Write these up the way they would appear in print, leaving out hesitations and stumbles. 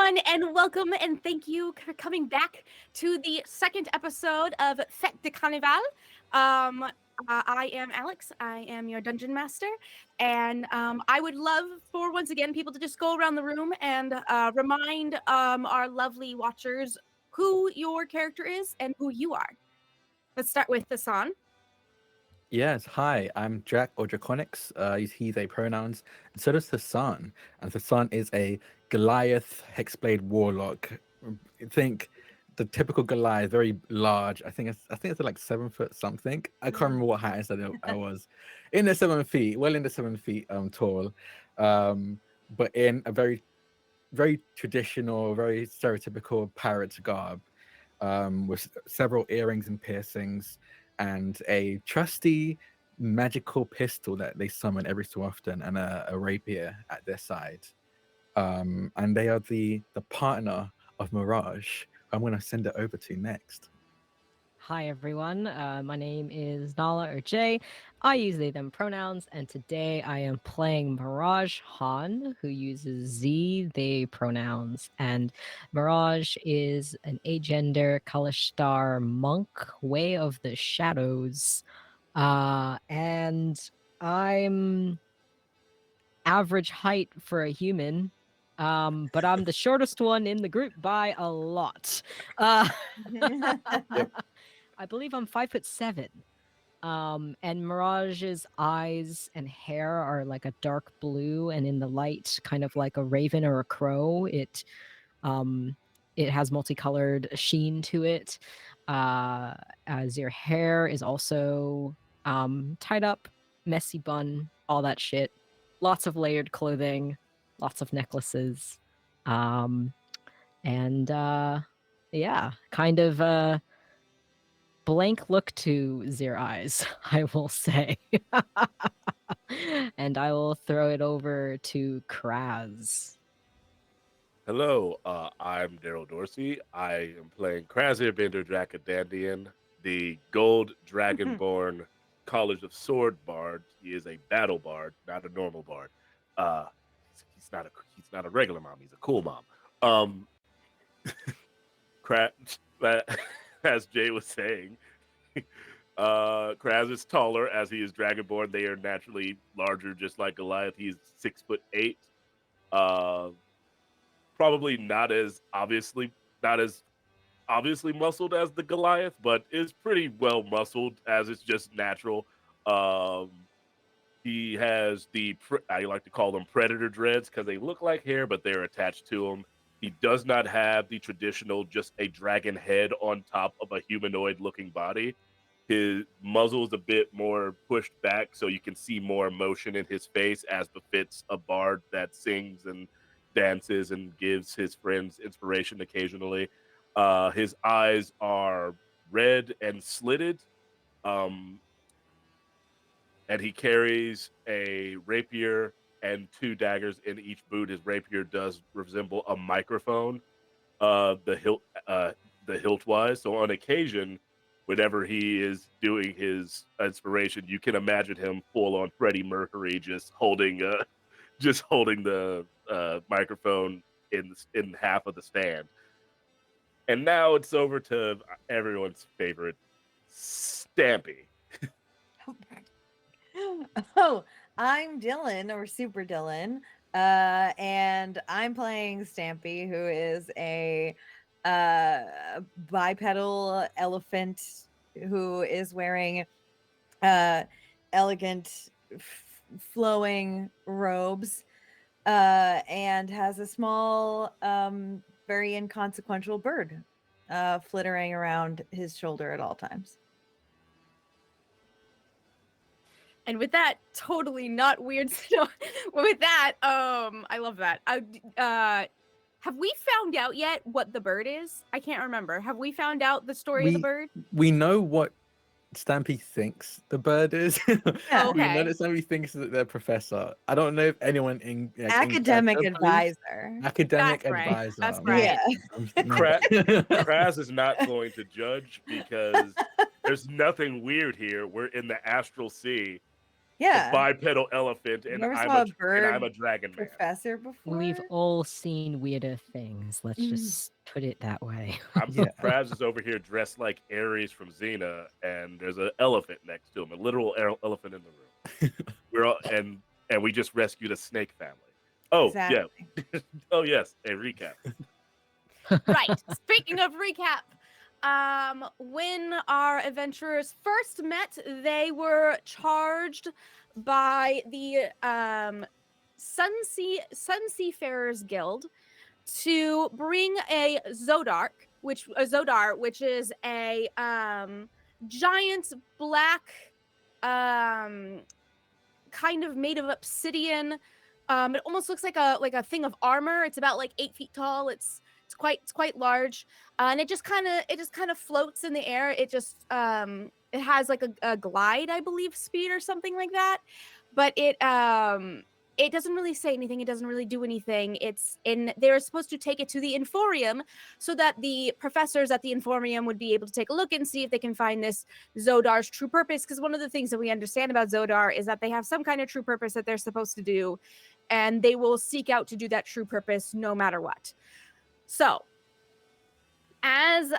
everyone, and welcome and thank you for coming back to the second episode of Fête Du Carnaval. I am Alex. I am your dungeon master, and I would love for once again people to just go around the room and remind our lovely watchers who your character is and who you are. Let's start with Hassan. Yes, hi, I'm Jack or Draconics. He, they pronouns. And so does Hassan. And Hassan is a Goliath Hexblade Warlock. Think the typical Goliath, very large. I think it's like 7 foot something. I can't remember what height I said I was. In the 7 feet, well into 7 feet tall. But in a very, very traditional, very stereotypical pirate garb. With several earrings and piercings, and a trusty magical pistol that they summon every so often, and a rapier at their side. And they are the partner of Mirage. I'm going to send it over to next. Hi everyone, my name is Nala or Jay. I use they them pronouns, and today I am playing Mirage Han, who uses Z they pronouns. And Mirage is an agender Kalishtar monk, way of the shadows. And I'm average height for a human. But I'm the shortest one in the group by a lot. I believe I'm 5'7". And Mirage's eyes and hair are like a dark blue, and in the light, kind of like a raven or a crow. It has multicolored sheen to it. As your hair is also tied up, messy bun, all that shit. Lots of layered clothing, lots of necklaces, and yeah, kind of blank look to their eyes, I will say. And I will throw it over to Kraz. Hello, I'm Daryl Dorsey. I am playing Krazir Bender Dracadandian, the gold dragonborn College of Sword Bard. He is a battle bard, not a normal bard. He's not a regular mom. He's a cool mom. As Jay was saying, Kraz is taller as he is dragonborn. They are naturally larger, just like Goliath. He's 6'8". Probably not as obviously muscled as the Goliath, but is pretty well muscled as it's just natural. He has I like to call them predator dreads because they look like hair, but they're attached to him. He does not have the traditional just a dragon head on top of a humanoid looking body. His muzzle is a bit more pushed back so you can see more emotion in his face, as befits a bard that sings and dances and gives his friends inspiration occasionally. His eyes are red and slitted, and he carries a rapier and 2 daggers in each boot. His rapier does resemble a microphone, the hilt wise. So on occasion, whenever he is doing his inspiration, you can imagine him full on Freddie Mercury, just holding the microphone in half of the stand. And now it's over to everyone's favorite, Stampy. Oh, I'm Dylan or Super Dylan, and I'm playing Stampy, who is a bipedal elephant who is wearing elegant, flowing robes, and has a small, very inconsequential bird flittering around his shoulder at all times. And with that, totally not weird. With that, I love that. Have we found out yet what the bird is? I can't remember. Have we found out the story of the bird? We know what Stampy thinks the bird is. Yeah. We know Okay. that Stampy thinks that they're professor. I don't know if anyone in Academic character believes- advisor. Academic That's right. advisor. That's right. Yeah. Kraz is not going to judge because there's nothing weird here. We're in the astral sea. Yeah. bipedal elephant, You and never I'm saw a a bird I'm a dragon man. professor before? We've all seen weirder things. Let's Mm. just put it that way. I'm Yeah. surprised is over here dressed like Ares from Xena, and there's an elephant next to him, a literal elephant in the room. We're all and we just rescued a snake family. Oh yeah. Exactly. Oh yes, a recap. Right. Speaking of recap, when our adventurers first met, they were charged by the Sun Seafarers Guild to bring a Zodar, which is a giant black kind of made of obsidian. It almost looks like a thing of armor. It's about like 8 feet tall. It's quite large, and it just kind of floats in the air. It has like a glide, I believe, speed or something like that. But it doesn't really say anything. It doesn't really do anything. They're supposed to take it to the Inforium so that the professors at the Inforium would be able to take a look and see if they can find this Zodar's true purpose. Because one of the things that we understand about Zodar is that they have some kind of true purpose that they're supposed to do, and they will seek out to do that true purpose no matter what. So, as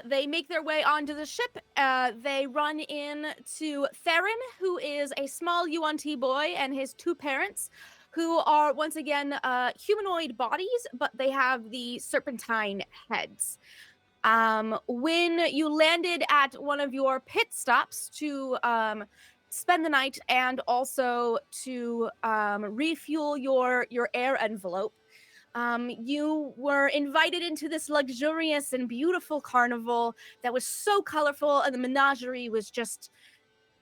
they make their way onto the ship, they run into Theron, who is a small UNT boy, and his 2 parents, who are once again humanoid bodies, but they have the serpentine heads. When you landed at one of your pit stops to spend the night and also to refuel your air envelope, you were invited into this luxurious and beautiful carnival that was so colorful, and the menagerie was just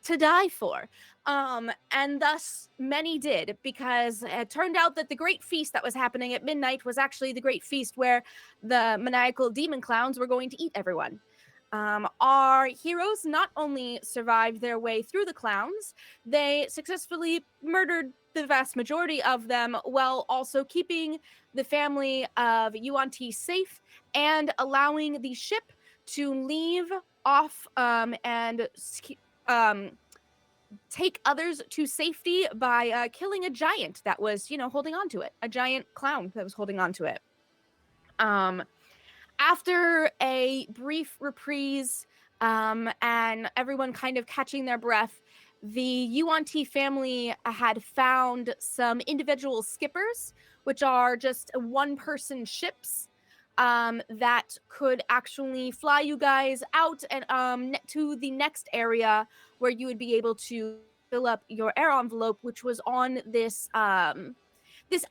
to die for. And thus many did, because it turned out that the great feast that was happening at midnight was actually the great feast where the maniacal demon clowns were going to eat everyone. Our heroes not only survived their way through the clowns, they successfully murdered the vast majority of them while also keeping the family of UNT safe and allowing the ship to leave off and take others to safety by killing a giant that was, holding on to it, a giant clown that was holding on to it. After a brief reprise and everyone kind of catching their breath, the UNT family had found some individual skippers, which are just 1-person ships that could actually fly you guys out and to the next area where you would be able to fill up your air envelope, which was on this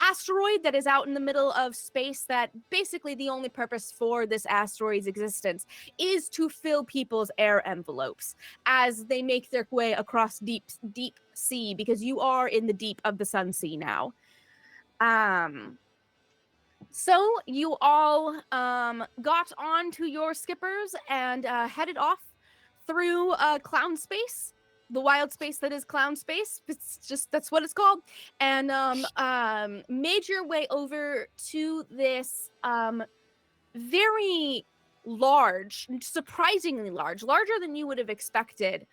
asteroid that is out in the middle of space, that basically the only purpose for this asteroid's existence is to fill people's air envelopes as they make their way across deep sea, because you are in the deep of the Sun Sea now. So you all got on to your skippers and headed off through clown space, the wild space that is clown space. That's what it's called, and made your way over to this very large, surprisingly larger than you would have expected,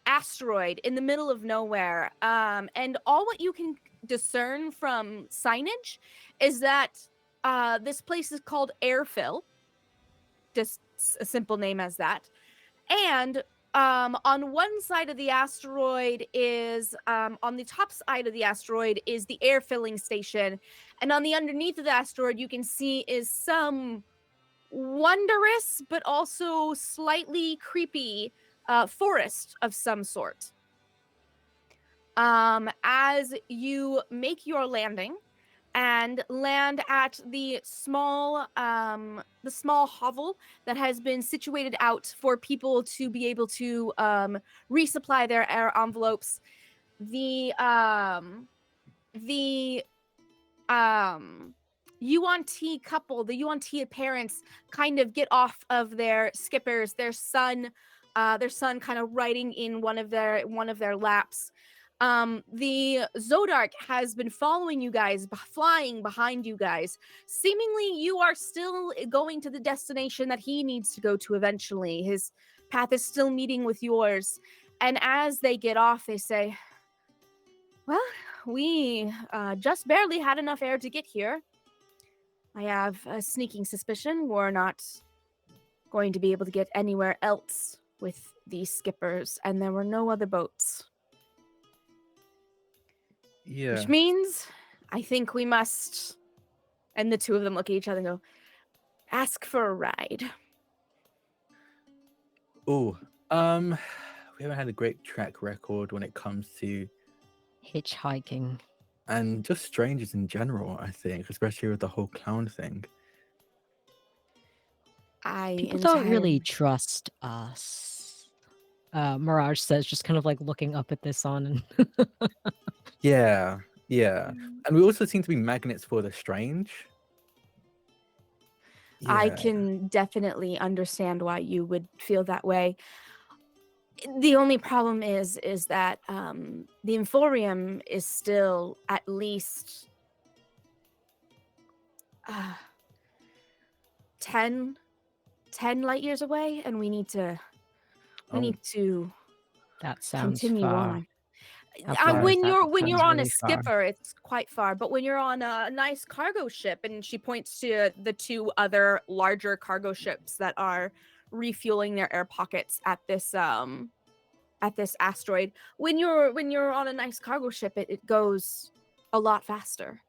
asteroid in the middle of nowhere. And all what you can discern from signage is that this place is called Airfill, just a simple name as that. And on one side of the asteroid is, on the top side of the asteroid is the air filling station. And on the underneath of the asteroid, you can see is some wondrous, but also slightly creepy forest of some sort. As you make your landing and land at the small hovel that has been situated out for people to be able to resupply their air envelopes, the UNT couple, the UNT parents, kind of get off of their skippers, their son kind of riding in one of their laps. The Zodark has been following you guys, flying behind you guys. Seemingly, you are still going to the destination that he needs to go to eventually. His path is still meeting with yours. And as they get off, they say, well, we just barely had enough air to get here. I have a sneaking suspicion we're not going to be able to get anywhere else with these skippers, and there were no other boats. Yeah. Which means I think we must, and the two of them look at each other and go, ask for a ride. Oh, we haven't had a great track record when it comes to Hitchhiking. and just strangers in general, I think, especially with the whole clown thing. People don't really trust us. Mirage says, just kind of like looking up at this on. And Yeah, yeah. And we also seem to be magnets for the strange. I Yeah. can definitely understand why you would feel that way. The only problem is that the Emporium is still at least 10 light years away, and we need to that sounds continue far. on. How far is When that? you're Sounds on a really far. skipper, it's quite far. But when you're on a nice cargo ship, and she points to the two other larger cargo ships that are refueling their air pockets at this asteroid. When you're on a nice cargo ship, it goes a lot faster.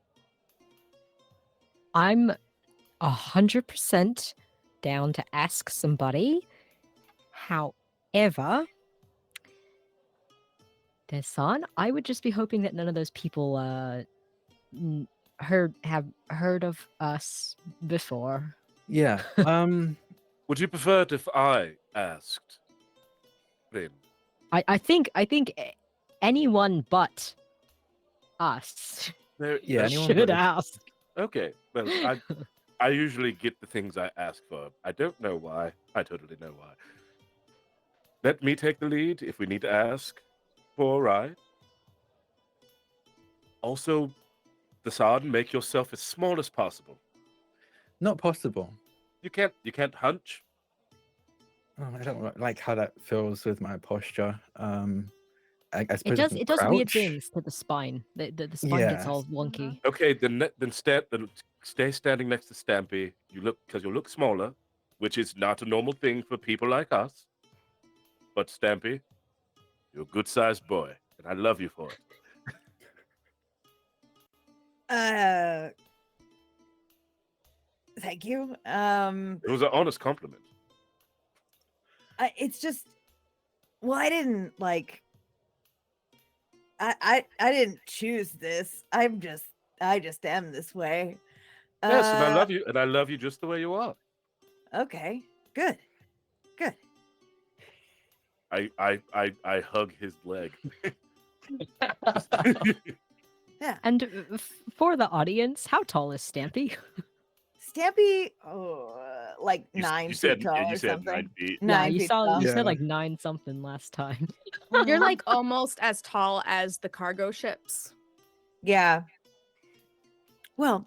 I'm 100% down to ask somebody. However, Desan, I would just be hoping that none of those people have heard of us before. Yeah. Would you prefer it if I asked? Then I think anyone but us Yeah, anyone should but us. ask. Okay. Well, I usually get the things I ask for. I don't know why. I totally know why. Let me take the lead if we need to ask for a ride. Also, Desan, make yourself as small as possible. Not possible. You can't hunch. Oh, I don't like how that feels with my posture. I suppose I can It does weird crouch. things to the spine. The spine gets Yeah. all wonky. Okay, then stay standing next to Stampy. You'll look smaller, which is not a normal thing for people like us. But Stampy, you're a good-sized boy, and I love you for it. Thank you. It was an honest compliment. It's just, well, I didn't like. I didn't choose this. I just am this way. Yes, and I love you, and I love you just the way you are. Okay, good. I hug his leg. Yeah. And for the audience, how tall is Stampy? Stampy, like You 9 said, feet tall yeah, you or said something. 9 feet. Yeah, 9 you feet saw tall. you Yeah. said like 9 something last time. You're like almost as tall as the cargo ships. Yeah. Well,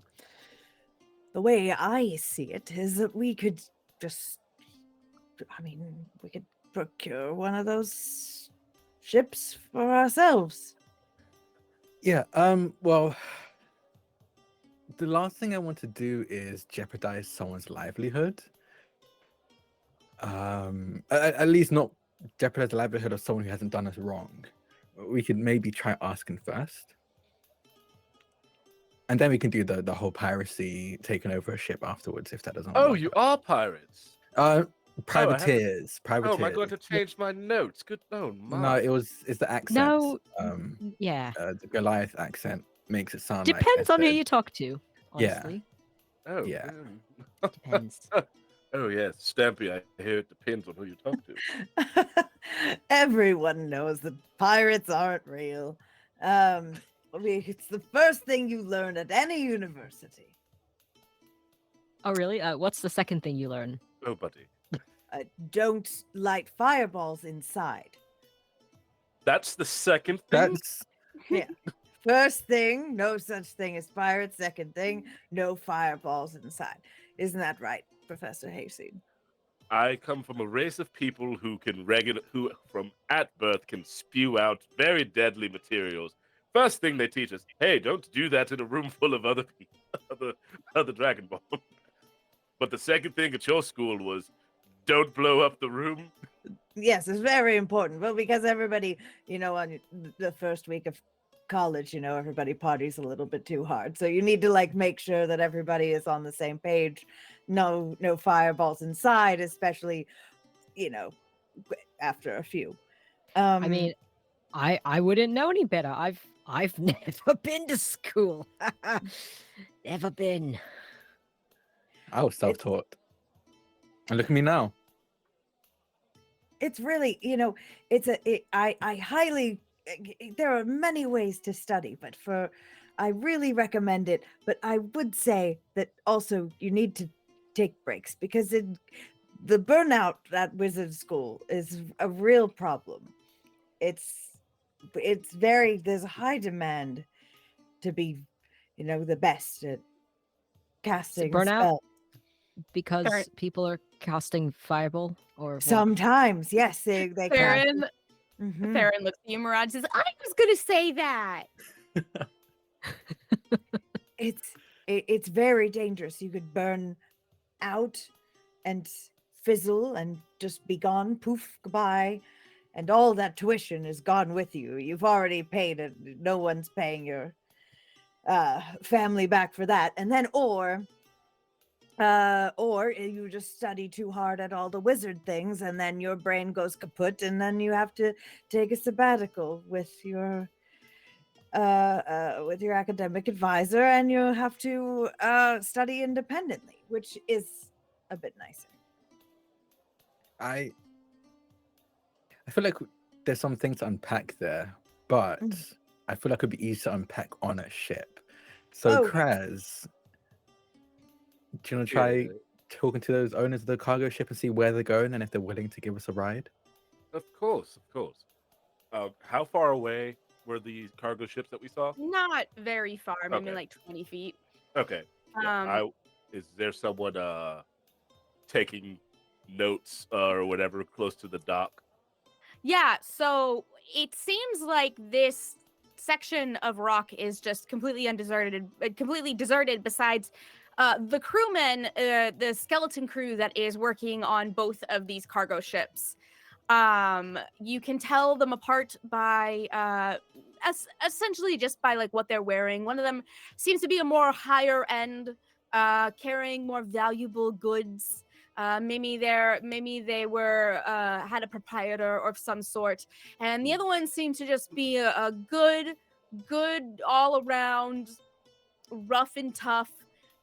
the way I see it is that we could we could procure one of those ships for ourselves. Yeah. Well, the last thing I want to do is jeopardize someone's livelihood. At least not jeopardize the livelihood of someone who hasn't done us wrong. We could maybe try asking first, and then we can do the whole piracy, taking over a ship afterwards if that doesn't. Oh, work you out. are pirates. Privateers. Oh, am I Privateers. going to change my notes? Good. Oh No, my. it's the accent. No, yeah. The Goliath accent makes it sound Depends like on who you talk to, Yeah. honestly. Oh Yeah. Depends. Oh yes, Stampy. I hear it depends on who you talk to. Everyone knows that pirates aren't real. It's the first thing you learn at any university. Oh, really? What's the second thing you learn? Oh, buddy. Don't light fireballs inside. That's the second thing. That's First thing, no such thing as pirates. Second thing, no fireballs inside. Isn't that right, Professor Hayseed? I come from a race of people who who from at birth can spew out very deadly materials. First thing they teach us, hey, don't do that in a room full of other people, other Dragon Ball. But the second thing at your school was, don't blow up the room. Yes, it's very important. Well, because everybody, on the first week of college, everybody parties a little bit too hard. So you need to like make sure that everybody is on the same page. No fireballs inside, especially, after a few. I mean, I wouldn't know any better. I've never been to school. Never been. I was self-taught. And look at me now. it's really, I highly, there are many ways to study, but I really recommend it. But I would say that also you need to take breaks, because the burnout at wizard school is a real problem. It's very, there's a high demand to be, the best at casting burnout? spells. Because Fair- people are casting fireball or what? Sometimes, yes, they cast. Theron, Mhm. Theron looks at you, Mirage, and says, I was going to say that. It's very dangerous. You could burn out and fizzle and just be gone, poof, goodbye, and all that tuition is gone with you. You've already paid it. No one's paying your family back for that. And then or you just study too hard at all the wizard things, and then your brain goes kaput, and then you have to take a sabbatical with your academic advisor, and you have to study independently, which is a bit nicer. I feel like there's some things to unpack there, but I feel like it'd be easy to unpack on a ship. So, Oh, yes. Kraz, do you want to try talking to those owners of the cargo ship and see where they're going and if they're willing to give us a ride? Of course. How far away were the cargo ships that we saw? Not very far, maybe Okay. like 20 feet. Okay. Yeah, is there someone taking notes or whatever close to the dock? Yeah, so it seems like this section of rock is just completely completely deserted besides the crewmen, the skeleton crew that is working on both of these cargo ships. You can tell them apart by essentially just by like what they're wearing. One of them seems to be a more higher end, carrying more valuable goods. Maybe they were had a proprietor of some sort, and the other one seemed to just be a good all around, rough and tough,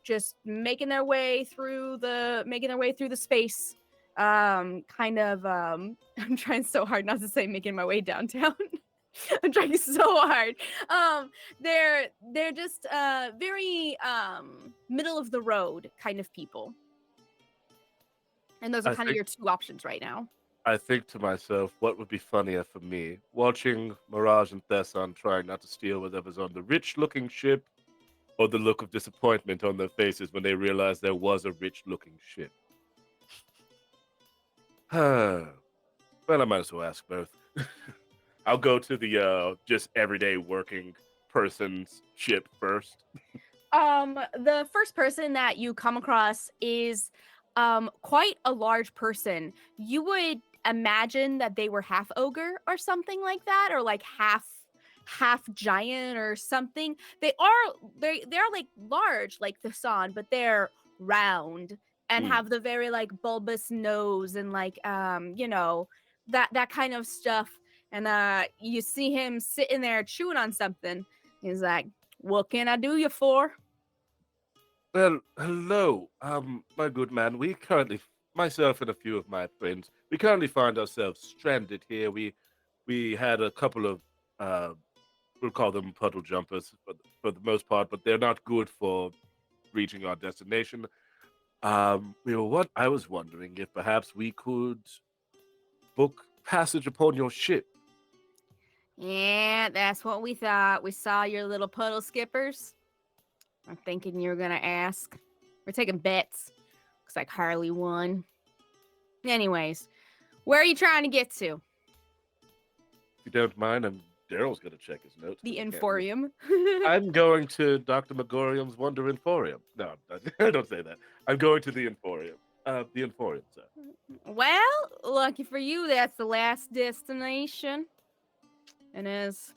just making their way through the space. I'm trying so hard not to say making my way downtown. I'm trying so hard. They're just very middle of the road kind of people. And those are kind of your two options right now. I think to myself, what would be funnier for me? Watching Mirage and Thesson trying not to steal whatever's on the rich-looking ship, or the look of disappointment on their faces when they realized there was a rich-looking ship. Well, I might as well ask both. I'll go to the just everyday working person's ship first. The first person that you come across is quite a large person. You would imagine that they were half ogre or something like that, or like half giant or something. They're like large like the San, but they're round and have the very like bulbous nose and like that kind of stuff. And you see him sitting there chewing on something. He's like, "What can I do you for?" Well, hello, my good man. We currently, myself and a few of my friends, we currently find ourselves stranded here. We had a couple of, we'll call them puddle jumpers for the most part, but they're not good for reaching our destination. I was wondering if perhaps we could book passage upon your ship. Yeah, that's what we thought. We saw your little puddle skippers. I'm thinking you were gonna ask. We're taking bets. Looks like Harley won. Anyways, where are you trying to get to? If you don't mind, Daryl's gonna check his notes. The 'cause I can't read. Emporium. I'm going to Dr. Megorium's Wonder Emporium. No, I don't say that. I'm going to the Emporium. The Emporium, sir. Well, lucky for you, that's the last destination. It is.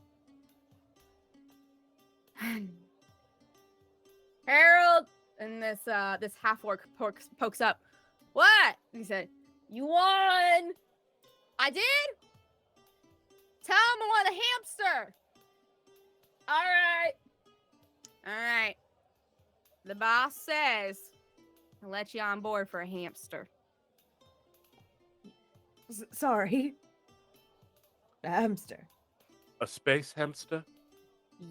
Harold, and this half orc pokes up. What? He said, "You won." I did. Tell him I want a hamster. All right. The boss says I'll let you on board for a hamster. Sorry. A hamster. A space hamster?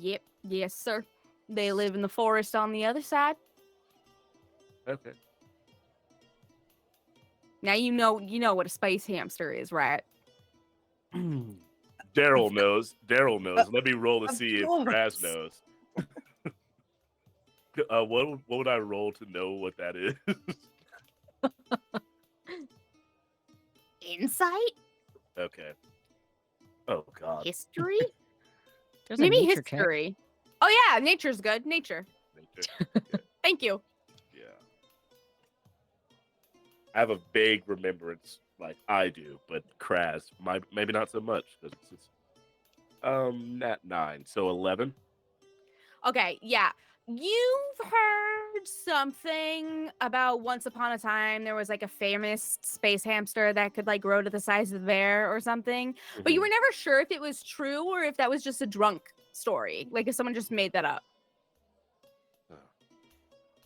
Yep. Yes, sir. They live in the forest on the other side. Okay. Now you know what a space hamster is, right? Daryl knows. Let me roll to Of see if course. Kraz knows. What would I roll to know what that is? Insight? Okay. Oh God. History? There's Maybe a nature check. history. Oh yeah, nature's good. Nature. Nature. Thank you. Yeah. I have a vague remembrance, like I do, but Kraz, maybe not so much. 'Cause it's nat 9, so 11. Okay, yeah. You've heard something about once upon a time there was like a famous space hamster that could like grow to the size of a bear or something, but you Mhm. were never sure if it was true or if that was just a drunk story, like if someone just made that up. Oh.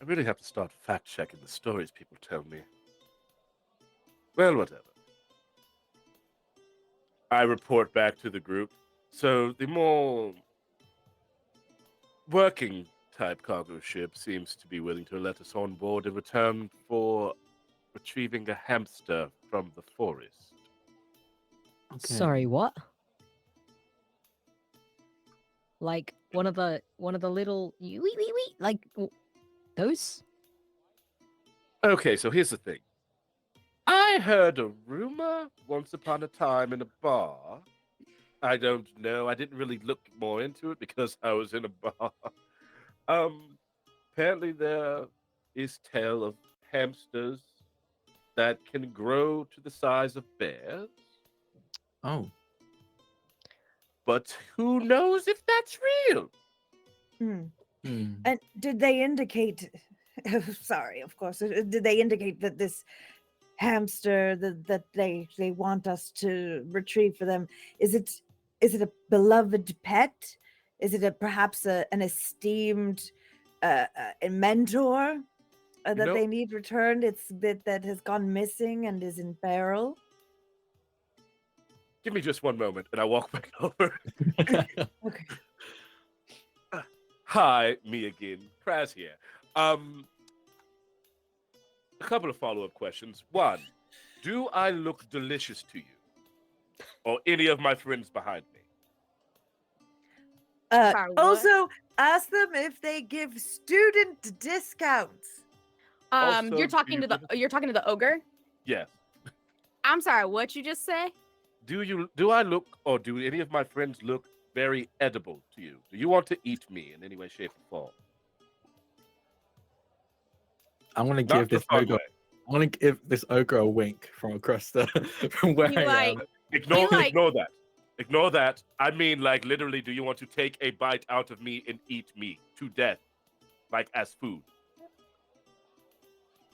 I really have to start fact checking the stories people tell me. Well, whatever. I report back to the group. So the more working type cargo ship seems to be willing to let us on board in return for retrieving a hamster from the forest. Okay. Sorry, what? Like one of the little like those? Okay, so here's the thing. I heard a rumor once upon a time in a bar. I don't know. I didn't really look more into it because I was in a bar. Apparently there is tale of hamsters that can grow to the size of bears. Oh. But who knows if that's real? Hmm. Hmm. And did they indicate? Sorry, of course. Did they indicate that this hamster that they want us to retrieve for them is it a beloved pet? Is it perhaps an esteemed a mentor that know- they need returned? It's that has gone missing and is in peril. Give me just one moment and I walk back over. Okay. Hi, me again. Kraz here. A couple of follow-up questions. One, do I look delicious to you? Or any of my friends behind me? Sorry, what? Also, ask them if they give student discounts. Also, You're do talking you to the give you're talking to the ogre? Yes. I'm sorry, what'd you just say? Do I look, or do any of my friends look very edible to you? Do you want to eat me in any way, shape, or form? I'm gonna Not give the this fun ogre. way. I'm gonna give this ogre a wink from across the from where You I like- am. Ignore like- that. Ignore that. I mean, like, literally, do you want to take a bite out of me and eat me to death? Like, as food?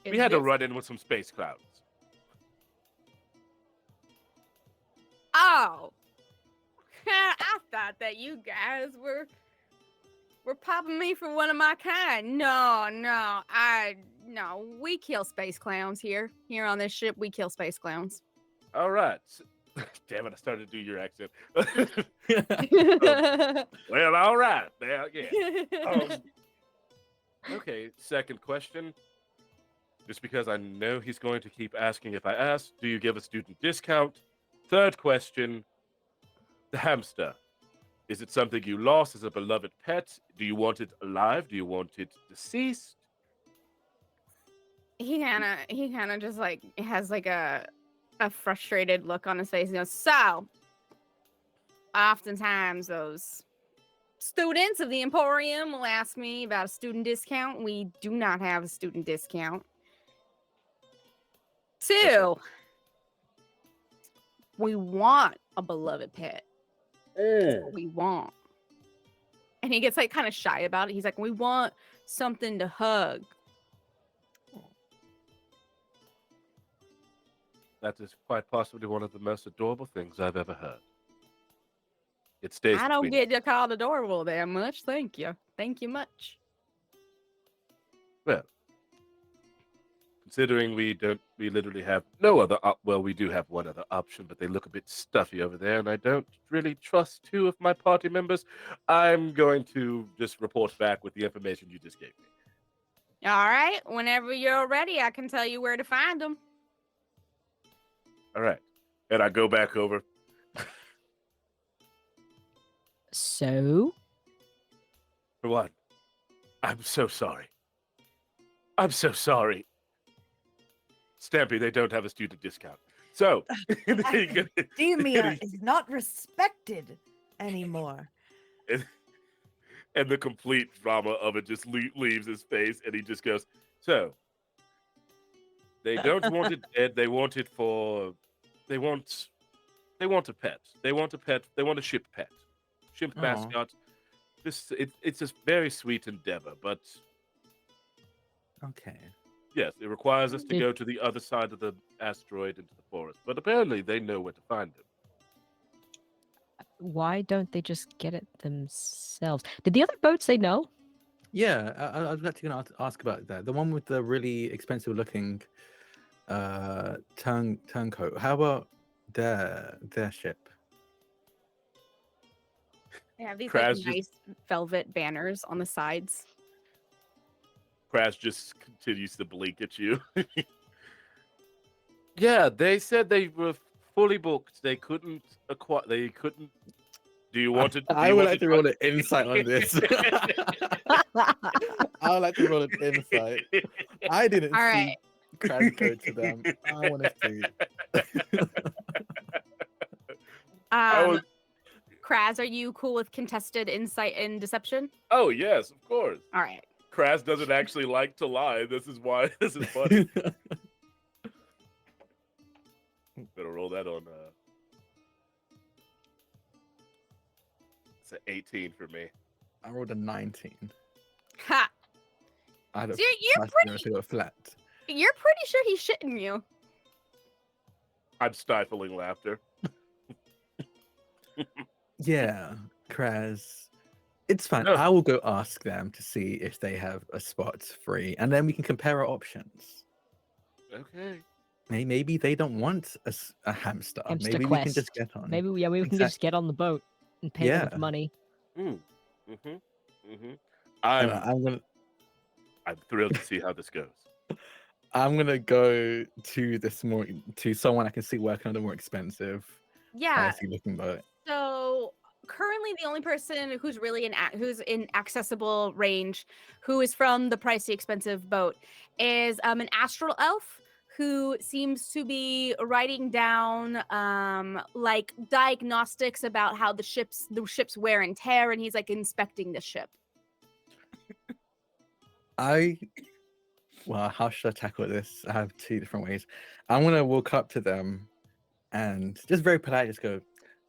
Is We had to this- run in with some space clowns. Oh. I thought that you guys were popping me for one of my kind. No, we kill space clowns here. Here on this ship, we kill space clowns. All right. Damn it, I started to do your accent. Well, all right. Yeah. Okay, second question. Just because I know he's going to keep asking if I ask, do you give a student discount? Third question, the hamster. Is it something you lost as a beloved pet? Do you want it alive? Do you want it deceased? he kind of just like has like a a frustrated look on his face. He goes, so, oftentimes those students of the Emporium will ask me about a student discount. We do not have a student discount. 2, we want a beloved pet. That's what we want. And he gets like kind of shy about it. He's like, we want something to hug. That is quite possibly one of the most adorable things I've ever heard. It stays. I don't between get called adorable that much. Thank you. Thank you much. Well, considering we literally have no other well, we do have one other option, but they look a bit stuffy over there, and I don't really trust 2 of my party members. I'm going to just report back with the information you just gave me. All right. Whenever you're ready, I can tell you where to find them. All right. And I go back over. So, For one, I'm so sorry. I'm so sorry. Stampy, they don't have a student discount. So, Academia is not respected anymore. and the complete drama of it just leaves his face, and he just goes, so, they don't want it dead. They want it for, they want a pet. They want a pet. They want a ship pet. Ship Aw. mascot. It's a very sweet endeavor, but Okay. yes, it requires us to It- go to the other side of the asteroid into the forest. But apparently they know where to find him. why don't they just get it themselves? Did the other boat say no? Yeah, I was actually going to ask about that. The one with the really expensive looking turncoat. How about their ship? They have these Kraz like just- nice velvet banners on the sides. Crash just continues to blink at you. Yeah, they said they were fully booked. They couldn't acquire. They couldn't. Do you want it? I would like to roll an insight on this. I would like to roll an insight. I didn't All see right. Crash go to them. I want to see. I was- Kraz, are you cool with contested insight and deception? Oh yes, of course. All right. Kraz doesn't actually like to lie. This is why this is funny. Better roll that on. It's an 18 for me. I rolled a 19. Ha! I had a So you're flat pretty. to a flat. You're pretty sure he's shitting you. I'm stifling laughter. Yeah, Kraz. It's fine. No. I will go ask them to see if they have a spot free, and then we can compare our options. Okay. Maybe they don't want a hamster. Hamster Maybe we can quest. just get on. Maybe we can just get on the boat and pay them with Yeah. money. Mm. Mm-hmm. Mm-hmm. And I'm thrilled to see how this goes. I'm gonna go to to someone I can see working on the more expensive, Yeah. fancy looking boat. So currently, the only person who's really who's in accessible range, who is from the pricey, expensive boat, is an astral elf who seems to be writing down like diagnostics about how the ship's wear and tear, and he's like inspecting the ship. Well, how should I tackle this? I have 2 different ways. I'm gonna walk up to them and just very polite, just go,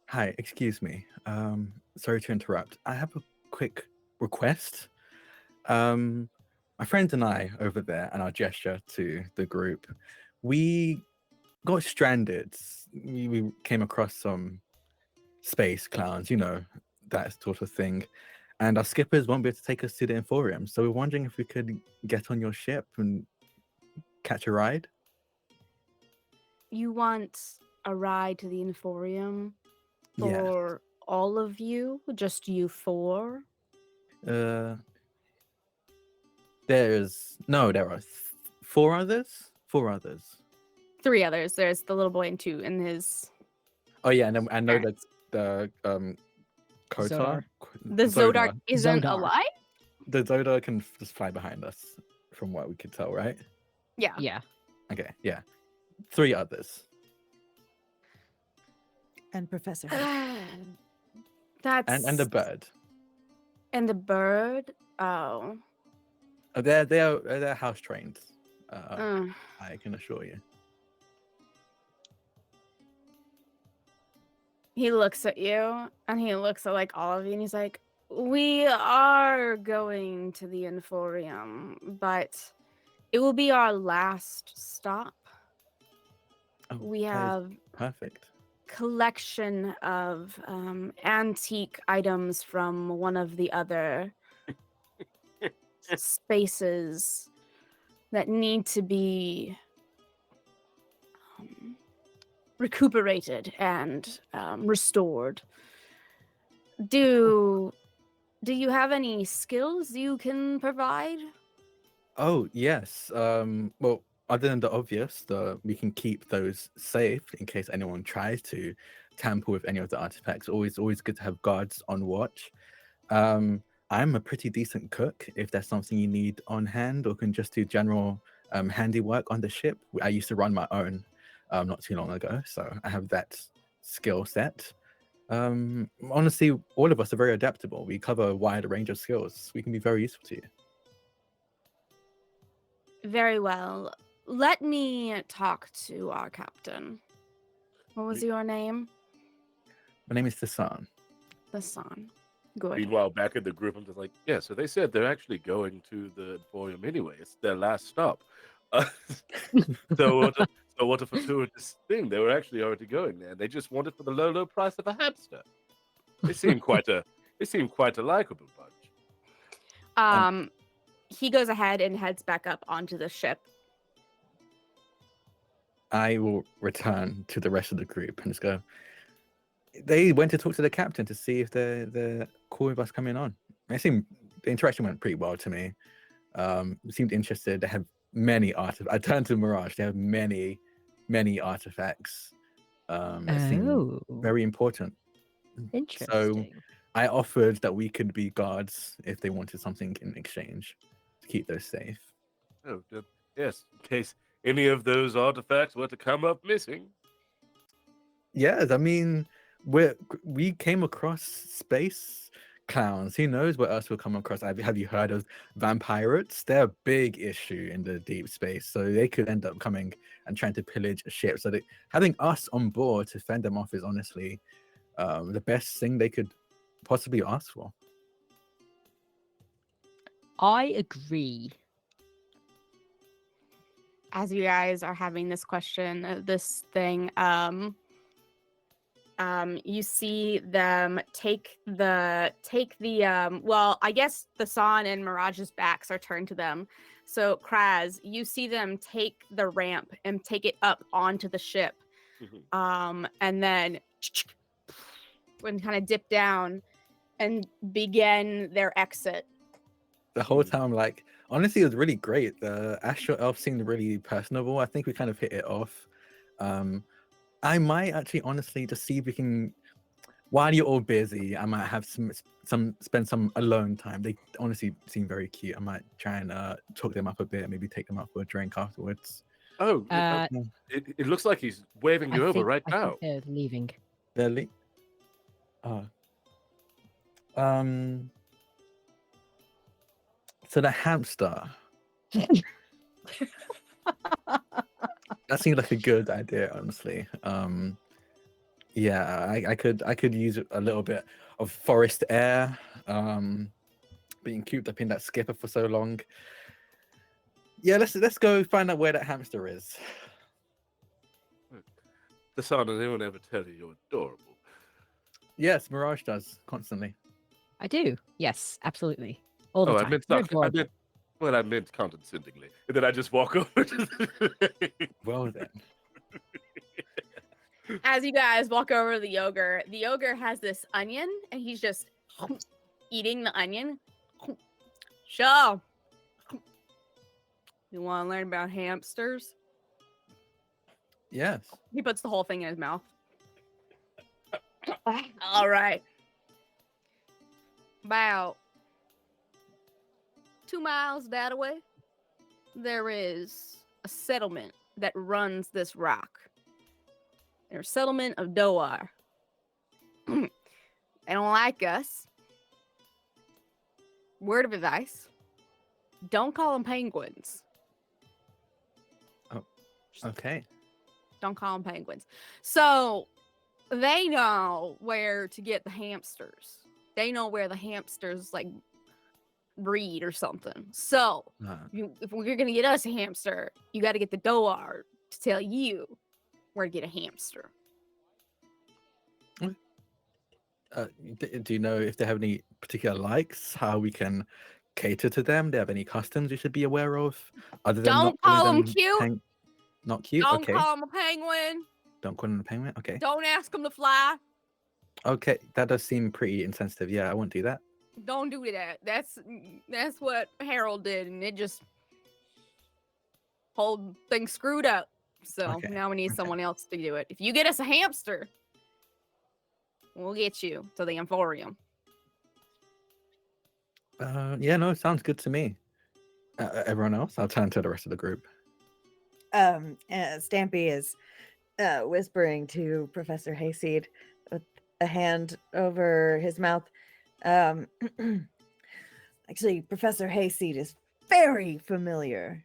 "Hi, excuse me. Sorry to interrupt. I have a quick request. My friends and I over there," and I'll gesture to the group. We got stranded. We came across some space clowns, that sort of thing. And our skippers won't be able to take us to the Emporium. So we're wondering if we could get on your ship and catch a ride. You want a ride to the Emporium Yeah. for all of you? Just you 4? There are 4 others. 4 others. 3 others. There's the little boy and 2 in his. Oh yeah, and then I know Alright. that the Kotar, Zodar. The Zodar isn't Zodar. alive? the Zodar can just fly behind us, from what we could tell, right? Yeah. Yeah. Okay, yeah. 3 others. And Professor Hay. That's And the bird. and the bird. Oh, They're house trained. uh, I can assure you. he looks at you and he looks at like all of you and he's like, "We are going to the Emporium, but it will be our last stop. Oh, We that is have perfect. collection of antique items from one of the other spaces that need to be recuperated and restored. Do you have any skills you can provide? Oh yes. Well, other than the obvious, we can keep those safe in case anyone tries to tamper with any of the artifacts. Always good to have guards on watch. I'm a pretty decent cook. If there's something you need on hand, or can just do general handiwork on the ship. I used to run my own not too long ago, so I have that skill set. Honestly, all of us are very adaptable. We cover a wide range of skills. We can be very useful to you. Very well. Let me talk to our captain. What was your name? My name is Tassan. Hassan. Good. Meanwhile, back in the group, I'm just like, yeah, so they said they're actually going to the Emporium anyway. It's their last stop. Uh, so what a fortuitous thing. They were actually already going there. They just wanted for the low price of a hamster. They seem quite a likable bunch. He goes ahead and heads back up onto the ship. I will return to the rest of the group and just go. They went to talk to the captain to see if they're cool with us coming on. The interaction went pretty well to me. Seemed interested. They have many artifacts. I turned to Mirage. They have many artifacts. That seem very important. Interesting. So I offered that we could be guards if they wanted something in exchange to keep those safe. Oh, yes, in case any of those artifacts were to come up missing. Yes, I mean, we came across space clowns. Who knows what else we'll come across? Have you heard of vampirates? They're a big issue in the deep space, so they could end up coming and trying to pillage a ship. So having us on board to fend them off is honestly the best thing they could possibly ask for. I agree. As you guys are having this you see them take the well, I guess the San and Mirage's backs are turned to them. So Kraz, you see them take the ramp and take it up onto the ship. And then when kind of dip down and begin their exit. The whole time, like, honestly, it was really great. The Astral Elf seemed really personable. I think we kind of hit it off. I might actually honestly just see if we can, while you're all busy, I might have spend some alone time. They honestly seem very cute. I might try and talk them up a bit, maybe take them out for a drink afterwards. Oh, it looks like he's waving you over right now. I think they're leaving. They're so the hamster. That seems like a good idea, honestly. Yeah, I could use a little bit of forest air. Being cooped up in that skipper for so long. Yeah, let's go find out where that hamster is. Tassan, does anyone ever tell you you're adorable? Yes, Mirage does constantly. I do. Yes, absolutely. All the time. I meant condescendingly. And then I just walk over to the... Well then. As you guys walk over to the ogre has this onion and he's just eating the onion. So, you want to learn about hamsters? Yes. He puts the whole thing in his mouth. All right. About 2 miles that way, there is a settlement that runs this rock. There's a settlement of Doar. They don't like us. Word of advice: don't call them penguins. Okay. Don't call them penguins. So they know where to get the hamsters. They know where the hamsters like breed or something. So if you're gonna get us a hamster, you got to get the Doar to tell you where to get a hamster. Do you know if they have any particular likes? How we can cater to them? Do they have any customs we should be aware of? Other than Don't call them cute. Not cute. Don't Okay. call them a penguin. Don't call them a penguin. Okay. Don't ask them to fly. Okay, that does seem pretty insensitive. Yeah, I won't do that. Don't do that. That's what Harold did, and it just whole thing screwed up. So Okay, now we need someone else to do it. If you get us a hamster, we'll get you to the Emporium. Yeah, no, sounds good to me. Everyone else, I'll turn to the rest of the group. Stampy is whispering to Professor Hayseed with a hand over his mouth. Actually, Professor Hayseed is very familiar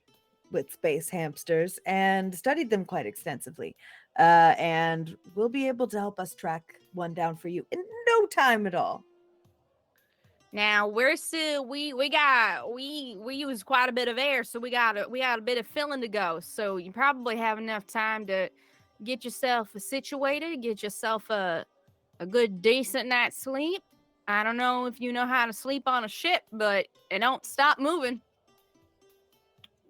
with space hamsters and studied them quite extensively, and will be able to help us track one down for you in no time at all. Now we're still we use quite a bit of air, so we got a bit of filling to go. So you probably have enough time to get yourself situated, get yourself a good decent night's sleep. I don't know if you know how to sleep on a ship, but it don't stop moving.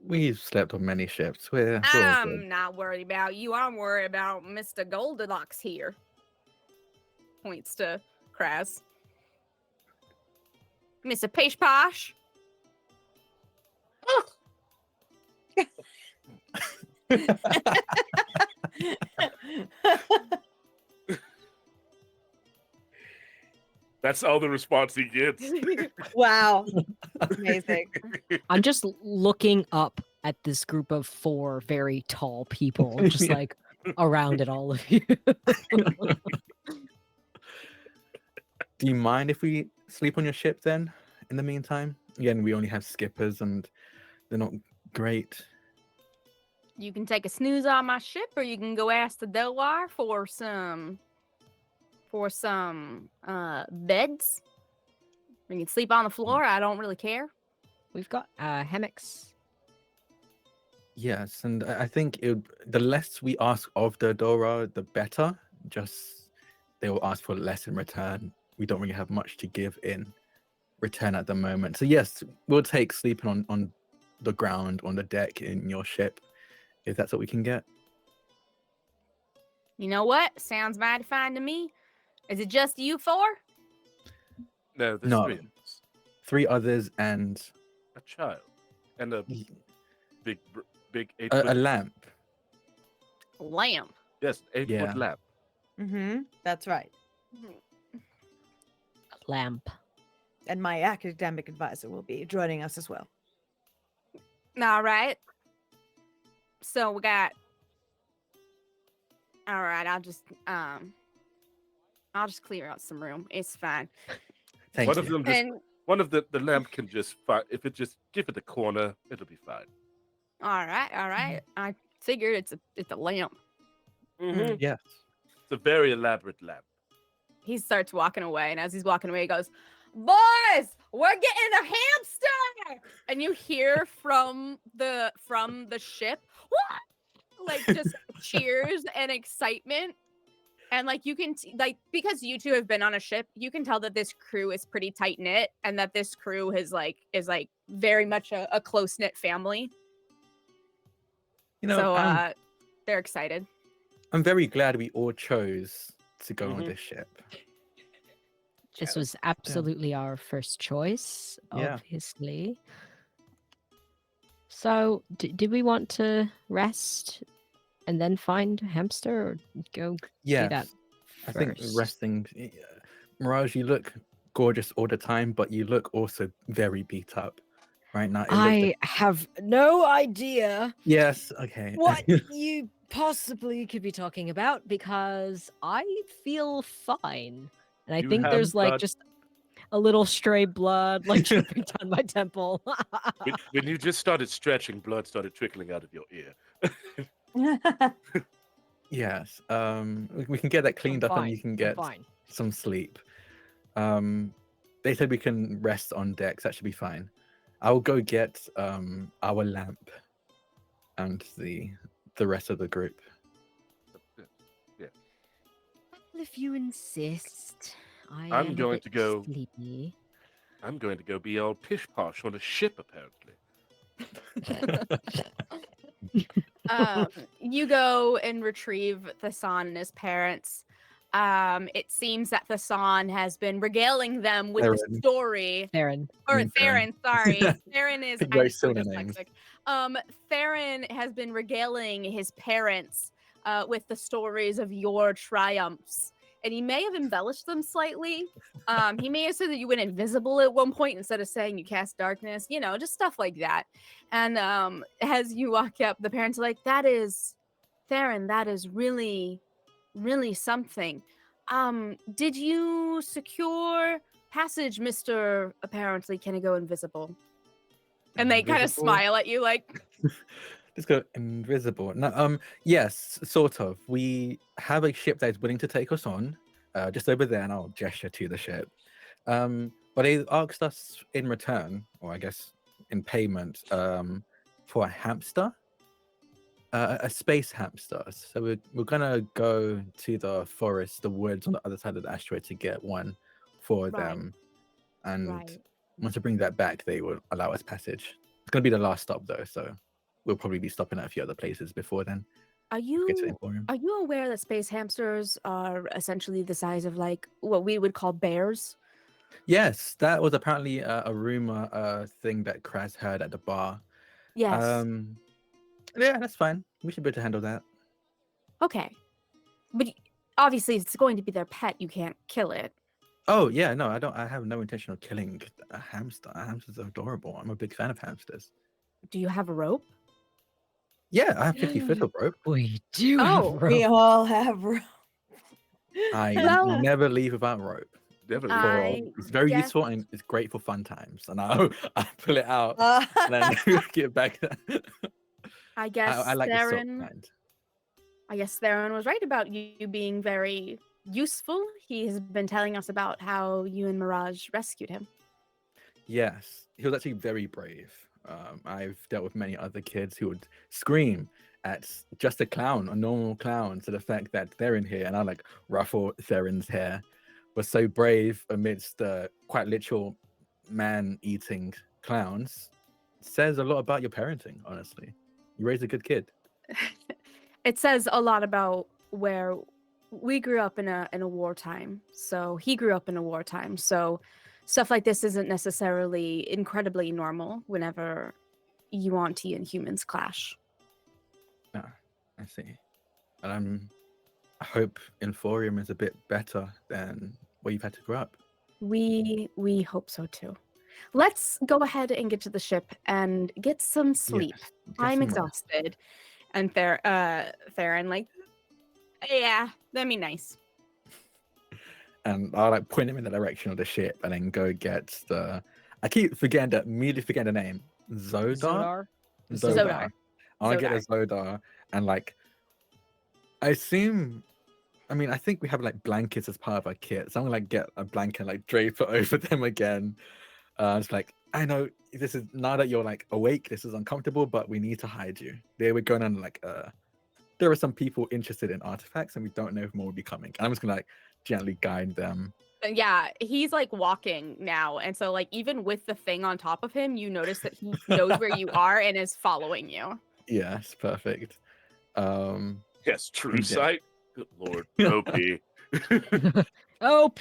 We've slept on many ships. We're all good. I'm not worried about you. I'm worried about Mr. Goldilocks here. Points to Kraz. Mr. Pish Posh. That's all the response he gets. Wow. Amazing. I'm just looking up at this group of 4 very tall people, just Yeah. like around at all of you. Do you mind if we sleep on your ship then? In the meantime, again, we only have skippers, and they're not great. You can take a snooze on my ship, or you can go ask the Delwar for some beds. You can sleep on the floor. I don't really care. We've got hammocks. Yes, and I think the less we ask of the Dora, the better. Just they will ask for less in return. We don't really have much to give in return at the moment. So yes, we'll take sleeping on the ground, on the deck in your ship, if that's what we can get. You know what? Sounds mighty fine to me. Is it just you 4? No, there's No. 3 of us. 3 others and A child. And a big 8 a foot lamp. Lamb. Yes, 8 Yeah. foot lamp. Mm-hmm. That's right. Lamp. And my academic advisor will be joining us as well. All right. So we got. All right. I'll just clear out some room. It's fine. Thank One you. of them just, And one of the lamp can just if it just give it a corner, it'll be fine. all right. I figured it's a lamp. Mm-hmm. Yes. It's a very elaborate lamp. He starts walking away, and as he's walking away, he goes, "Boys, we're getting a hamster!" And you hear from the ship, "What?" Like just cheers and excitement. And like you can because you two have been on a ship, you can tell that this crew is pretty tight knit, and that this crew is very much a close knit family. You know, So they're excited. I'm very glad we all chose to go on Mhm. this ship. This was absolutely our first choice, Yeah. obviously. So, do we want to rest and then find a hamster, or go do that Yes. I think first? resting. Mirage, you look gorgeous all the time, but you look also very beat up right now. I have no idea Yes. Okay. what you possibly could be talking about because I feel fine. And I You think have there's like got- just a little stray blood like dripping down my temple. When you just started stretching, blood started trickling out of your ear. Yes. We can get that cleaned up and you can I'm get fine. some sleep. They said we can rest on decks. That should be fine. I'll go get our lamp and the rest of the group. Yeah. Well, if you insist, I I'm am a going bit to go- sleepy. I'm going to go be all pish posh on a ship, apparently. You go and retrieve Thasan and his parents. It seems that Thasan has been regaling them with the Theron. story. Theron. Or mean Theron. Theron, sorry. Theron is Very I'm so similar names. dyslexic. Theron has been regaling his parents with the stories of your triumphs. And he may have embellished them slightly. He may have said that you went invisible at one point instead of saying you cast darkness, just stuff like that. And as you walk up, the parents are like, that is, Theron, that is really, really something. Did you secure passage, Mr. Apparently Can I go invisible? And they kind of Invisible? smile at you like, Let's go invisible. No, yes, sort of. We have a ship that is willing to take us on, just over there, and I'll gesture to the ship. But they asked us in return, or I guess in payment, for a hamster, a space hamster. So we're gonna go to the forest, the woods on the other side of the asteroid to get one for Right. them, and right. once we bring that back, they will allow us passage. It's gonna be the last stop though, so we'll probably be stopping at a few other places before then. Are to Get to the you Emporium. are you aware that space hamsters are essentially the size of like what we would call bears? Yes, that was apparently a rumor thing that Kraz heard at the bar. Yes. Yeah, that's fine. We should be able to handle that. Okay. But obviously it's going to be their pet. You can't kill it. Oh yeah, no, I don't. I have no intention of killing a hamster. Hamsters are adorable. I'm a big fan of hamsters. Do you have a rope? Yeah, I have 50 foot of rope. We do Oh, have We rope. all have rope. I Well, never leave without rope. Never I- leave. It's very guess- useful and it's great for fun times. And I pull it out Uh, and then get back. I guess I like the soft Theron. kind. I guess Theron was right about you being very useful. He has been telling us about how you and Mirage rescued him. Yes, he was actually very brave. I've dealt with many other kids who would scream at just a clown, a normal clown, to the fact that they're in here, and I like ruffle Theron's hair. Was so brave amidst the quite literal man-eating clowns. Says a lot about your parenting, honestly. You raised a good kid. It says a lot about where we grew up in a wartime. So he grew up in a wartime. So stuff like this isn't necessarily incredibly normal whenever Yuan-Ti and humans clash. I see. And I hope Emporium is a bit better than where you've had to grow up. We hope so too. Let's go ahead and get to the ship and get some sleep. Yes, get I'm some rest. exhausted. And Theron like, yeah, that'd be nice. And I'll like point him in the direction of the ship and then go get the. I keep forgetting immediately forgetting the name. Zodar? Zodar. I'll get a Zodar and like. I assume. I mean, I think we have like blankets as part of our kit. So I'm gonna like get a blanket, like drape it over them again. It's like, I know this is now that you're like awake, this is uncomfortable, but we need to hide you. They were going on like there are some people interested in artifacts and we don't know if more will be coming. And I'm just gonna like gently guide them. Yeah, he's like walking now. And so like even with the thing on top of him, you notice that he knows where you are and is following you. Yes, perfect. Yes, true Yeah. sight. Good Lord, OP. OP.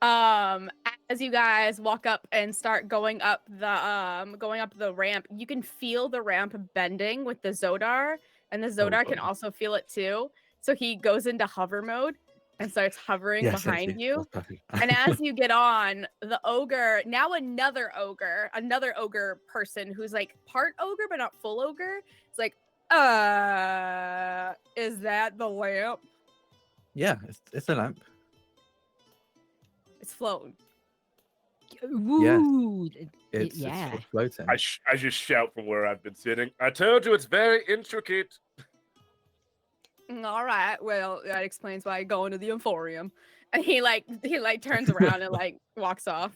As you guys walk up and start going up the ramp, you can feel the ramp bending with the Zodar, and the Zodar can God. also feel it too. So he goes into hover mode, and starts hovering Yes, behind that's you. perfect. And as you get on, the ogre, now another ogre person who's like part ogre but not full ogre, it's like, is that the lamp? Yeah, it's a lamp. It's floating. Woo! It's yeah. it's floating. I just shout from where I've been sitting. I told you it's very intricate. All right, well, that explains why I go into the Emporium. And he turns around and like walks off.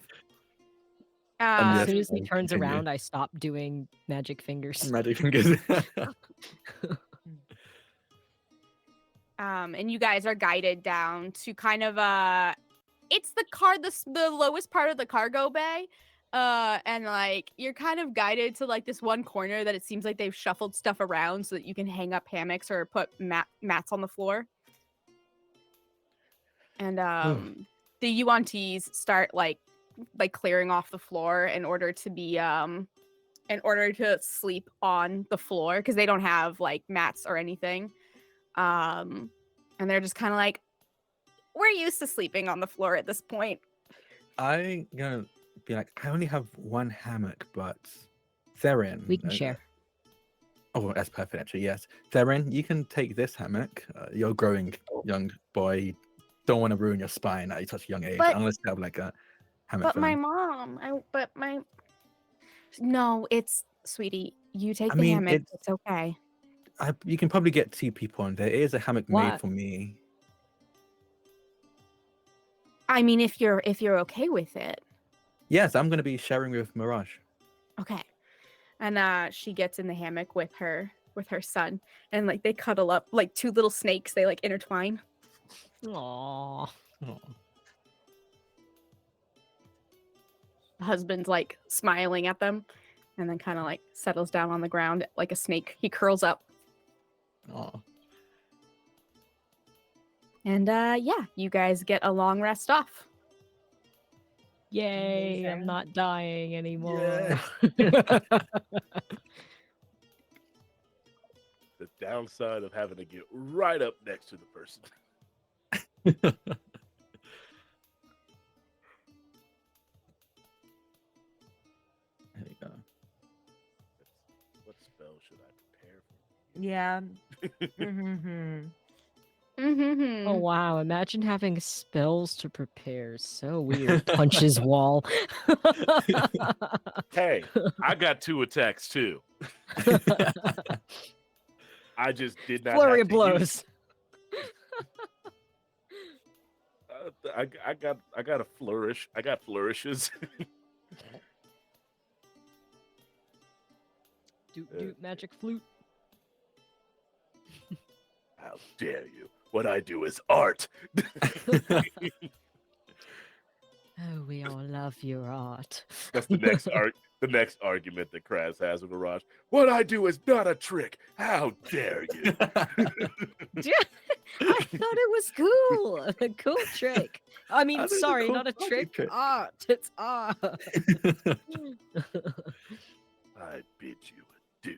And As yes, soon as he I'll turns continue. around, I stop doing magic fingers. Magic fingers. And you guys are guided down to kind of it's the lowest part of the cargo bay. And like you're kind of guided to like this one corner that it seems like they've shuffled stuff around so that you can hang up hammocks or put mats on the floor. And the UNTs start like clearing off the floor in order to sleep on the floor because they don't have like mats or anything. And they're just kind of like, we're used to sleeping on the floor at this point. I'm gonna be like, I only have one hammock, but Theron. We can share. Oh, that's perfect, actually. Yes, Theron, you can take this hammock. You're a growing young boy. Don't want to ruin your spine at such a young age, But- unless you have like a hammock. But for my them. mom, no, it's sweetie. You take I the mean, hammock. It's okay. You can probably get 2 people on there. It is a hammock made What? for me. I mean, if you're okay with it, Yes, I'm gonna be sharing with Mirage. okay. And she gets in the hammock with her son, and like they cuddle up like 2 little snakes. They like intertwine. Aww. Oh. The husband's like smiling at them, and then kind of like settles down on the ground like a snake. He curls up, Oh. and yeah, you guys get a long rest off. Yay, I'm Amazing. not dying anymore. The downside of having to get right up next to the person. There we go. What spell should I prepare for? Yeah. Mhm. Mm-hmm. Oh wow, imagine having spells to prepare. So weird. Punches wall. Hey, I got 2 attacks too. I just did not Flurry have of to use- blows. I got a flourish. I got flourishes. Doot magic flute. How dare you? What I do is art. Oh, we all love your art. That's the next argument that Kraz has with Mirage. What I do is not a trick. How dare you? I thought it was cool. A cool trick. I mean, That is a sorry, cool not a magic trick. trick. Art. It's art. I bid you adieu.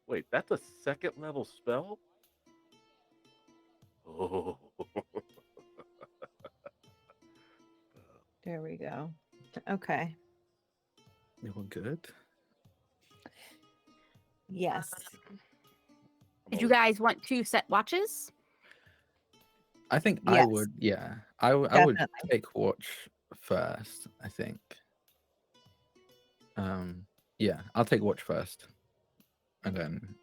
Wait, that's a 2nd level spell? Oh. There we go. Okay. They were good. Yes. Did you guys want to set watches? I think I Yes. would. Yeah, I would Definitely. take watch first. I think. Yeah, I'll take watch first, and then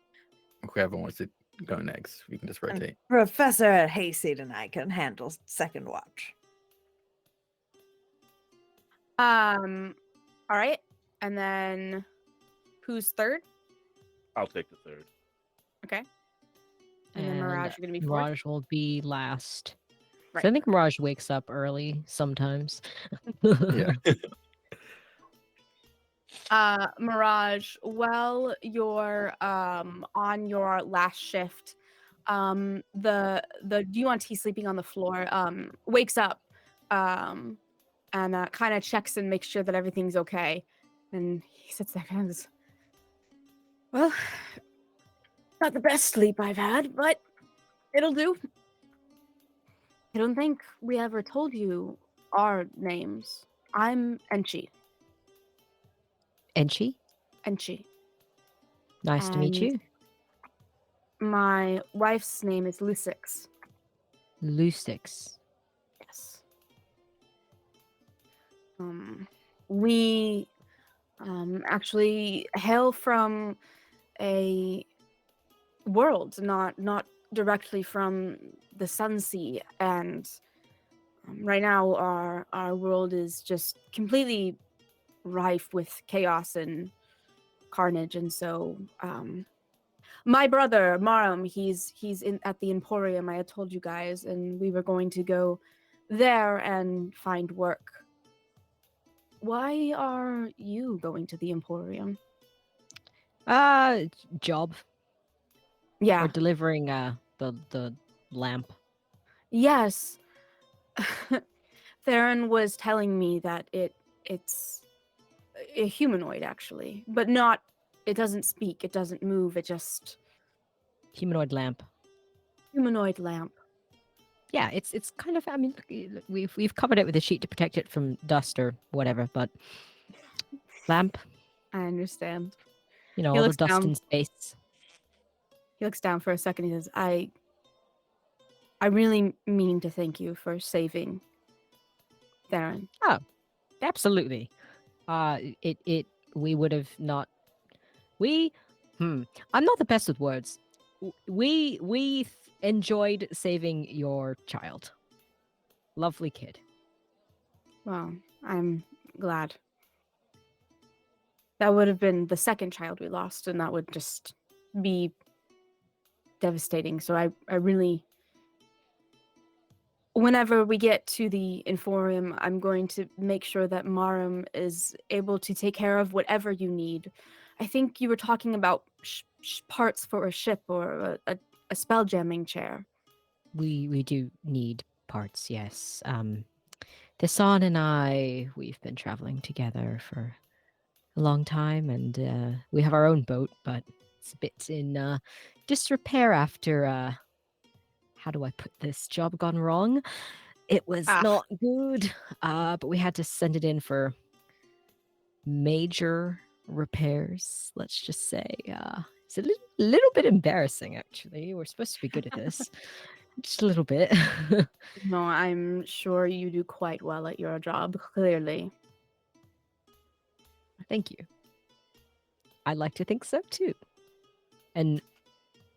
whoever wants to go next, we can just And rotate. Professor Hayseed and I can handle second watch. All right, and then who's third? I'll take the 3rd. Okay, and then Mirage, you're gonna be fourth. Mirage will be last. 'Cause Right. I think Mirage wakes up early sometimes. Yeah. Mirage, while you're on your last shift, the UNT sleeping on the floor wakes up and kind of checks and makes sure that everything's okay, and he sits there and goes, well, Not the best sleep I've had, but it'll do. I don't think we ever told you our names. I'm Enchi. Enchi, Enchi. nice to meet And you. my wife's name is Lucix. Lucix. Yes. We actually hail from a world, not directly from the Sun Sea, and right now our world is just completely rife with chaos and carnage, and so my brother Marum, he's in at the Emporium. I had told you guys, and we were going to go there and find work. Why are you going to the Emporium? Job. Yeah. We're delivering the lamp. Yes. Theron was telling me that it's a humanoid actually, but not. It doesn't speak. It doesn't move. It just Humanoid lamp. humanoid lamp. Yeah, it's kind of. I mean, look, we've covered it with a sheet to protect it from dust or whatever, but lamp. I understand. You know, He all the looks dust down. in space. He looks down for a second. He says, I really mean to thank you for saving Theron. Absolutely. We would have not. I'm not the best with words. We enjoyed saving your child. Lovely kid. Well, I'm glad. That would have been the second child we lost, and that would just be devastating. So I really, whenever we get to the Emporium, I'm going to make sure that Marum is able to take care of whatever you need. I think you were talking about parts for a ship or a spelljamming chair. We do need parts, yes. Desan and I, we've been traveling together for a long time, and we have our own boat, but it's a bit in disrepair after how do I put this? Job gone wrong. It was not good, but we had to send it in for major repairs. Let's just say it's a little bit embarrassing, actually. We're supposed to be good at this, just a little bit. No, I'm sure you do quite well at your job, clearly. Thank you. I like to think so too. And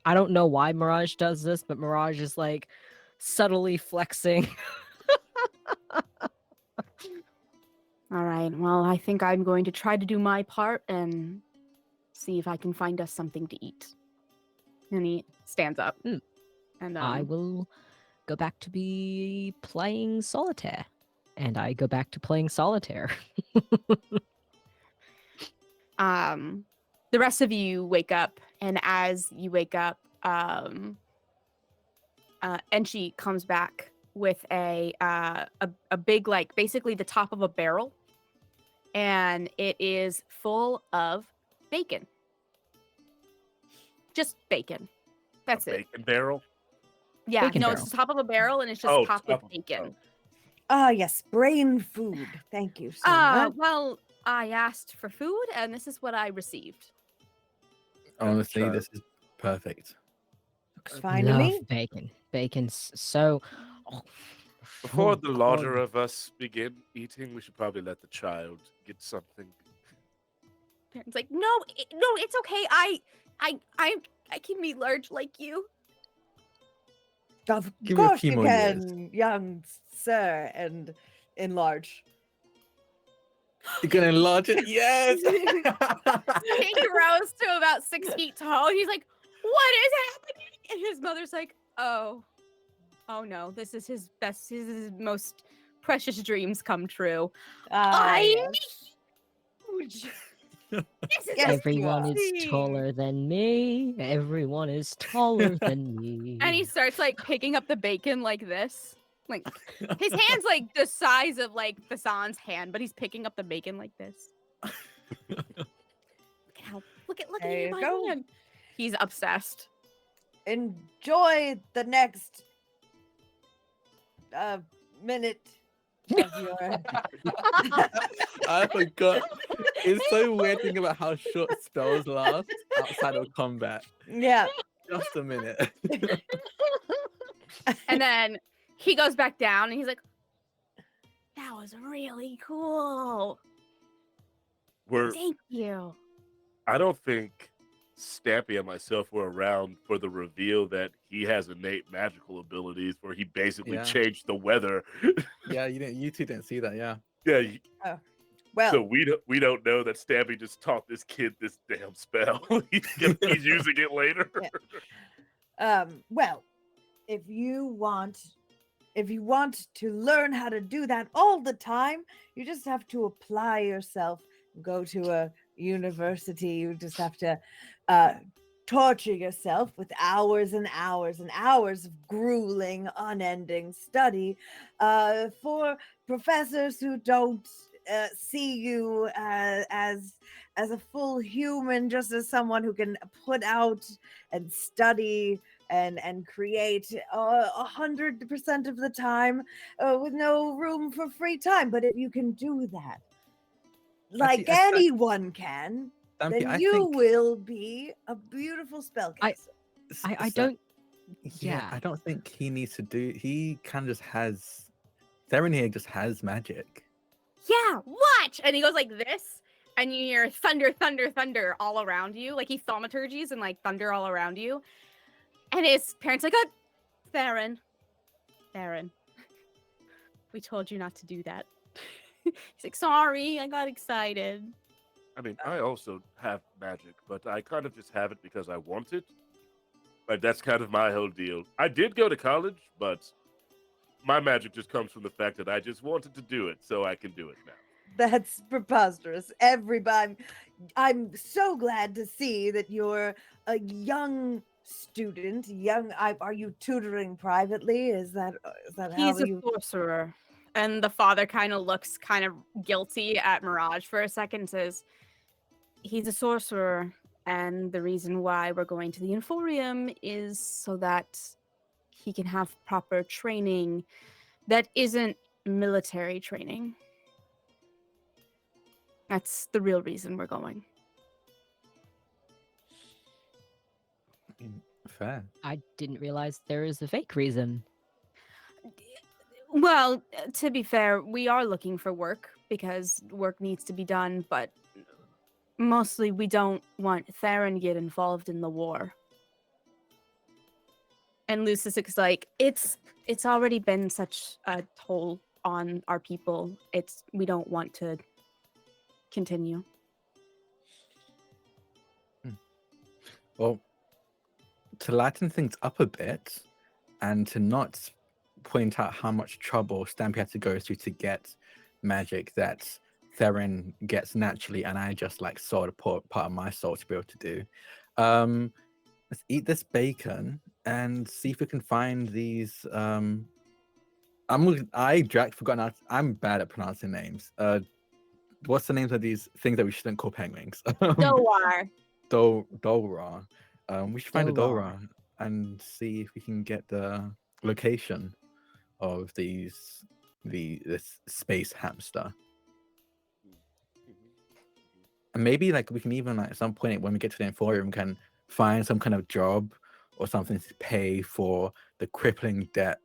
I don't know why Mirage does this, but Mirage is like subtly flexing. All right, well, I think I'm going to try to do my part and see if I can find us something to eat. And he stands up. And I will go back to be playing solitaire. And I go back to playing solitaire. The rest of you wake up, and as you wake up, Enchi comes back with a big, like, basically the top of a barrel, and it is full of bacon. Just bacon. That's it. Bacon barrel. Yeah, Bacon no, barrel. it's the top of a barrel, and it's just topped with bacon. Ah, yes, brain food. Thank you so much. Well, I asked for food, and this is what I received. Honestly, Sure. this is perfect. Looks fine to Love me. bacon. Bacon's so. Before oh, the larger God. of us begin eating, we should probably let the child get something. It's like, no, it's okay. I can be large like you. Of Give me a course few you more years. can, young sir, and enlarge. You're gonna enlarge it? Yes! He grows to about 6 feet tall, and he's like, what is happening? And his mother's like, oh no, this is his most precious dreams come true. I huge. This is Yes, Everyone is amazing. taller than me. Everyone is taller than me. And he starts like picking up the bacon like this. Like his hand's like the size of like Basan's hand, but he's picking up the bacon like this. Look at There you my go. hand. He's obsessed. Enjoy the next minute of your. I forgot. It's so weird thinking about how short spells last outside of combat. Yeah. Just a minute. And then he goes back down and he's like, that was really cool. Thank you. I don't think Stampy and myself were around for the reveal that he has innate magical abilities, where he basically Yeah. changed the weather. Yeah, you two didn't see that, yeah. Yeah. Well, So we don't know that Stampy just taught this kid this damn spell. He's using it later. well, if you want to learn how to do that all the time, you just have to apply yourself, go to a university. You just have to torture yourself with hours and hours and hours of grueling, unending study for professors who don't see you as a full human, just as someone who can put out and study and create 100% of the time with no room for free time. But if you can do that, like anyone can, Stampy, then you will be a beautiful spellcaster. I don't. I don't think he needs to do. He kind of just has. Theron here just has magic. Yeah, watch! And he goes like this, and you hear thunder, thunder, thunder all around you. Like he thaumaturgies and like thunder all around you. And his parents like, oh, Theron, we told you not to do that. He's like, sorry, I got excited. I mean, I also have magic, but I kind of just have it because I want it. Like, that's kind of my whole deal. I did go to college, but my magic just comes from the fact that I just wanted to do it, so I can do it now. That's preposterous. Everybody, I'm so glad to see that you're a young student. Are you tutoring privately? Is that He's how a sorcerer. And the father kind of looks kind of guilty at Mirage for a second and says, he's a sorcerer, and the reason why we're going to the Emporium is so that he can have proper training that isn't military training. That's the real reason we're going. Fair. I didn't realize there is a fake reason. Well, to be fair, we are looking for work because work needs to be done, but mostly we don't want Theron to get involved in the war. And Lucis is like, it's already been such a toll on our people. We don't want to continue. Well, to lighten things up a bit and to not point out how much trouble Stampy had to go through to get magic that Theron gets naturally, and I just like sort of put part of my soul to be able to do. Let's eat this bacon and see if we can find these. I'm bad at pronouncing names. What's the names of these things that we shouldn't call penguins? Dolwar. Dolra. We should find a Dolra. Dolra and see if we can get the location of this space hamster. And maybe like we can even like at some point when we get to the Emporium can find some kind of job or something to pay for the crippling debt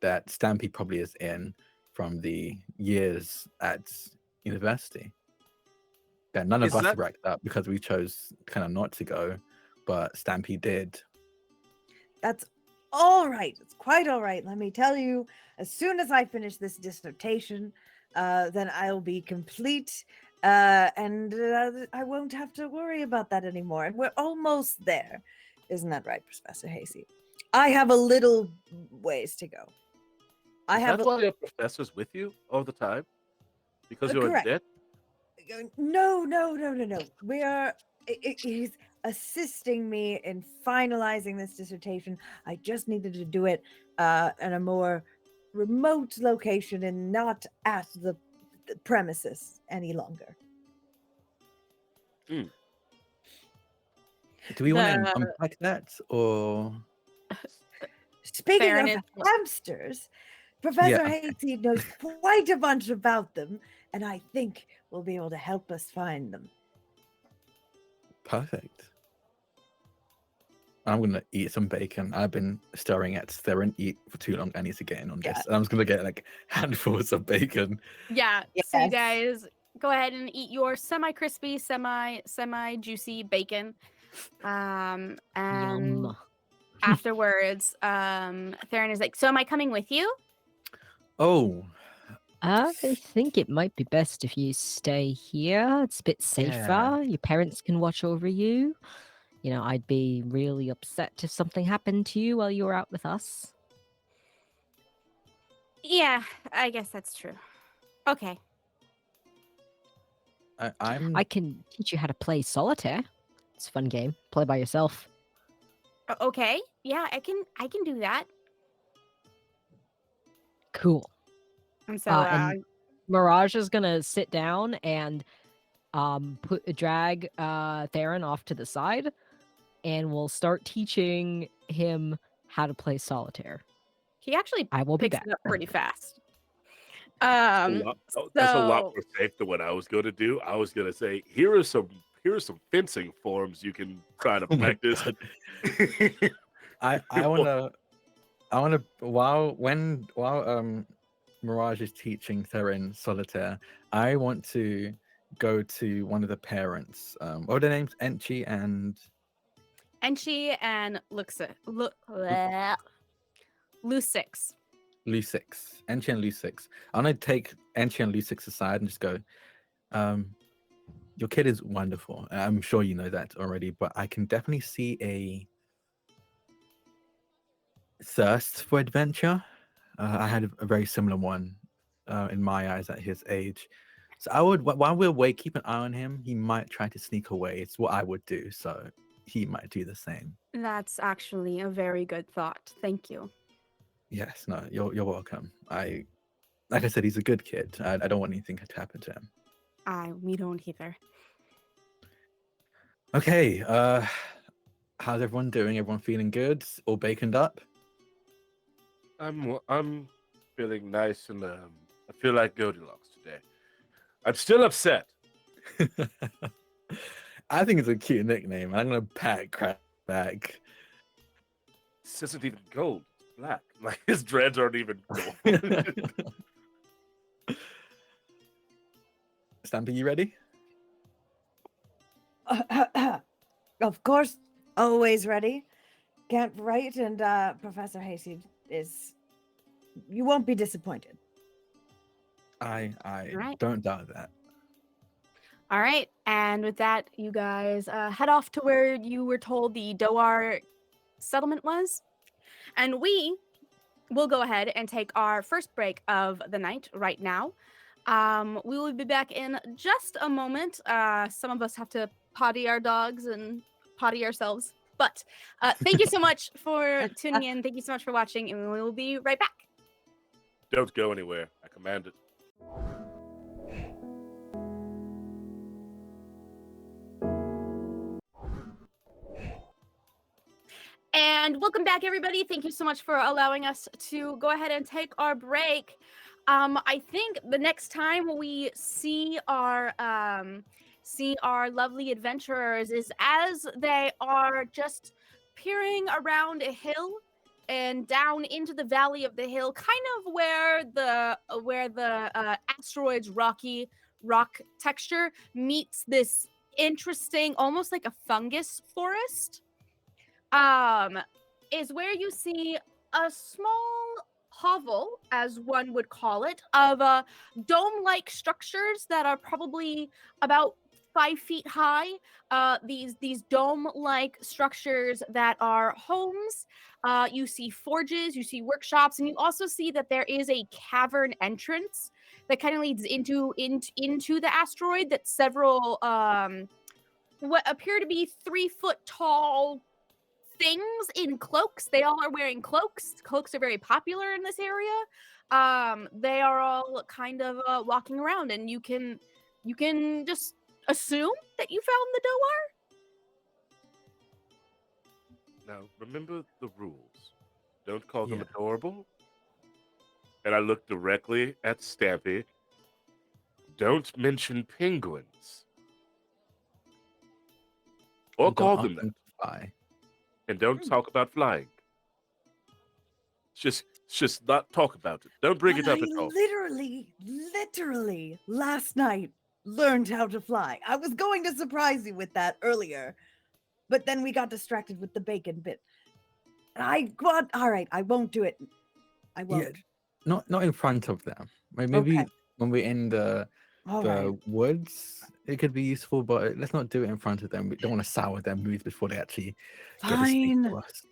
that Stampy probably is in from the years at university. Yeah, none of us racked up because we chose kind of not to go, but Stampy did. That's all right. It's quite all right. Let me tell you, as soon as I finish this dissertation, then I'll be complete, and I won't have to worry about that anymore. And we're almost there. Isn't that right, Professor Hasty? I have a little ways to go. That's why you have professors with you all the time? Because you're in debt? No. We are. He's assisting me in finalizing this dissertation. I just needed to do it in a more remote location and not at the premises any longer. Do we want to The unpack that or? Speaking Theron of is- hamsters, Professor Yeah. Hayseed knows quite a bunch about them, and I think will be able to help us find them. Perfect. I'm gonna eat some bacon. I've been staring at Theron eat for too long. I need to get in on Yeah. this. I'm just gonna get like handfuls of bacon. Yeah. So you Yes. guys go ahead and eat your semi-crispy, semi-juicy bacon. And Yum. afterwards, Theron is like, "So am I coming with you?" Oh, I think it might be best if you stay here. It's a bit safer. Yeah. Your parents can watch over you. You know, I'd be really upset if something happened to you while you were out with us. Yeah, I guess that's true. Okay. I'm. I can teach you how to play solitaire. It's a fun game. Play by yourself. Okay. Yeah, I can do that. Cool. And so And Mirage is gonna sit down and drag Theron off to the side, and we'll start teaching him how to play solitaire. he actually I will be picks back. it up pretty fast. That's a lot So more safe than what I was going to do. I was going to say, here are some fencing forms you can try to Oh my practice. God. I wanna while Mirage is teaching Theron solitaire, I want to go to one of the parents. What are their names? Enchi and Enchi and Lucix. Lucix. Enchi and Lucix. I'm gonna take Enchi and Lucix aside and just go, your kid is wonderful. I'm sure you know that already, but I can definitely see a thirst for adventure. I had a very similar one in my eyes at his age. So I would, while we're away, keep an eye on him. He might try to sneak away. It's what I would do. So he might do the same. That's actually a very good thought. Thank you. Yes, no, you're welcome. Like I said, he's a good kid. I don't want anything to happen to him. We don't either. Okay, how's everyone doing? Everyone feeling good? All baconed up? I'm feeling nice and I feel like Goldilocks today. I'm still upset. I think it's a cute nickname. I'm gonna pat crap back. This isn't even gold. It's black. Like his dreads aren't even gold. Stampy, you ready? Of course, always ready. Can't write, and Professor Hayseed is. You won't be disappointed. I Right. don't doubt that. All right. And with that, you guys head off to where you were told the Doar settlement was. And we will go ahead and take our first break of the night right now. We will be back in just a moment. Some of us have to potty our dogs and potty ourselves. But thank you so much for tuning in. Thank you so much for watching. And we will be right back. Don't go anywhere. I command it. And welcome back, everybody. Thank you so much for allowing us to go ahead and take our break. I think the next time we see our lovely adventurers is as they are just peering around a hill and down into the valley of the hill, kind of where the asteroid's rock texture meets this interesting, almost like a fungus forest. Is where you see a small hovel, as one would call it, of dome-like structures that are probably about 5 feet high. These dome-like structures that are homes. You see forges, you see workshops, and you also see that there is a cavern entrance that kind of leads into the asteroid. That several what appear to be 3-foot tall things in cloaks. They all are wearing cloaks. Cloaks are very popular in this area. They are all kind of walking around, and you can just assume that you found the Doar. Now, remember the rules. Don't call them Yeah. adorable. And I look directly at Stampy. Don't mention penguins. Or And don't call ask them them that. to fly. And don't talk about flying. Just not talk about it. Don't bring But it up I at all. literally last night learned how to fly. I was going to surprise you with that earlier, but then we got distracted with the bacon bit. All right, I won't do it. I won't. Not in front of them. Maybe Okay. when we're in the All right. woods, it could be useful, but let's not do it in front of them. We don't want to sour their moods before they actually get to speak Fine. to us.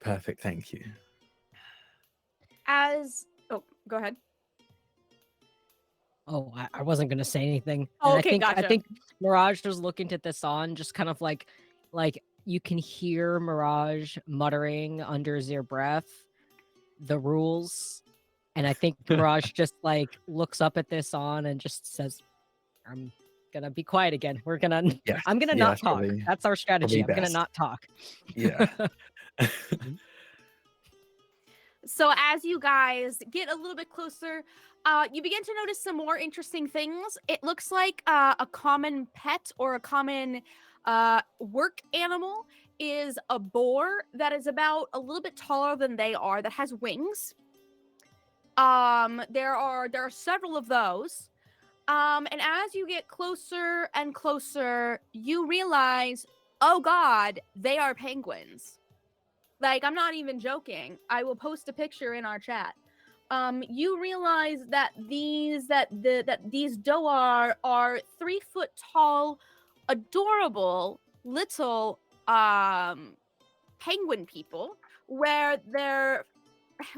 Perfect, thank you. Go ahead. Oh, I wasn't gonna say anything. Oh, And okay, I gotcha. think Mirage was looking at this on just kind of like you can hear Mirage muttering under their breath the rules. And I think Mirage just like looks up at this on and just says, I'm gonna be quiet again. Yes, I'm gonna yeah, not that's talk. probably- That's our strategy. probably I'm gonna best. not talk. Yeah. So as you guys get a little bit closer, you begin to notice some more interesting things. It looks like a common pet or a common work animal is a boar that is about a little bit taller than they are, that has wings. There are several of those. And as you get closer and closer, you realize, oh God, they are penguins. Like, I'm not even joking. I will post a picture in our chat. You realize that these doar are 3 foot tall, adorable little penguin people, where their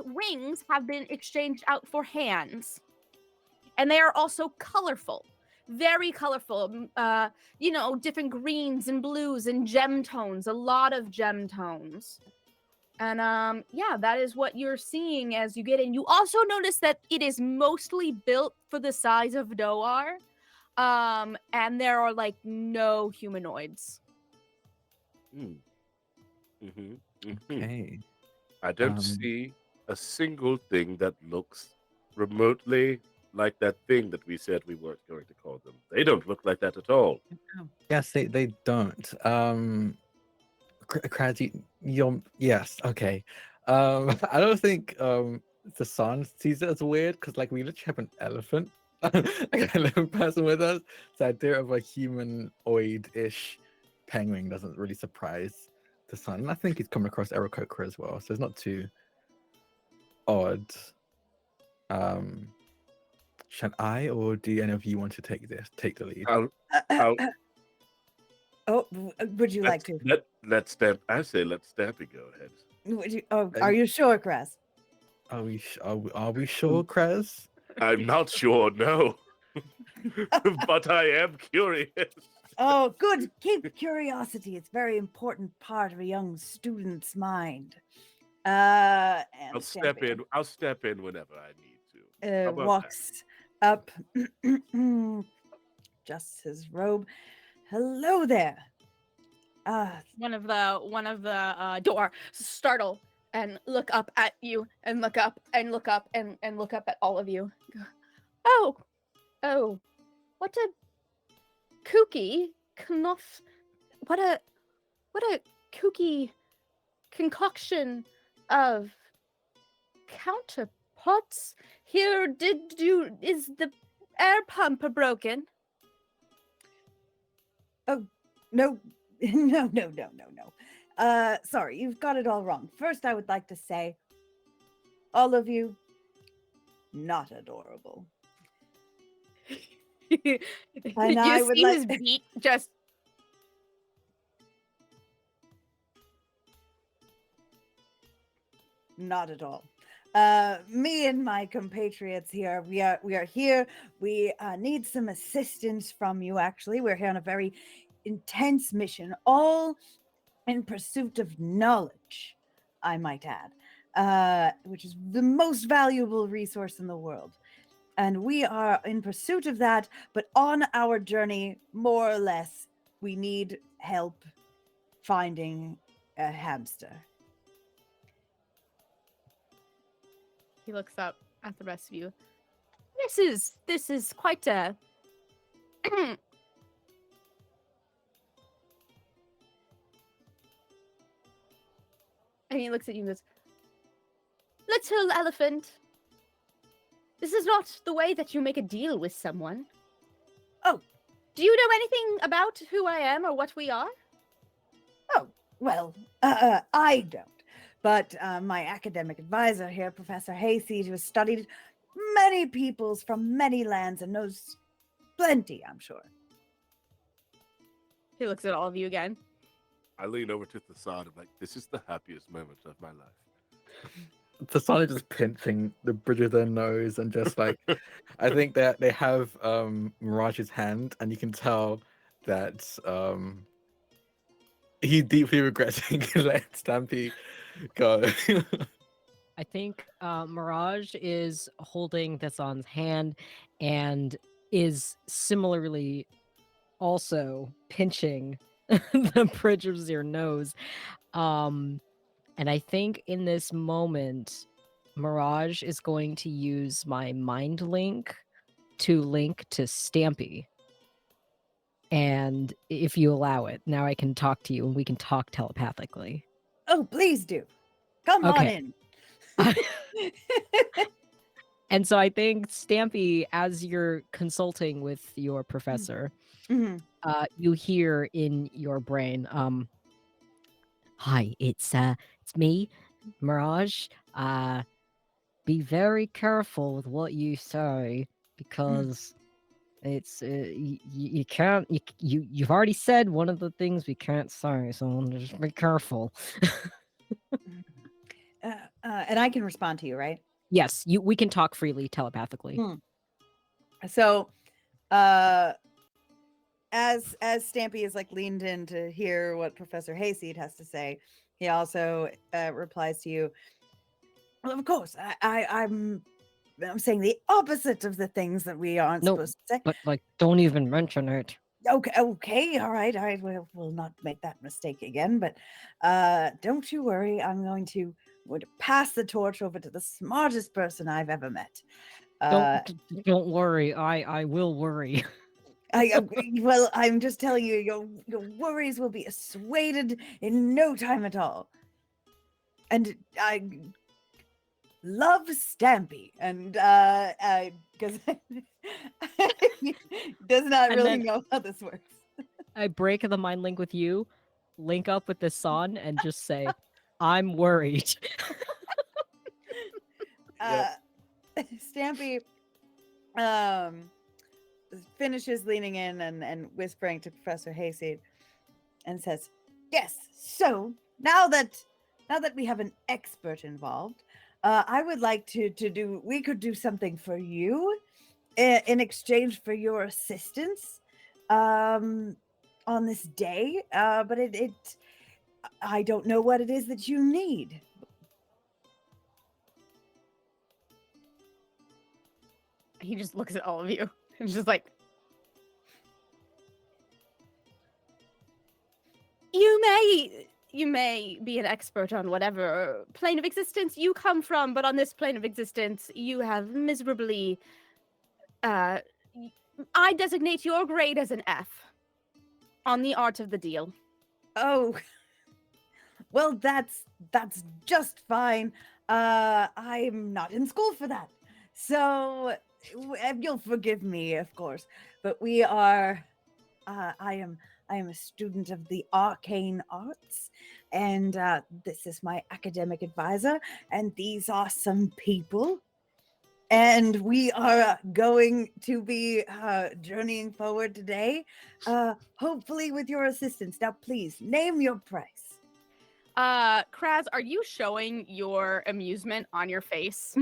wings have been exchanged out for hands, and they are also colorful, very colorful. Different greens and blues and gem tones, a lot of gem tones. And that is what you're seeing as you get in. You also notice that it is mostly built for the size of Doar. And there are like no humanoids. Okay. I don't see a single thing that looks remotely like that thing that we said we weren't going to call them. They don't look like that at all. Yes, they don't. Crazy, yes, okay. I don't think the son sees it as weird because like we literally have an elephant, like an elephant person with us. The idea of a humanoid-ish penguin doesn't really surprise the son. And I think he's coming across Aarakocra as well, so it's not too odd. Should I or do any of you want to take the lead? Would you like to? Let's Stamp. I say let Stampy go ahead. Would you, are you sure, Kress? Are we sure, Krez? I'm not sure, no. But I am curious. Oh, good. Keep curiosity. It's a very important part of a young student's mind. And I'll step in whenever I need to. How about walks up, adjusts his robe. Hello there. One of the door startle and look up at you and look up and look up and look up at all of you. Oh, what a kooky knuff! What a kooky concoction of counterparts. Here, is the air pump broken? Oh, no. No. Sorry, you've got it all wrong. First, I would like to say, all of you, not adorable. And I would see like his beak just. Not at all. Me and my compatriots here, we are here. We need some assistance from you. Actually, we're here on a very intense mission, all in pursuit of knowledge, I might add, which is the most valuable resource in the world. And we are in pursuit of that, but on our journey, more or less, we need help finding a hamster. He looks up at the rest of you. This is quite a and he looks at you and goes, "Little elephant, this is not the way that you make a deal with someone. Oh. Do you know anything about who I am or what we are?" Oh, well, I don't. But my academic advisor here, Professor Hayseed, who has studied many peoples from many lands and knows plenty, I'm sure. He looks at all of you again. I lean over to the side. I'm like, this is the happiest moment of my life. The sun is just pinching the bridge of their nose and just like, I think that they have Mirage's hand, and you can tell that he deeply regretting letting Stampy go. I think Mirage is holding Thassan's hand and is similarly also pinching the bridge of your nose. And I think in this moment, Mirage is going to use my mind link to link to Stampy. And if you allow it, now I can talk to you and we can talk telepathically. Oh, please do. Come on Okay. in. And so I think Stampy, as you're consulting with your professor, Mhm. you hear in your brain, "Hi, it's me, Mirage. Be very careful with what you say because it's you can't you've already said one of the things we can't say, so just be careful." And I can respond to you, right? Yes, we can talk freely telepathically. So, as Stampy is like leaned in to hear what Professor Hayseed has to say, he also replies to you. Well, of course, I'm saying the opposite of the things that we aren't No, supposed to say. but like, don't even mention it. Okay, all right. I will not make that mistake again. But don't you worry. I'm going to pass the torch over to the smartest person I've ever met. Don't worry. I will worry. Well, I'm just telling you, your worries will be assuaded in no time at all. And I love Stampy, and because does not And really then- know how this works. I break the mind link with you, link up with the sun, and just say, "I'm worried." Stampy finishes leaning in and whispering to Professor Hayseed and says, "Yes, so now that we have an expert involved, I would like we could do something for you in exchange for your assistance on this day, but I don't know what it is that you need." He just looks at all of you. He's just like, you may be an expert on whatever plane of existence you come from, but on this plane of existence, you have miserably. I designate your grade as an F on the art of the deal. Oh, well, that's just fine. I'm not in school for that, so you'll forgive me, of course. But we are. I am a student of the arcane arts, and this is my academic advisor, and these are some people. And we are going to be journeying forward today, hopefully with your assistance. Now, please, name your price. Kraz, are you showing your amusement on your face?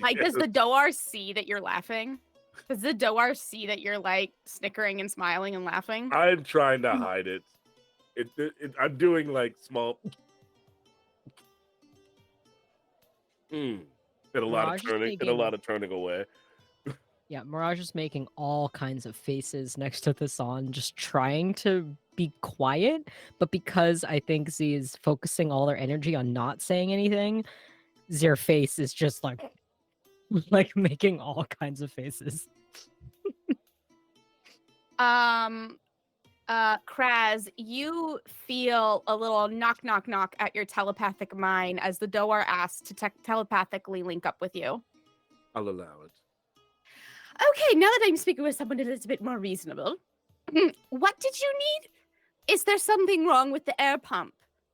Like, does the Doar see that you're laughing? Does the Doar see that you're like snickering and smiling and laughing? I'm trying to hide it. I'm doing like small. And a lot of Mirage is turning, and a thinking- lot of turning away. Yeah, Mirage is making all kinds of faces next to the song, just trying to be quiet. But because I think Z is focusing all their energy on not saying anything, their face is just like, like making all kinds of faces. Kraz, you feel a little knock, knock, knock at your telepathic mind as the Doar asks to telepathically link up with you. I'll allow it. Okay, now that I'm speaking with someone that is a bit more reasonable, what did you need? Is there something wrong with the air pump?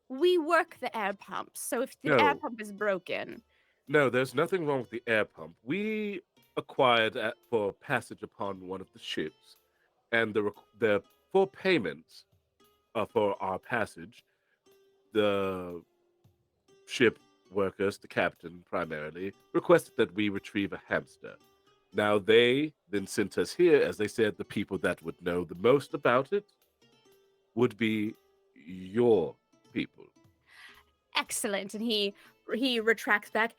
We work the air pump, so if the air No. pump is broken, No, there's nothing wrong with the air pump. We acquired for passage upon one of the ships, and the for payment for our passage, the ship workers, the captain primarily, requested that we retrieve a hamster. Now they then sent us here, as they said, the people that would know the most about it would be your people. excellent. And he retracts back.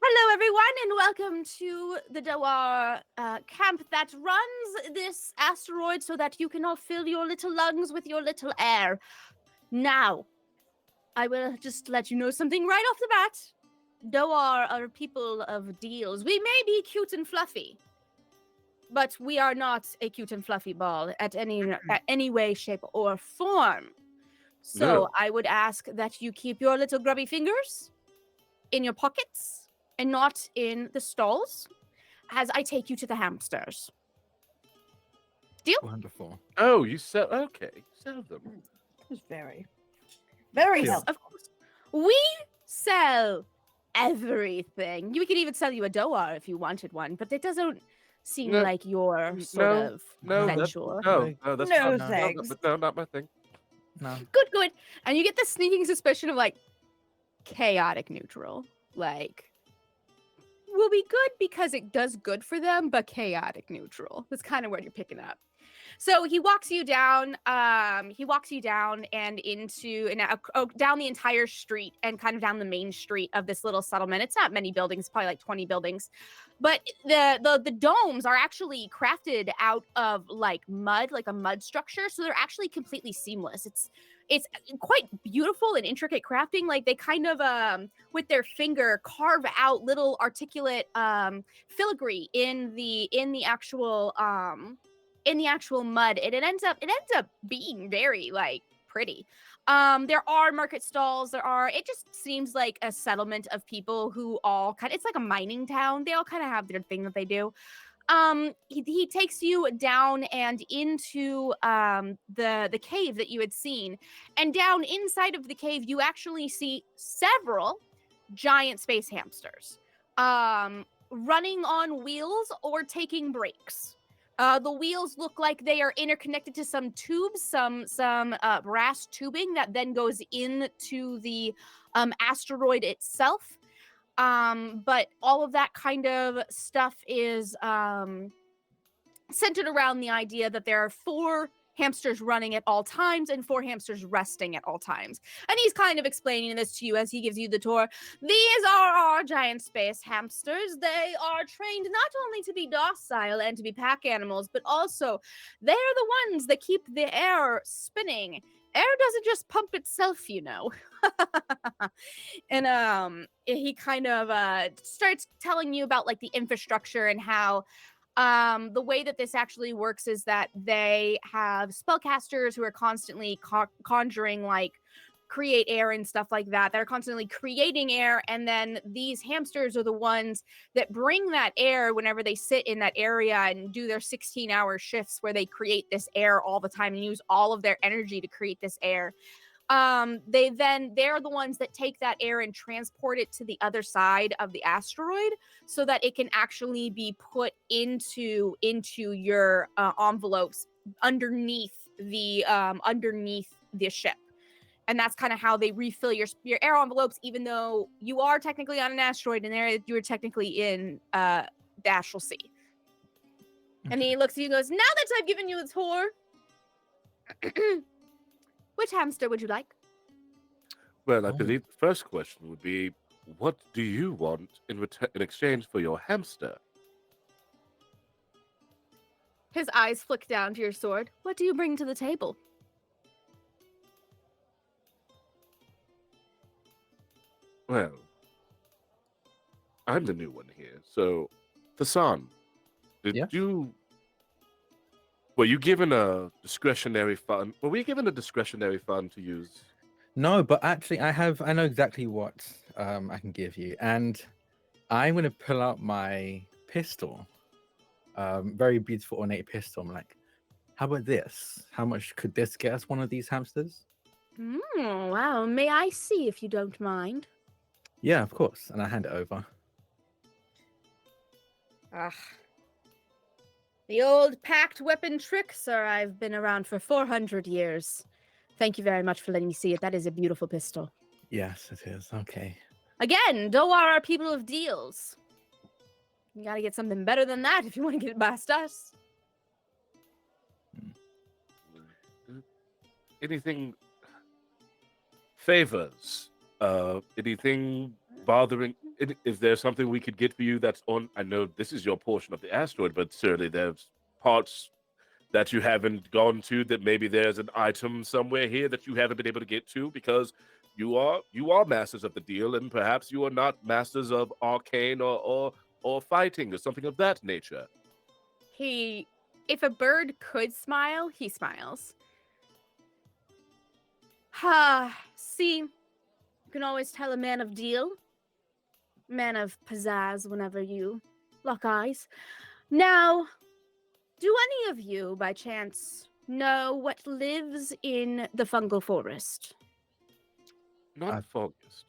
Hello, everyone, and welcome to the Doar camp that runs this asteroid so that you can all fill your little lungs with your little air. Now, I will just let you know something right off the bat. Doar are people of deals. We may be cute and fluffy, but we are not a cute and fluffy ball at any way, shape, or form. So No. I would ask that you keep your little grubby fingers in your pockets and not in the stalls as I take you to the hamsters. Deal? Wonderful. Oh, you sell? Okay, sell them. It was very, very Yes, helpful. Of course. We sell everything. We could even sell you a Doar if you wanted one, but it doesn't seem No, like your sort of No, venture. no, that's No, not, thanks. no, not my thing. No. Good, good. And you get the sneaking suspicion of like chaotic neutral. Like, will be good because it does good for them, but chaotic neutral. That's kind of what you're picking up. So he walks you down. He walks you down and into and down the entire street and kind of down the main street of this little settlement. It's not many buildings, probably like 20 buildings, but the domes are actually crafted out of like mud, like a mud structure. So they're actually completely seamless. It's quite beautiful and intricate crafting. Like they kind of with their finger carve out little articulate filigree in the actual mud, and it ends up being very like pretty. There are market stalls. It just seems like a settlement of people who all it's like a mining town. They all kind of have their thing that they do. He takes you down and into the cave that you had seen, and down inside of the cave you actually see several giant space hamsters running on wheels or taking breaks. The wheels look like they are interconnected to some tubes, some brass tubing that then goes into the asteroid itself. But all of that kind of stuff is centered around the idea that there are 4 hamsters running at all times and 4 hamsters resting at all times. And he's kind of explaining this to you as he gives you the tour. These are our giant space hamsters. They are trained not only to be docile and to be pack animals, but also they're the ones that keep the air spinning. Air doesn't just pump itself, you know. And he kind of starts telling you about like the infrastructure and how the way that this actually works is that they have spellcasters who are constantly conjuring like create air and stuff like that. They're constantly creating air, and then these hamsters are the ones that bring that air whenever they sit in that area and do their 16-hour shifts where they create this air all the time and use all of their energy to create this air. They're the ones that take that air and transport it to the other side of the asteroid so that it can actually be put into your envelopes underneath the ship. And that's kind of how they refill your air envelopes, even though you are technically on an asteroid and you're technically in the astral sea. And he looks at you and goes, now that I've given you a tour, which hamster would you like? Well, I believe the first question would be, what do you want in exchange for your hamster? His eyes flick down to your sword. What do you bring to the table? Well, I'm the new one here. So, Hassan, did Yeah? you were you given a discretionary fund? Were we given a discretionary fund to use? No, but actually, I know exactly what I can give you, and I'm gonna pull out my pistol, very beautiful ornate pistol. I'm like, how about this? How much could this get us one of these hamsters? Wow. May I see if you don't mind? Yeah, of course. And I hand it over. Ah. The old packed weapon trick, sir. I've been around for 400 years. Thank you very much for letting me see it. That is a beautiful pistol. Yes, it is. Okay. Again, Doar are people of deals. You gotta get something better than that if you want to get it past us. Anything favors? Anything bothering? Is there something we could get for you that's on? I know this is your portion of the asteroid, but certainly there's parts that you haven't gone to. That maybe there's an item somewhere here that you haven't been able to get to because you are masters of the deal, and perhaps you are not masters of arcane or fighting or something of that nature. If a bird could smile, he smiles. Ha, see, you can always tell a man of deal, man of pizzazz whenever you lock eyes. Now, do any of you, by chance, know what lives in the fungal forest? Not focused.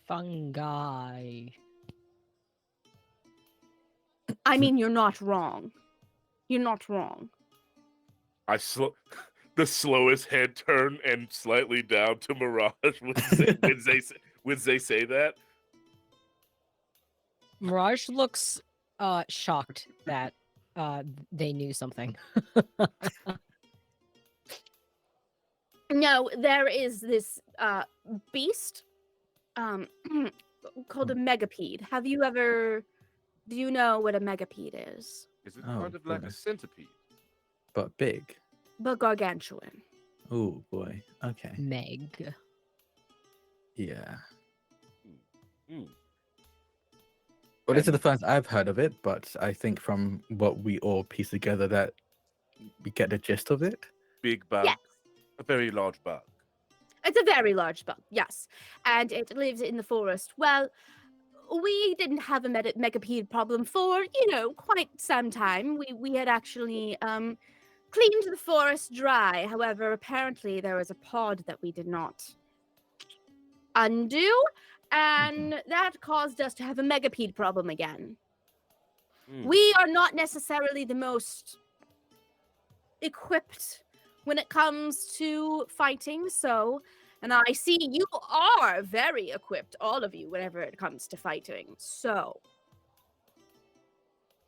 Fungi. I mean, you're not wrong. You're not wrong. The slowest head turn and slightly down to Mirage when they say that. Mirage looks shocked that they knew something. No, there is this beast called a megapede. Do you know what a megapede is? Is it Oh, kind of like a goodness. centipede? But big. But gargantuan. Oh boy. Okay. Meg. Yeah. Hmm. Well, this is And- the first I've heard of it, but I think from what we all piece together that we get the gist of it. Big bug. Yes. A very large bug. It's a very large bug, yes. And it lives in the forest. Well, we didn't have a megapede problem for, quite some time. We had actually cleaned the forest dry. However, apparently there was a pod that we did not undo, and that caused us to have a megapede problem again. Hmm. We are not necessarily the most equipped when it comes to fighting, and I see you are very equipped, all of you, whenever it comes to fighting. So,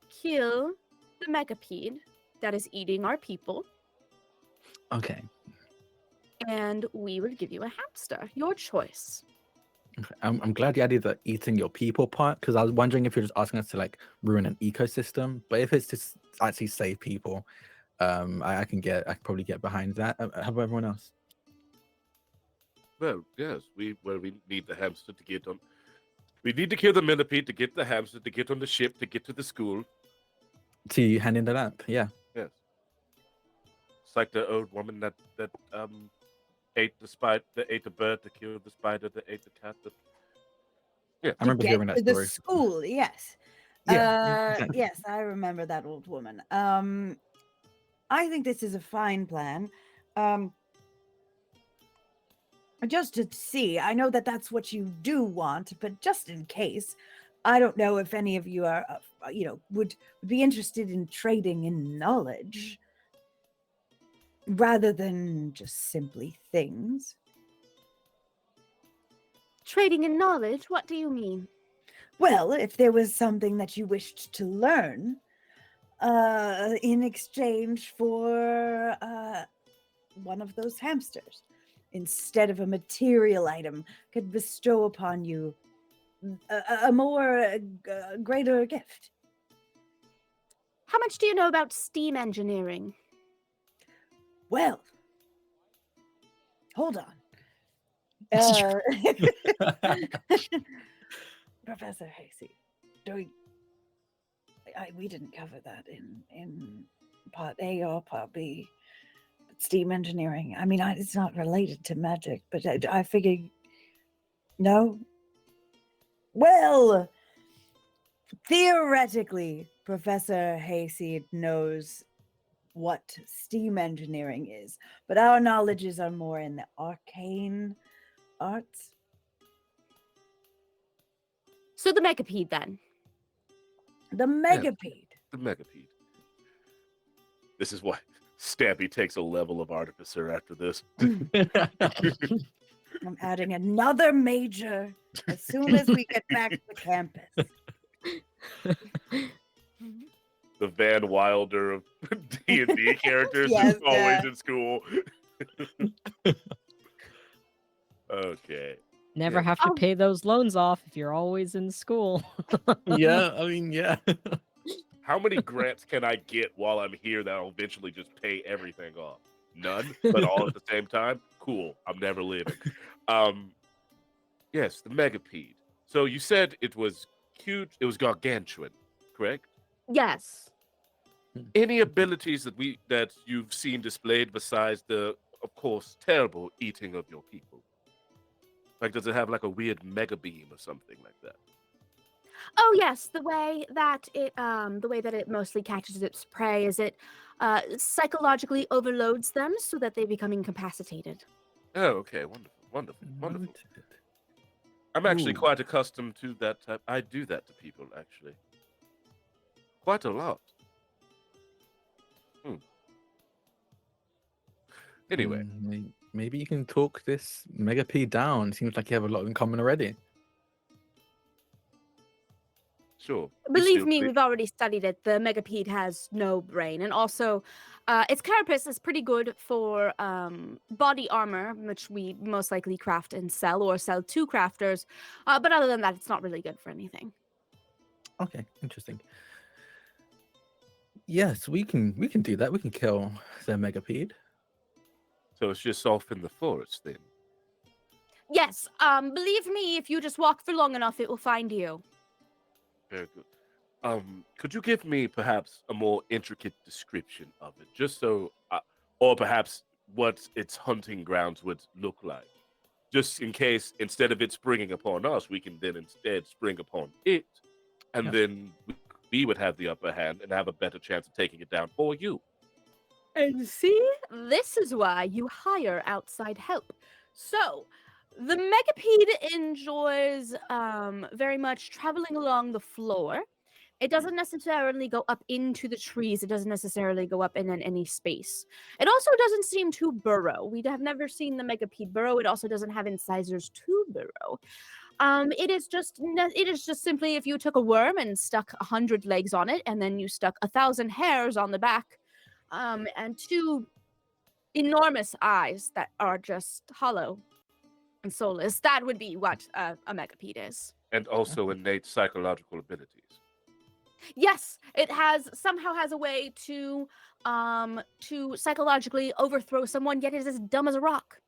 kill the megapede that is eating our people, Okay. and we will give you a hamster. Your choice. Okay. I'm glad you added the eating your people part because I was wondering if you're just asking us to like ruin an ecosystem. But if it's just actually save people, I can probably get behind that. How about everyone else? Well, yes, we need the hamster to get on. We need to kill the millipede to get the hamster to get on the ship to get to the school. To hand in the lamp, yeah. Yes. It's like the old woman that ate the spider, that ate the bird to kill the spider, that ate the cat. I To remember get hearing that to the story. school, yes. Yeah, exactly. Yes, I remember that old woman. I think this is a fine plan. Just to see, I know that that's what you do want, but just in case, I don't know if any of you are, would be interested in trading in knowledge rather than just simply things. Trading in knowledge? What do you mean? Well, if there was something that you wished to learn, in exchange for one of those hamsters, instead of a material item, could bestow upon you a more greater gift. How much do you know about steam engineering? Well, hold on. Professor Hasty, we didn't cover that in part A or part B. Steam engineering. I mean, it's not related to magic, but I figure, no. Well, theoretically, Professor Hayseed knows what steam engineering is, but our knowledges are more in the arcane arts. So the megapede, then. The megapede. The megapede. This is why Stampy takes a level of artificer after this. I'm adding another major as soon as we get back to campus. The Van Wilder of D&D characters Yes, is always in school. Okay. Never Yeah. have to Oh. pay those loans off if you're always in school. Yeah, I mean, yeah. How many grants can I get while I'm here that I'll eventually just pay everything off? None, but all at the same time? Cool. I'm never leaving. Yes, the megapede. So you said it was huge. It was gargantuan, correct? Yes. Any abilities that you've seen displayed besides the, of course, terrible eating of your people? Like, does it have like a weird mega beam or something like that? Oh yes, the way that it mostly catches its prey is it psychologically overloads them so that they become incapacitated. Oh, okay. Wonderful. Noted. I'm actually Ooh. quite accustomed to that type. I do that to people, actually. Quite a lot. Anyway, Maybe you can talk this Megapede down. Seems like you have a lot in common already. sure. Believe me, we've already studied it. The megapede has no brain, and also, its carapace is pretty good for body armor, which we most likely craft and sell, or sell to crafters. But other than that, it's not really good for anything. Okay, interesting. Yes, we can do that. We can kill the Megapede. So it's just off in the forest then. Yes, believe me, if you just walk for long enough, it will find you. Very good. Could you give me perhaps a more intricate description of it, just so, or perhaps what its hunting grounds would look like, just in case instead of it springing upon us, we can then instead spring upon it, and Yes. then we would have the upper hand and have a better chance of taking it down for you. And see, this is why you hire outside help. So, the megapede enjoys very much traveling along the floor. It doesn't necessarily go up into the trees. It doesn't necessarily go up in any space. It also doesn't seem to burrow. We have never seen the megapede burrow. It also doesn't have incisors to burrow. It is just simply if you took a worm and stuck 100 legs on it, and then you stuck 1,000 hairs on the back, and 2 enormous eyes that are just hollow and soulless. That would be what a megapede is. And also innate psychological abilities. Yes, it somehow has a way to psychologically overthrow someone, yet it is as dumb as a rock.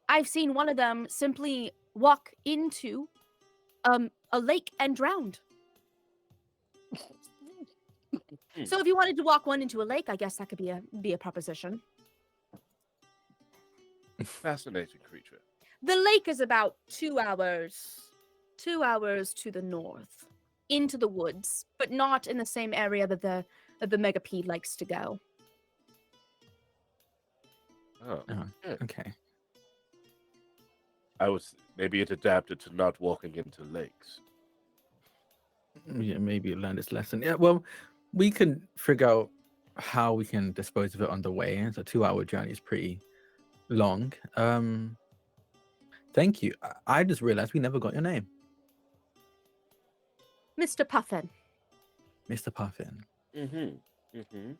I've seen one of them simply walk into a lake and drowned. So if you wanted to walk one into a lake, I guess that could be a proposition. Fascinating creature. The lake is about 2 hours to the north, into the woods, but not in the same area that the megapede likes to go. Oh, Okay. maybe it adapted to not walking into lakes. Yeah, maybe it learned its lesson. Yeah, well, we can figure out how we can dispose of it on the way. It's a 2-hour journey. It's pretty long. Thank you. I just realized we never got your name. Mr. Puffin. Mr. Puffin. Mm-hmm. Mm-hmm.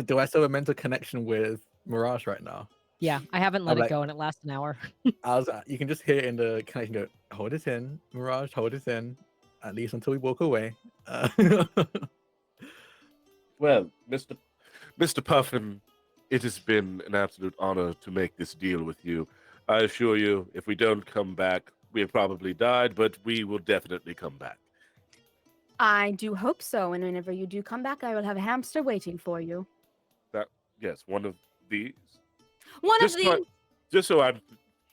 Do I still have a mental connection with Mirage right now? Yeah, I haven't let I'm it like- go, and it lasts an hour. You can just hear it in the connection go, hold it in, Mirage, hold it in. at least until we walk away. Well, Mr. Puffin, it has been an absolute honor to make this deal with you. I assure you, if we don't come back, we have probably died, but we will definitely come back. I do hope so. And whenever you do come back, I will have a hamster waiting for you. Yes, one of these. One Just of so the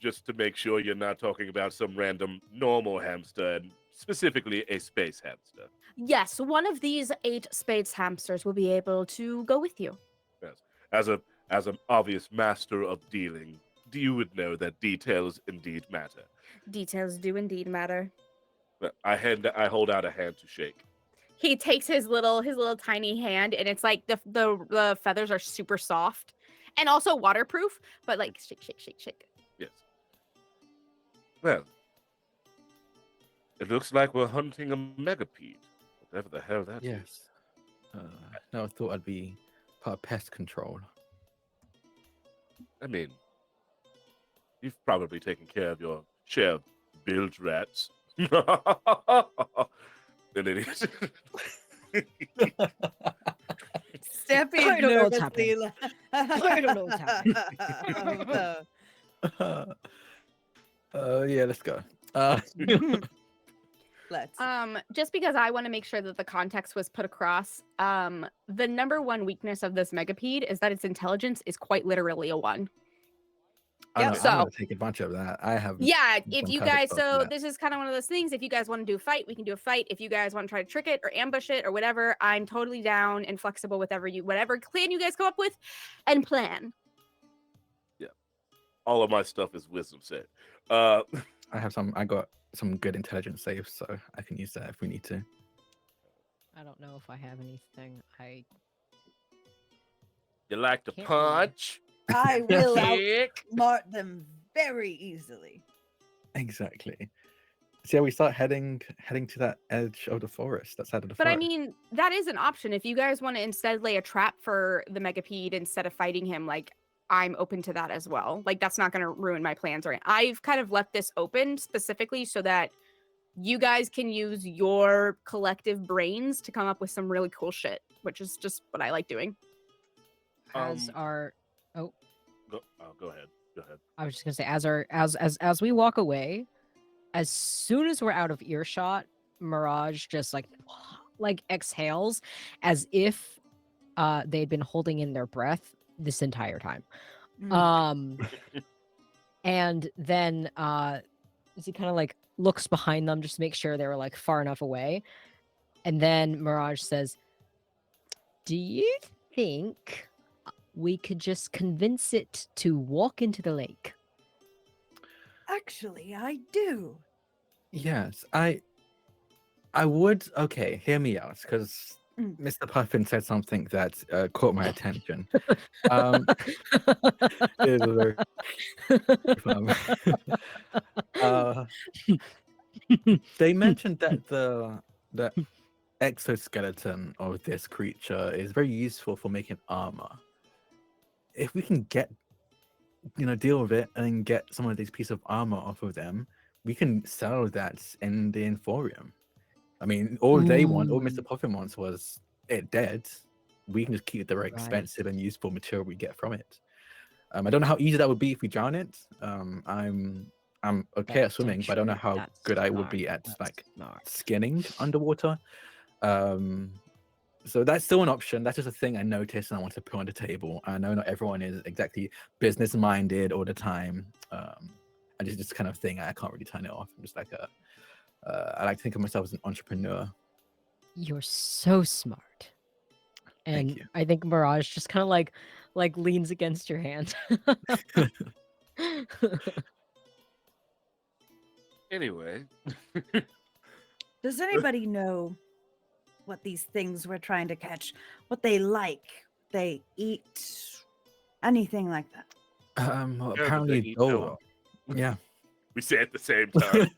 just to make sure you're not talking about some random normal hamster, and specifically a space hamster. yes, one of these 8 space hamsters will be able to go with you. Yes, as an obvious master of dealing, you would know that details indeed matter. Details do indeed matter. But I hold out a hand to shake. He takes his little tiny hand, and it's like the feathers are super soft and also waterproof, but like shake, shake, shake, shake. Yes. Well, it looks like we're hunting a megapede. Whatever the hell that is. Yes. No, I thought I'd be part of pest control. I mean, you've probably taken care of your share of bilge rats. And it is. Stepping I don't know what's nervously. I don't know what's happening. Yeah, let's go. Let's. Just because I want to make sure that the context was put across, the number one weakness of this megapede is that its intelligence is quite literally a 1. I'm so- gonna take advantage of that. I have. Yeah, if some you perfect guys, spot for so that. this is kind of one of those things. If you guys want to do a fight, we can do a fight. If you guys want to try to trick it or ambush it or whatever, I'm totally down and flexible with whatever plan you guys come up with and plan. All of my stuff is wisdom set. I got some good intelligence saves, so I can use that if we need to. I don't know if I have anything. You like to Can't remember. punch? I will Kick? outsmart them very easily. Exactly. So yeah, we start heading to that edge of the forest. That's out of the But I forest. mean, that is an option. If you guys want to instead lay a trap for the megapede instead of fighting him, like I'm open to that as well. Like that's not going to ruin my plans. Or I've kind of left this open specifically so that you guys can use your collective brains to come up with some really cool shit, which is just what I like doing. As Um, our Go ahead. Go ahead. I was just gonna say, as we walk away, as soon as we're out of earshot, Mirage just like exhales as if they'd been holding in their breath this entire time. And then he kind of like looks behind them just to make sure they were like far enough away. And then Mirage says, "Do you think we could just convince it to walk into the lake?" Actually, I do. Yes, I would. Okay, hear me out, because Mm. Mr. Puffin said something that caught my attention. It was very fun. They mentioned that the exoskeleton of this creature is very useful for making armor. If we can deal with it and get some of these pieces of armor off of them, we can sell that in the Emporium. I mean, all Mr. Puffin wants was it dead. We can just keep the very Right. expensive and useful material we get from it. I don't know how easy that would be if we drown it. I'm okay at swimming, but I don't know how good I would be at like skinning underwater. So that's still an option. That's just a thing I noticed and I want to put on the table. I know not everyone is exactly business minded all the time. And it's just kind of thing I can't really turn it off. I'm just like I like to think of myself as an entrepreneur. You're so smart. Thank And you. I think Mirage just kind of like leans against your hand. Anyway, Does anybody know what these things we're trying to catch, what they like, they eat, anything like that? Well, Yeah, but apparently they eat Noah. Noah. Yeah. we say at the same time.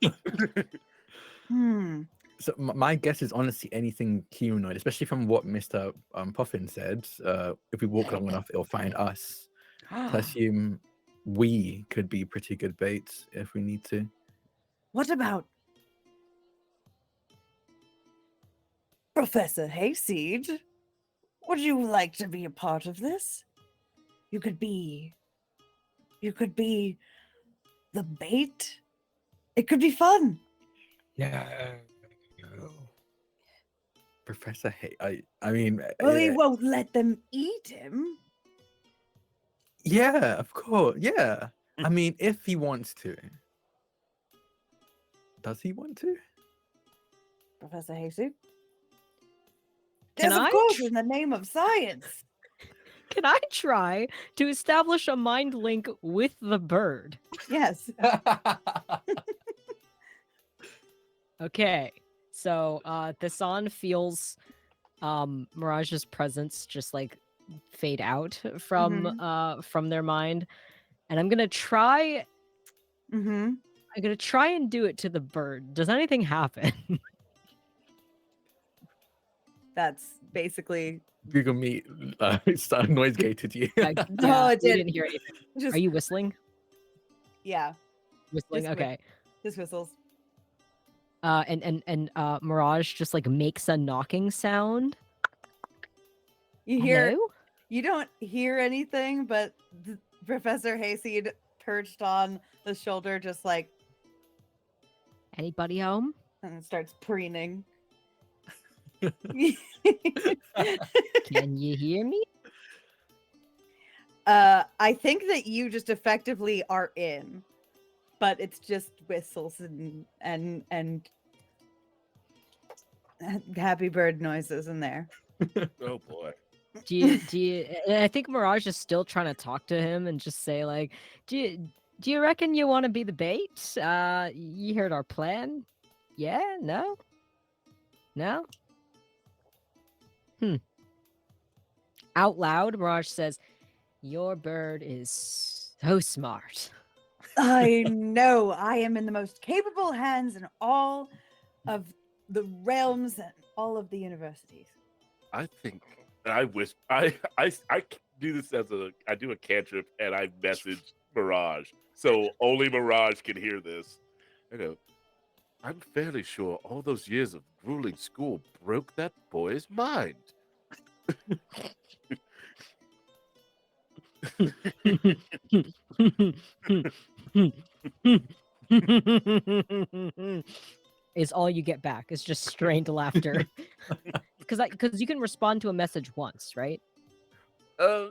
So my guess is honestly anything humanoid, especially from what Mr. Puffin said. If we walk long enough, it'll find us. So I assume we could be pretty good bait if we need to. What about Professor Hayseed, would you like to be a part of this? You could be the bait. It could be fun. No. Professor I mean, Well, we won't let them eat him. yeah, of course. Yeah. I mean, if he wants to. Does he want to? Professor Hayseed. Can Yes, of I course, in the name of science. Can I try to establish a mind link with the bird? Yes. Okay. So Thasan feels Mirage's presence just like fade out from their mind. And I'm gonna try and do it to the bird. Does anything happen? That's basically. Google Meet noise gated you. No, it we did. didn't hear anything. Just, Are you whistling? yeah, Whistling? Just Okay. just whistles. And Mirage just like makes a knocking sound. You hear. Hello? You don't hear anything, but Professor Hayseed perched on the shoulder, just like, Anybody home? and starts preening. Can you hear me? I think that you just effectively are in, but it's just whistles and happy bird noises in there. Oh boy. Do you and I think Mirage is still trying to talk to him and just say like, do you reckon you want to be the bait? You heard our plan? Yeah? No? No? Out loud, Mirage says, your bird is so smart. I know I am in the most capable hands in all of the realms and all of the universities. I think I wish I do this I do a cantrip and I message Mirage, so only Mirage can hear this. I go, I'm fairly sure all those years of grueling school broke that boy's mind. Is all you get back. It's just strained laughter. Because you can respond to a message once, right? I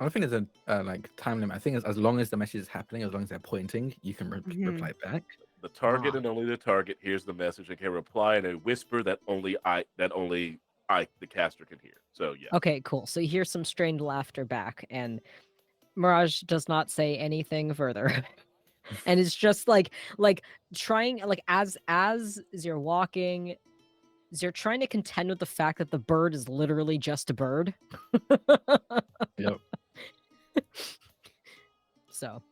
don't think there's a like time limit. I think it's as long as the message is happening, as long as they're pointing, you can reply back. The target and only the target hears the message and can reply in a whisper that only I, the caster, can hear. So yeah. Okay, cool. So you hear some strained laughter back, and Mirage does not say anything further. And it's just like trying, like as you're walking, you're trying to contend with the fact that the bird is literally just a bird. Yep. So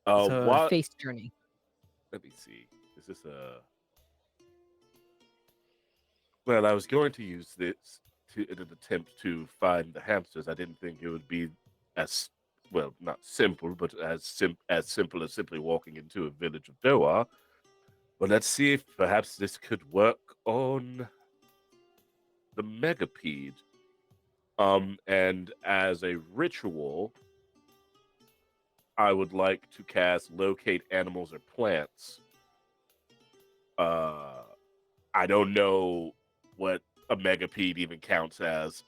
What? face journey. Let me see. Is this a? Well, I was going to use this in an attempt to find the hamsters. I didn't think it would be as well, not simple, but as simple as simply walking into a village of Doha. But let's see if perhaps this could work on the megapede. And as a ritual, I would like to cast locate animals or plants. I don't know what a megapede even counts as.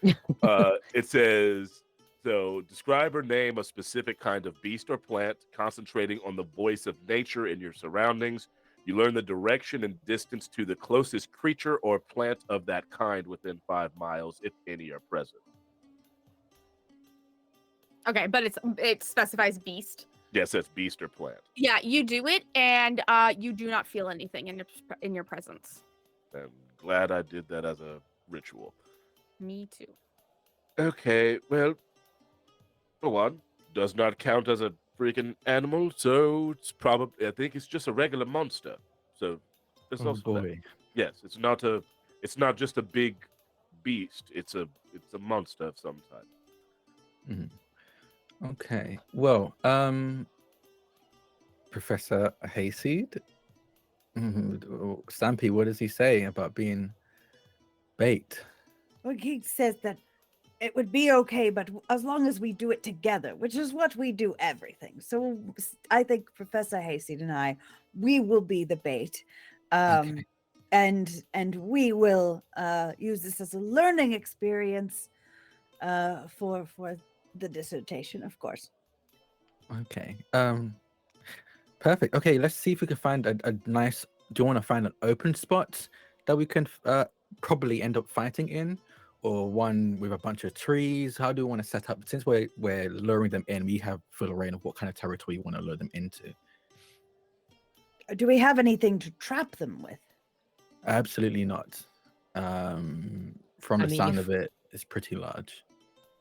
It says, so describe or name a specific kind of beast or plant, concentrating on the voice of nature in your surroundings. You learn the direction and distance to the closest creature or plant of that kind within 5 miles, if any are present. Okay, but it specifies beast. Yes, that's beast or plant. Yeah, you do it, and you do not feel anything in your presence. I'm glad I did that as a ritual. Me too. Okay, well, for one, does not count as a freaking animal, so it's probably, I think it's just a regular monster. So there's Oh also that. boy. Yes, it's not just a big beast. It's a monster of some type. Okay. Well, Professor Hayseed, Stampy, what does he say about being bait? Well, he says that it would be okay, but as long as we do it together, which is what we do everything. So I think Professor Hayseed and I, we will be the bait. Okay. And we will use this as a learning experience for the dissertation, of course. Okay. Perfect. Okay, let's see if we can find a nice. Do you want to find an open spot that we can probably end up fighting in, or one with a bunch of trees? How do we want to set up? Since we're luring them in, we have full reign of what kind of territory we want to lure them into. Do we have anything to trap them with? Absolutely not. From I the mean, sound if- of it, it's pretty large.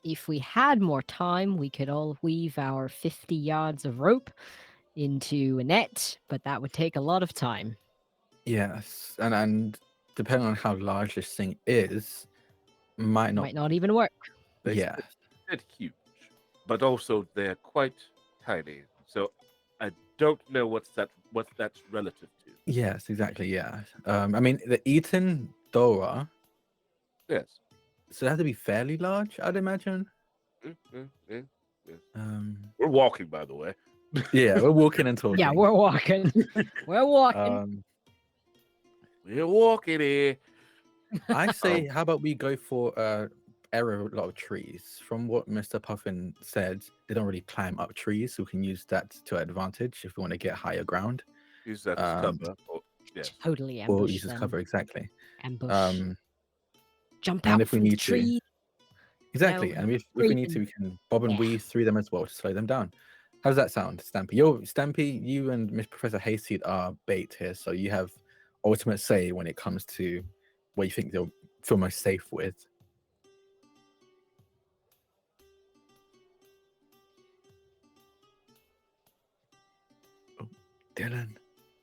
If we had more time, we could all weave our 50 yards of rope into a net, but that would take a lot of time. Yes, and depending on how large this thing is, might not. Might not even work. They Yeah. said huge, but also they're quite tiny. So I don't know what that's relative to. Yes, exactly. Yeah. I mean, the Eaton Dora, Yes. so they have to be fairly large, I'd imagine. Yeah. We're We're walking, by the way. Yeah, we're walking and talking. Yeah, we're walking. We're walking. We're walking here. I say, how about we go for area with a lot of trees? From what Mr. Puffin said, they don't really climb up trees, so we can use that to our advantage if we want to get higher ground. Use that as cover. Yes. Totally Or ambush use as them. cover, exactly. Ambush. Jump and out if we from the need to- tree. Exactly. No, And if we need to, we can bob and Yeah. weave through them as well to slow them down. How does that sound, Stampy? Stampy, you and Miss Professor Hayseed are bait here, so you have ultimate say when it comes to what you think they'll feel most safe with. Oh, Dylan.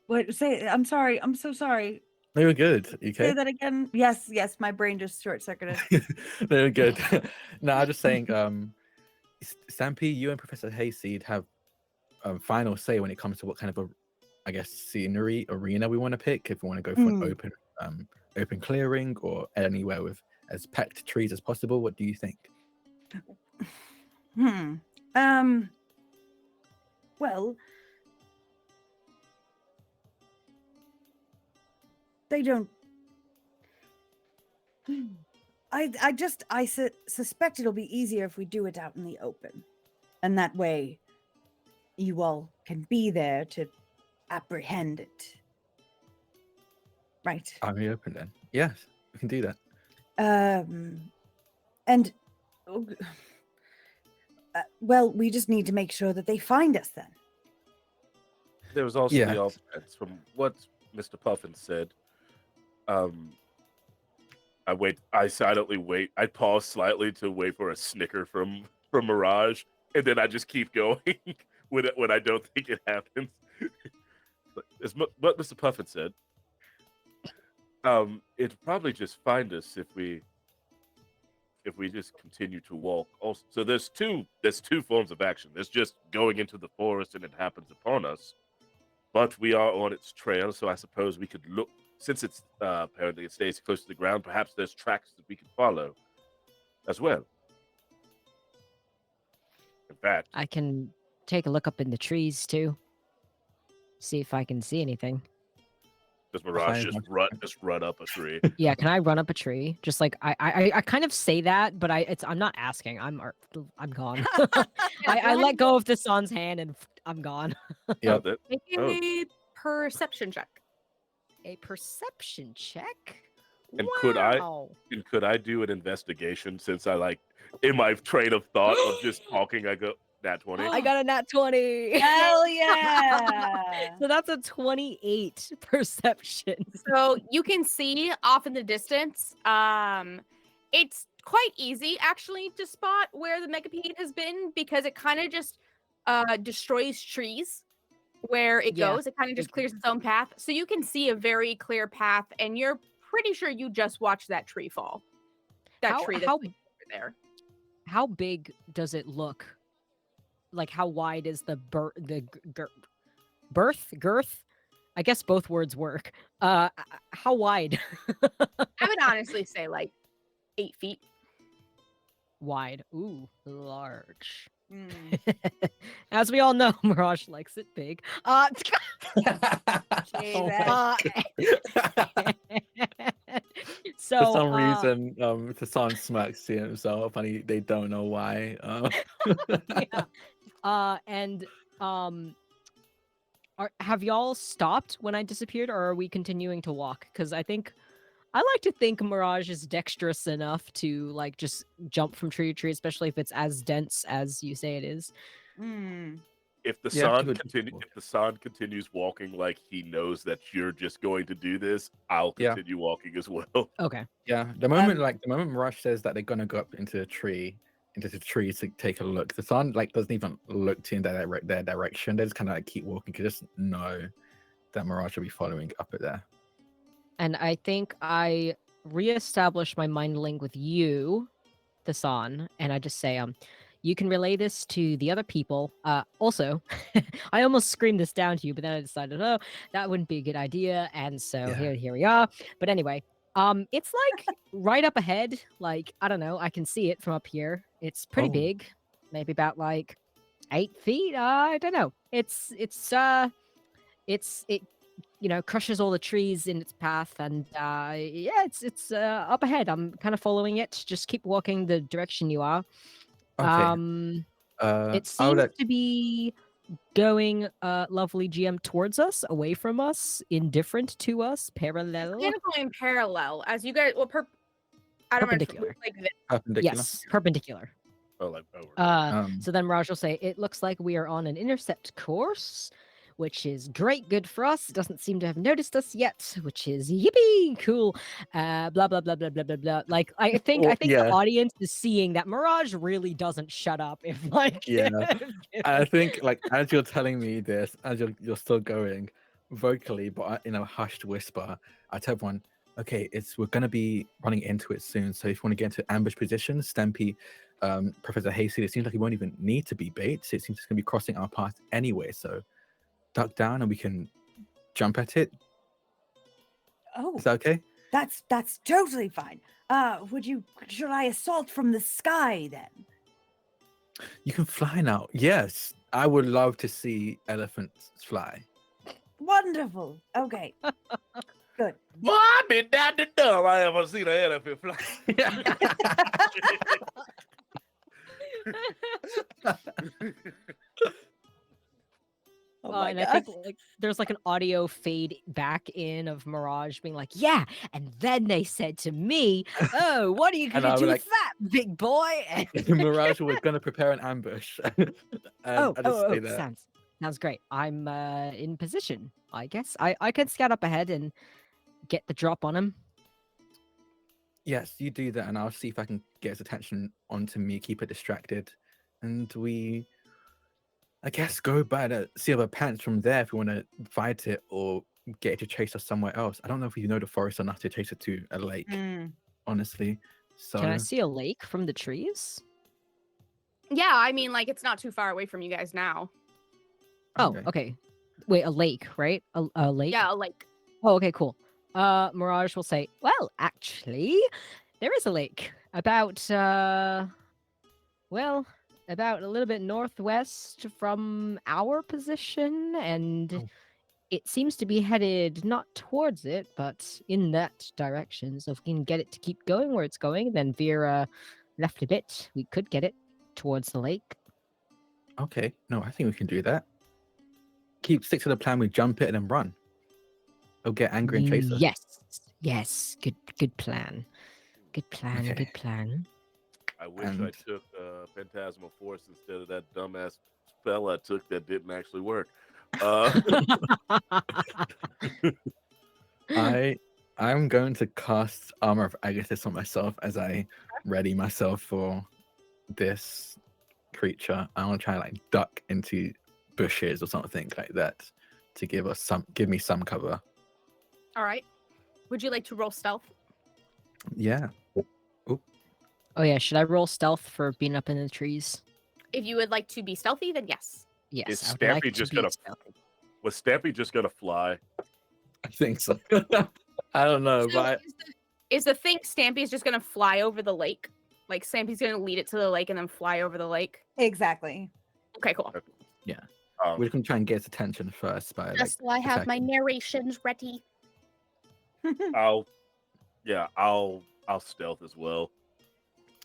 Wait, say, I'm sorry. I'm so sorry. No, you're good. You Say okay? that again. Yes, my brain just short circuited. No, you're good. No, I'm just saying, Stampy, you and Professor Hayseed have final say when it comes to what kind of I guess scenery arena we want to pick. If we want to go for an open clearing or anywhere with as packed trees as possible. What do you think? Well, they don't. I suspect it'll be easier if we do it out in the open, and that way, you all can be there to apprehend it. Right. Out in the open then. Yes, we can do that. And well, we just need to make sure that they find us then. There was also Yeah. the offense from what Mr. Puffin said. I silently wait. I pause slightly to wait for a snicker from Mirage, and then I just keep going when I don't think it happens. But it's what Mr. Puffin said. It'd probably just find us if we just continue to walk. Also, so there's two forms of action. There's just going into the forest and it happens upon us, but we are on its trail. So I suppose we could look, since it's apparently it stays close to the ground. Perhaps there's tracks that we could follow as well. In fact, I can take a look up in the trees too. See if I can see anything. does Mirage Fine. just run up a tree? Yeah, can I run up a tree? Just like I kind of say that, but I'm not asking. I'm gone. I let go of the sun's hand and I'm gone. Yep. Make a perception check. A perception check. And Wow. could I do an investigation, since I like in my train of thought of just talking, I go nat 20. I got a nat 20. Hell yeah! So that's a 28 perception. So you can see off in the distance. It's quite easy actually to spot where the megapede has been, because it kind of just destroys trees where it Yeah. goes. It kind of just clears its own path. So you can see a very clear path, and you're pretty sure you just watched that tree fall. That tree that's like over there. How big does it look? Like how wide is the girth? I guess both words work. How wide? I would honestly say like 8 feet. Wide. Ooh, large. Mm. As we all know, Mirage likes it big. Say Oh that. my So For some reason, Hassan smirks to himself, and they don't know why. yeah. And have y'all stopped when I disappeared, or are we continuing to walk? Because I like to think Mirage is dexterous enough to like just jump from tree to tree, especially if it's as dense as you say it is. Mm. If the Yeah, San continues walking like he knows that you're just going to do this, I'll Yeah. continue walking as well. Okay. Yeah, the moment Mirage says that they're gonna go up into the tree to take a look, the sun doesn't even look to their direction. They just kind of like keep walking. You just know that Mirage will be following up at there. And I think I reestablish my mind link with you, Thasan, and I just say, you can relay this to the other people. Also, I almost screamed this down to you, but then I decided, oh, that wouldn't be a good idea. And so Yeah. here we are. But anyway, it's like right up ahead. Like, I don't know, I can see it from up here. It's pretty Oh. big, maybe about like 8 feet. I don't know. It crushes all the trees in its path, and yeah, it's up ahead. I'm kind of following it. Just keep walking the direction you are. Okay. It seems to be going, lovely GM, towards us, away from us, indifferent to us, parallel. Kind of going parallel as you guys. Well, I don't know. Perpendicular. Like this. Perpendicular. Yes, perpendicular. Oh, like over. So then Raj will say, it looks like we are on an intercept course, which is great, good for us. It doesn't seem to have noticed us yet, which is yippee, cool. Blah blah blah blah blah blah blah. Like I think yeah. the audience is seeing that Mirage really doesn't shut up. If like Yeah. I think as you're telling me this, as you're still going vocally, but in a hushed whisper, I tell everyone, okay, we're gonna be running into it soon. So if you want to get into ambush position, Stampy, Professor Hayseed, it seems like you won't even need to be bait. It seems it's gonna be crossing our path anyway. So duck down and we can jump at it. Oh, Is that okay? that's totally fine. Should I assault from the sky then? You can fly now. Yes, I would love to see elephants fly. Wonderful. Okay. Good. Boy, I've been down the dumb. I ever seen an elephant fly. Oh my and I God. think there's like an audio fade back in of Mirage being like, yeah, and then they said to me, oh, what are you And gonna I'll be do like- with that, big boy? Mirage, we're gonna prepare an ambush. I just say that. Sounds great. I'm in position, I guess. I can scout up ahead and get the drop on him. Yes, you do that, and I'll see if I can get his attention onto me, keep it distracted, and we, I guess, go by the Sea of Pants from there if we want to fight it or get it to chase us somewhere else. I don't know if we know the forest enough to chase it to a lake, honestly. So Can I see a lake from the trees? Yeah, I mean, like it's not too far away from you guys now. Oh, okay. Wait, a lake, right? A lake? Yeah, like Oh, okay, cool. Mirage will say, well, actually, there is a lake about a little bit northwest from our position, and Oh. it seems to be headed not towards it, but in that direction. So if we can get it to keep going where it's going, then veer left a bit, we could get it towards the lake. Okay, no, I think we can do that. Stick to the plan. We jump it and then run. He'll get angry and chase us. Yes, good plan. Good plan. Okay. Good plan. I wish I And- took Phantasmal Force instead of that dumbass spell I took that didn't actually work. I'm going to cast Armor of Agathis on myself as I ready myself for this creature. I want to try and duck into bushes or something like that to give me some cover. all right. Would you like to roll stealth? Yeah. Oh yeah, should I roll stealth for being up in the trees? If you would like to be stealthy, then yes. Yes. Is I would like Stampy to just be gonna- stealthy. Was Stampy just gonna fly? I think so. I don't know, So but is the thing Stampy is just gonna fly over the lake? Like Stampy's gonna lead it to the lake and then fly over the lake? Exactly. Okay, cool. we're gonna try and get its attention first by like Just so I have my attacking. narrations ready. I'll stealth as well.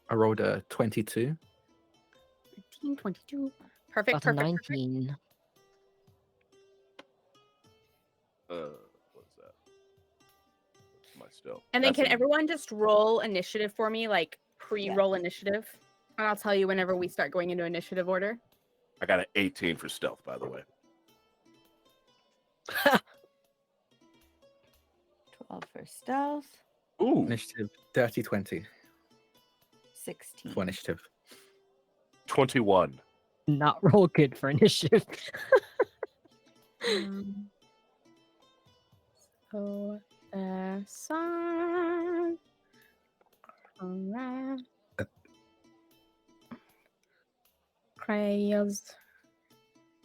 I rolled a 22. 15, 22. Perfect, Got a perfect, perfect. 19. What's that? What's my stealth? And then That's can an- everyone just roll initiative for me, like pre-roll initiative? And I'll tell you whenever we start going into initiative order. I got an 18 for stealth, by the way. 12 for stealth. Ooh, Initiative 30, 20 16. for initiative. 21. Not roll good for initiative. So the sun. Crayons.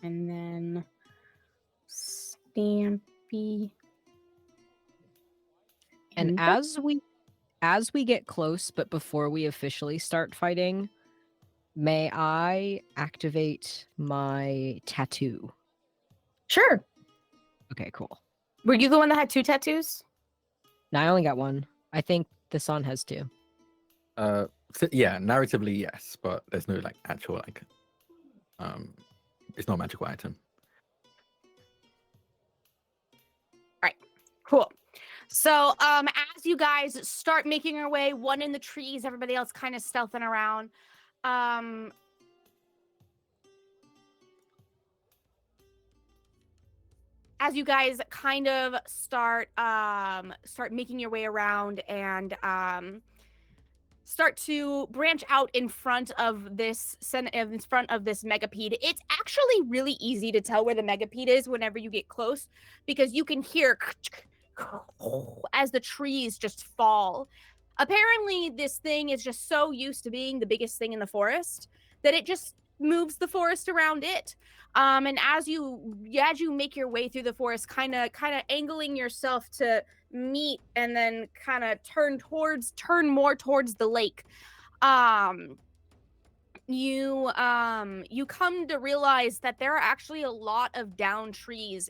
And then Stampy. And that's- as we get close, but before we officially start fighting, may I activate my tattoo? Sure. Okay, cool. Were you the one that had 2 tattoos? Now I only got one. I think the sun has 2. Yeah, narratively yes, but there's no like actual like it's not a magical item. Cool. So as you guys start making your way, one in the trees, everybody else kind of stealthing around. As you guys kind of start making your way around and start to branch out in front of this megapede. It's actually really easy to tell where the megapede is whenever you get close, because you can hear as the trees just fall. Apparently, this thing is just so used to being the biggest thing in the forest that it just moves the forest around it. And as you make your way through the forest, kind of angling yourself to meet and then kind of turn more towards the lake, you come to realize that there are actually a lot of down trees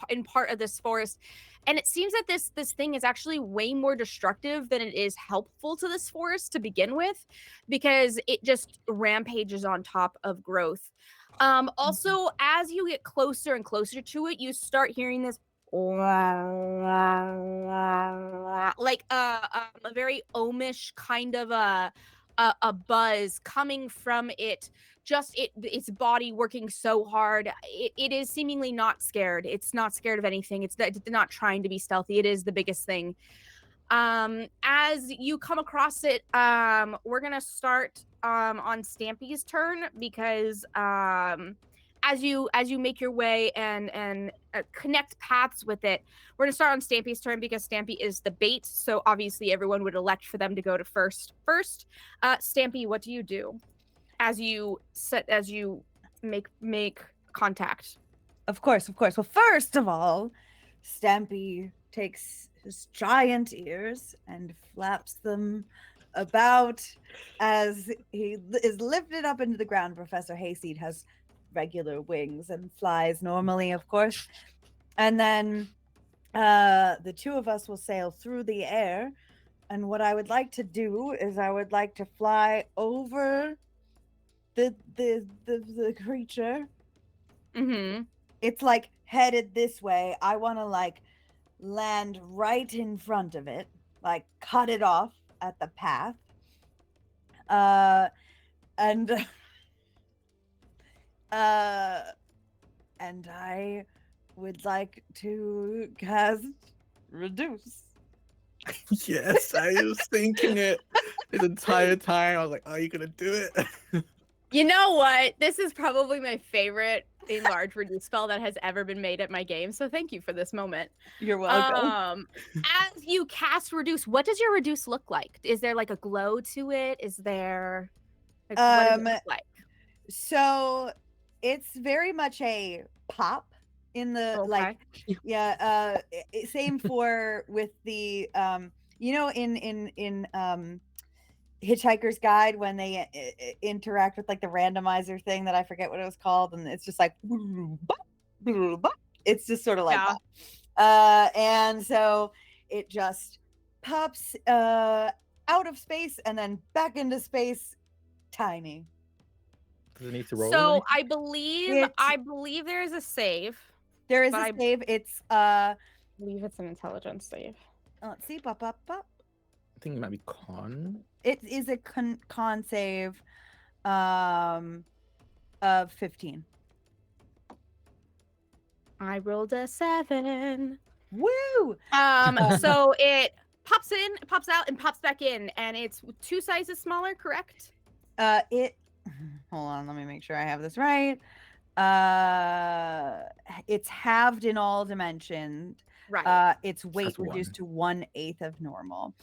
in part of this forest, and it seems that this thing is actually way more destructive than it is helpful to this forest to begin with, because it just rampages on top of growth. Also, as you get closer and closer to it, you start hearing this like a very omish kind of a buzz coming from it, just its body working so hard. It is seemingly not scared. It's not scared of anything. It's not trying to be stealthy. It is the biggest thing. As you come across it, we're gonna start on Stampy's turn, because as you make your way and connect paths with it, we're gonna start on Stampy's turn because Stampy is the bait. So obviously everyone would elect for them to go to first. Stampy, what do you do as you make contact? Of course. Well, first of all, Stampy takes his giant ears and flaps them about as he is lifted up into the ground. Professor Hayseed has regular wings and flies normally, of course. And then the two of us will sail through the air. And what I would like to do is I would like to fly over the creature. Mm-hmm. It's like headed this way. I want to like land right in front of it, like cut it off at the path. And I would like to cast reduce. Yes, I was thinking it the entire time. I was like, are you gonna do it? You know what? This is probably my favorite enlarge reduce spell that has ever been made at my game. So thank you for this moment. You're welcome. As you cast reduce, what does your reduce look like? Is there like a glow to it? Is there what does it look like? So it's very much a pop in the Okay. same for with the in Hitchhiker's Guide when they interact with like the randomizer thing that I forget what it was called, and it's just like it's just sort of like Yeah. that. And so it just pops out of space and then back into space, tiny. Does it need to roll? So anything? I believe there is a save. There is But a I- save. It's I believe it's an intelligence save. let's see, pop up. I think it might be con. It is a con save of 15. I rolled a 7. Woo! So it pops in, pops out, and pops back in, and it's 2 sizes smaller, correct? It hold on, let me make sure I have this right. It's halved in all dimensions. Right. Its weight That's reduced one. to 1/8 of normal.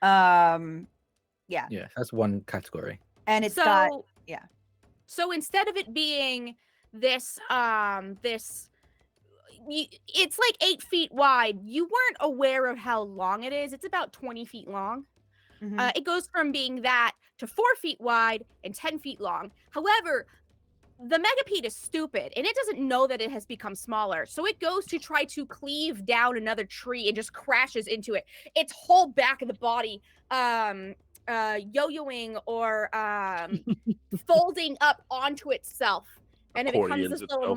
Yeah. Yeah, that's one category. And it's got So instead of it being this it's like 8 feet wide. You weren't aware of how long it is. It's about 20 feet long. mhm. It goes from being that to 4 feet wide and 10 feet long. However, the megapede is stupid and it doesn't know that it has become smaller. So it goes to try to cleave down another tree and just crashes into it. Its whole back of the body yo-yoing or folding up onto itself. And it becomes Accordions this little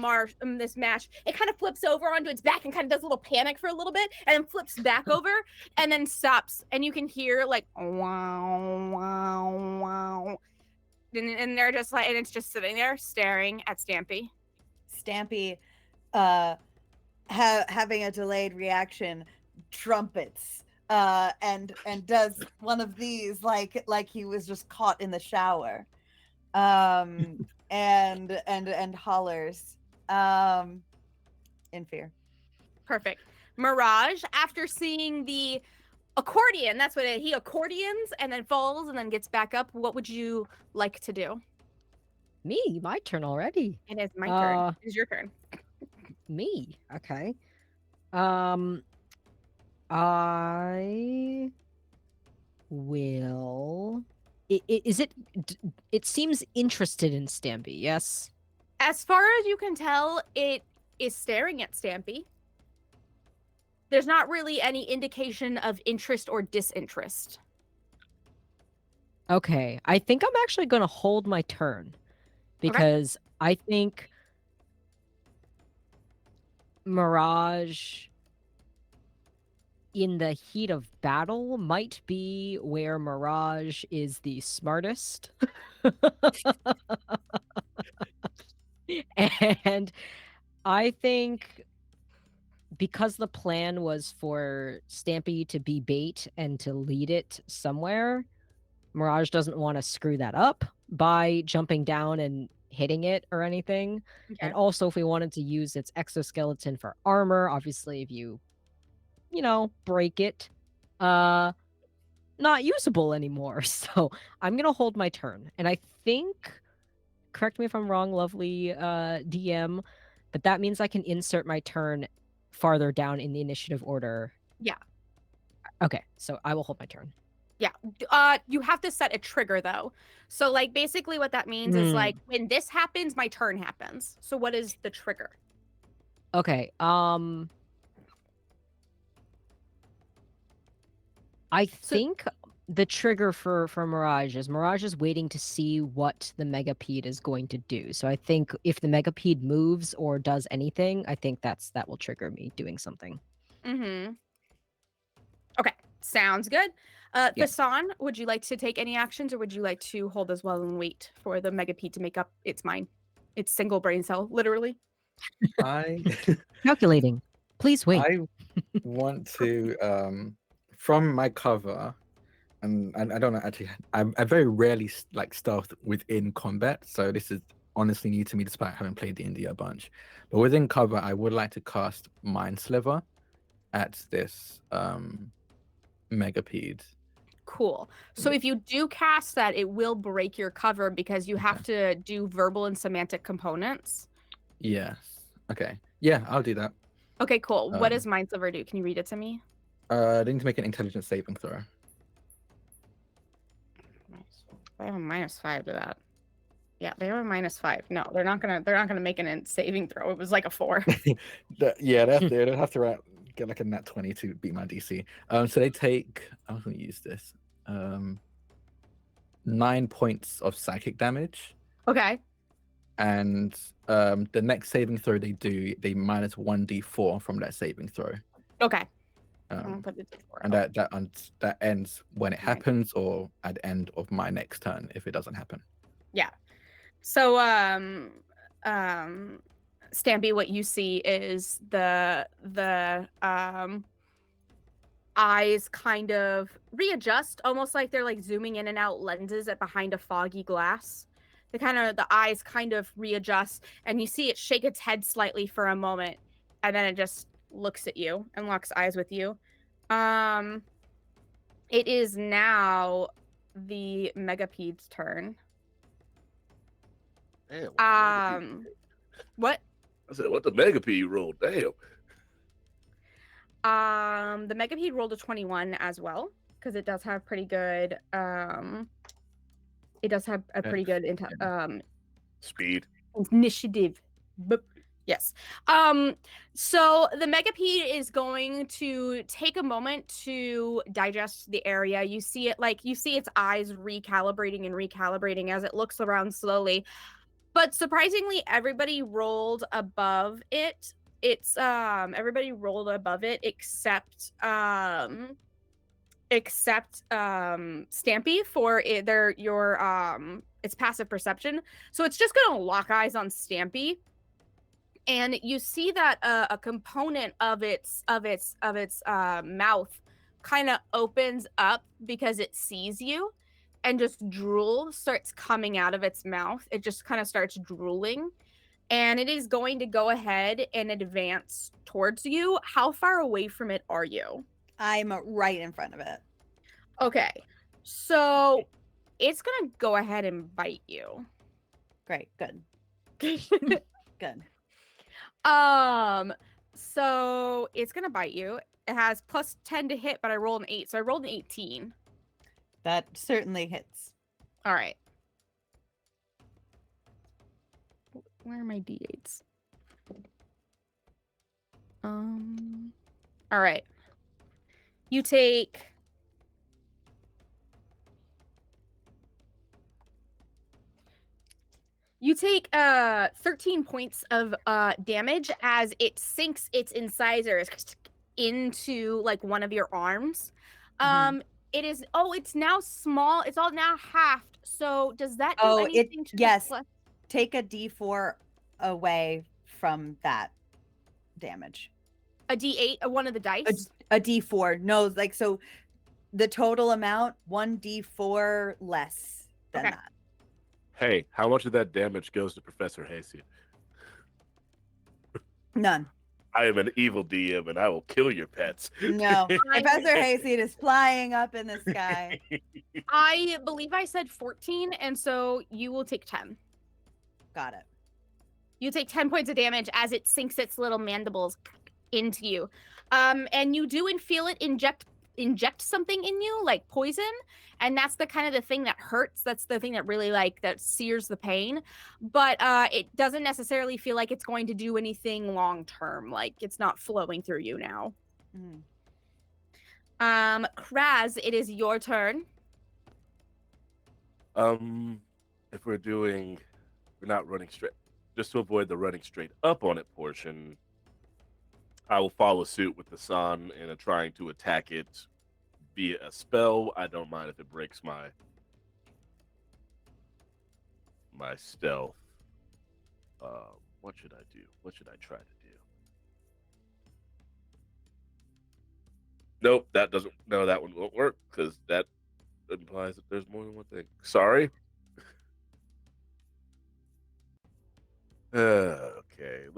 this mash. It kind of flips over onto its back and kind of does a little panic for a little bit, and then flips back over, and then stops. And you can hear like wow, wow, wow, and they're just like, and it's just sitting there staring at Stampy. Stampy, having a delayed reaction, trumpets, and does one of these like he was just caught in the shower, and hollers, in fear. Perfect. Mirage, after seeing the accordion, that's what he accordions and then falls and then gets back up. What would you like to do? Me, my turn already. It is my turn. It is your turn. Me, okay. I will. It seems interested in Stampy, yes? As far as you can tell, it is staring at Stampy. There's not really any indication of interest or disinterest. Okay, I think I'm actually going to hold my turn because I think Mirage in the heat of battle might be where Mirage is the smartest. And I think because the plan was for Stampy to be bait and to lead it somewhere, Mirage doesn't want to screw that up by jumping down and hitting it or anything. Okay. And also, if we wanted to use its exoskeleton for armor, obviously, if you break it, not usable anymore. So I'm gonna hold my turn, and I think, correct me if I'm wrong, lovely DM, but that means I can insert my turn farther down in the initiative order. Yeah. Okay, so I will hold my turn. Yeah. You have to set a trigger though. So like basically what that means is like when this happens, my turn happens. So what is the trigger? Okay. I think the trigger for Mirage is waiting to see what the megapede is going to do. So I think if the megapede moves or does anything, I think that will trigger me doing something. Mm-hmm. Okay, sounds good. Fasan, would you like to take any actions, or would you like to hold as well and wait for the megapede to make up its mind? Its single brain cell, literally. Calculating. Please wait. I want to from my cover, and I don't know, actually I very rarely like stealth within combat, so this is honestly new to me despite having played D&D a bunch. But within cover, I would like to cast Mind Sliver at this megapede. Cool. So if you do cast that, it will break your cover because you have to do verbal and semantic components. Yes. Okay. Yeah, I'll do that. Okay, cool. What Um, does Mind Sliver do? Can you read it to me? They need to make an intelligence saving throw. I have a -5 to that. Yeah, they have a -5. No, they're not gonna make an saving throw. It was like a 4. Yeah, they'd have to get like a nat 20 to beat my DC. So they take. I'm gonna use this. 9 points of psychic damage, Okay. and the next saving throw they do, they minus 1d4 from that saving throw. Okay. I'll Um, put the D4 and out. that ends when it Right. happens, or at the end of my next turn if it doesn't happen. Yeah. So Stampy, what you see is the eyes kind of readjust, almost like they're like zooming in and out lenses at behind a foggy glass. The eyes kind of readjust, and you see it shake its head slightly for a moment, and then it just looks at you and locks eyes with you. It is now the Megapede's turn. Damn, What? I said, what the Megapede rolled? Damn. The Megapede rolled a 21 as well, because it does have pretty good it does have a pretty good Speed. initiative. Yes. So the Megapede is going to take a moment to digest the area. You see its eyes recalibrating as it looks around slowly. But surprisingly, everybody rolled above it. Everybody rolled above it except Stampy for its passive perception. So it's just gonna lock eyes on Stampy, and you see that a component of its mouth kind of opens up because it sees you, and just drool starts coming out of its mouth. It just kind of starts drooling, and it is going to go ahead and advance towards you. How far away from it are you? I'm right in front of it. Okay, so it's gonna go ahead and bite you. Great. Good. Good. So it's gonna bite you. It has +10 to hit, but I rolled an 8, so I rolled an 18. That certainly hits. All right. Where are my D8s? All right. You take 13 points of damage as it sinks its incisors into like one of your arms. It is it's now small. It's all now halved. So does that do anything to yes. the Take a D4 away from that damage. A D8, one of the dice? A D4. No, like, so the total amount, 1D4 less than that. Hey, how much of that damage goes to Professor Hasty? None. I am an evil DM and I will kill your pets. No. Professor Hayseed is flying up in the sky. I believe I said 14, and so you will take 10. Got it. You take 10 points of damage as it sinks its little mandibles into you. And you do feel it inject something in you, like poison, and that's the kind of the thing that hurts. That's the thing that really that sears the pain, but it doesn't necessarily feel like it's going to do anything long term. Like it's not flowing through you now. Kraz, it is your turn. If we're not running straight, just to avoid the running straight up on it portion, I will follow suit with the San and trying to attack it via a spell. I don't mind if it breaks my stealth. What should I do? What should I try to do? Nope, that doesn't. No, that one won't work because that implies that there's more than one thing. Sorry. Okay, I'm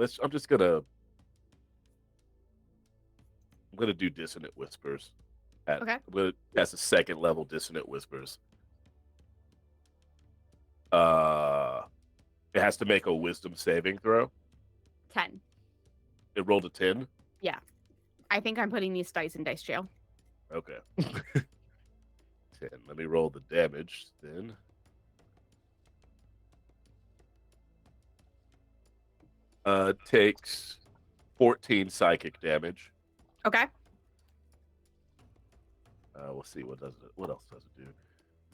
gonna do dissonant whispers. Okay. I'm gonna cast a second level dissonant whispers. It has to make a wisdom saving throw. 10. It rolled a 10. I think I'm putting these dice in dice jail. Okay. 10. Let me roll the damage then. Takes 14 psychic damage. Okay. We'll see what else does it do.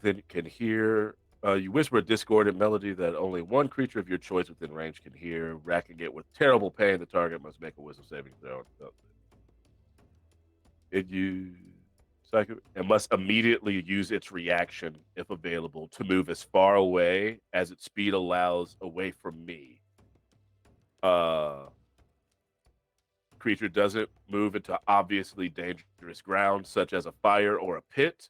Then it can hear. You whisper a discordant melody that only one creature of your choice within range can hear. Racking it with terrible pain, the target must make a wisdom saving throw. It must immediately use its reaction, if available, to move as far away as its speed allows away from me. Creature doesn't move into obviously dangerous ground, such as a fire or a pit,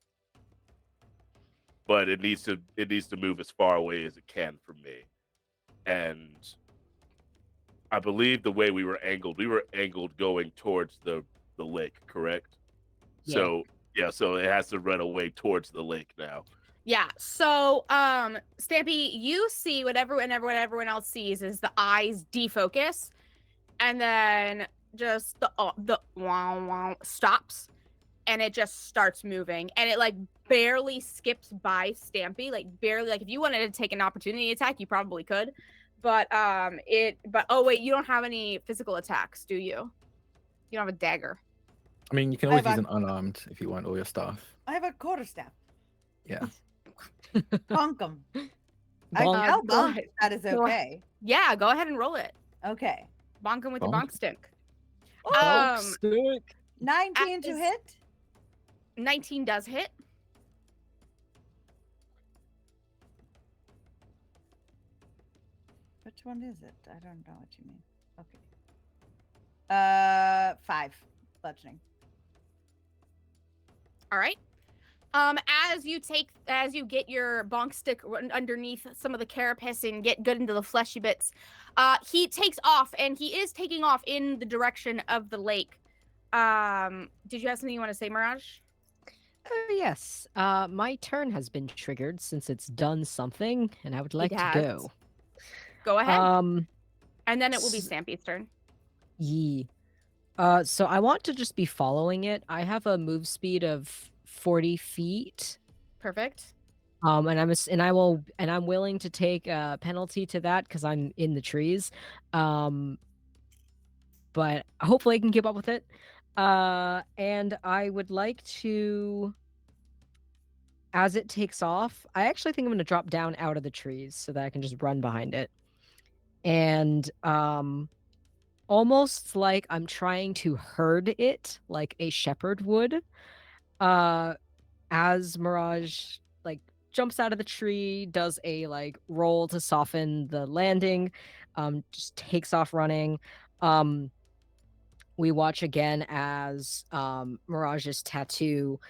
but it needs to move as far away as it can from me. And I believe the way we were angled going towards the lake, correct? Yeah. So it has to run away towards the lake now. Yeah. So, Stampy, you see what everyone else sees is the eyes defocus, and then just the wow wow stops, and it just starts moving, and it like barely skips by Stampy, like barely. Like if you wanted to take an opportunity attack, you probably could, but oh wait, you don't have any physical attacks, do you? You don't have a dagger. I mean, you can I always have use a- an unarmed if you want all your stuff. I have a quarterstaff. Yeah. Bonk 'em. Bonk. I'll Go bonk ahead. if that is Go okay. Yeah, go ahead and roll it. Okay. Bonk him with the Bonk. bonk stick. Bonk Um, stick. 19 to As- hit. 19 does hit. Which one is it? I don't know what you mean. Okay. 5 bludgeoning. All right. As you get your bonk stick underneath some of the carapace and get good into the fleshy bits, he takes off, and he is taking off in the direction of the lake. Did you have something you want to say, Mirage? Yes. My turn has been triggered since it's done something, and I would like to has. go. Go ahead. And then it will be s- Stampy's turn. Yee. So I want to just be following it. I have a move speed of 40 feet. Perfect. And I'm willing to take a penalty to that because I'm in the trees. But hopefully I can keep up with it. And I would like to, as it takes off, I actually think I'm going to drop down out of the trees so that I can just run behind it. And almost like I'm trying to herd it like a shepherd would. As Mirage like jumps out of the tree, does a like roll to soften the landing, just takes off running. We watch again as Mirage's tattoo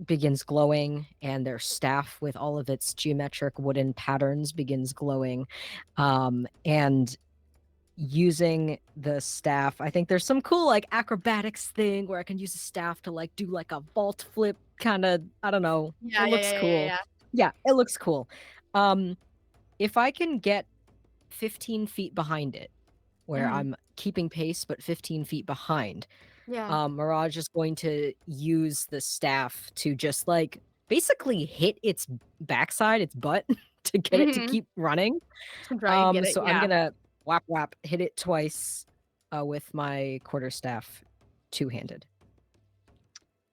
begins glowing, and their staff with all of its geometric wooden patterns begins glowing. And using the staff, I think there's some cool like acrobatics thing where I can use a staff to like do like a vault flip kind of, I don't know. Yeah, It looks cool. Yeah, it looks cool. If I can get 15 feet behind it, where Mhm. I'm keeping pace but 15 feet behind, Yeah. Mirage is going to use the staff to just like basically hit its backside, its butt, to get it to Mhm. keep running. To try and get it. So I'm Yeah. gonna whap whap hit it twice with my quarterstaff two-handed.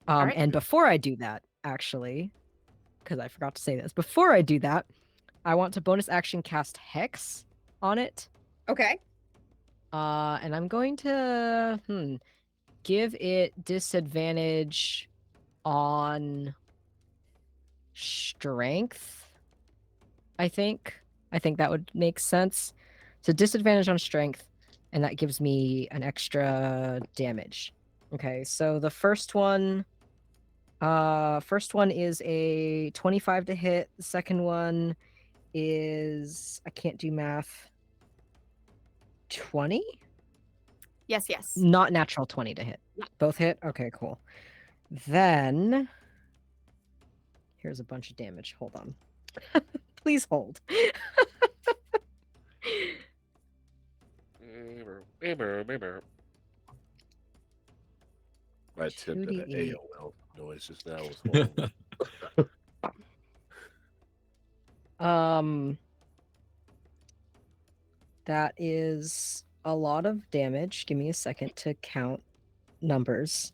Alright. And before I do that, actually, because I forgot to say this, before I do that, I want to bonus action cast Hex on it. Okay. And I'm going to give it disadvantage on strength. I think that would make sense. So disadvantage on strength, and that gives me an extra damage. Okay, so the first one is a 25 to hit. The second one is, I can't do math, 20? Yes, yes. Not natural 20 to hit. Yeah. Both hit? Okay, cool. Then here's a bunch of damage. Hold on. Please hold. My attempt at an 2d8. AOL noise just now was horrible. That is a lot of damage. Give me a second to count numbers.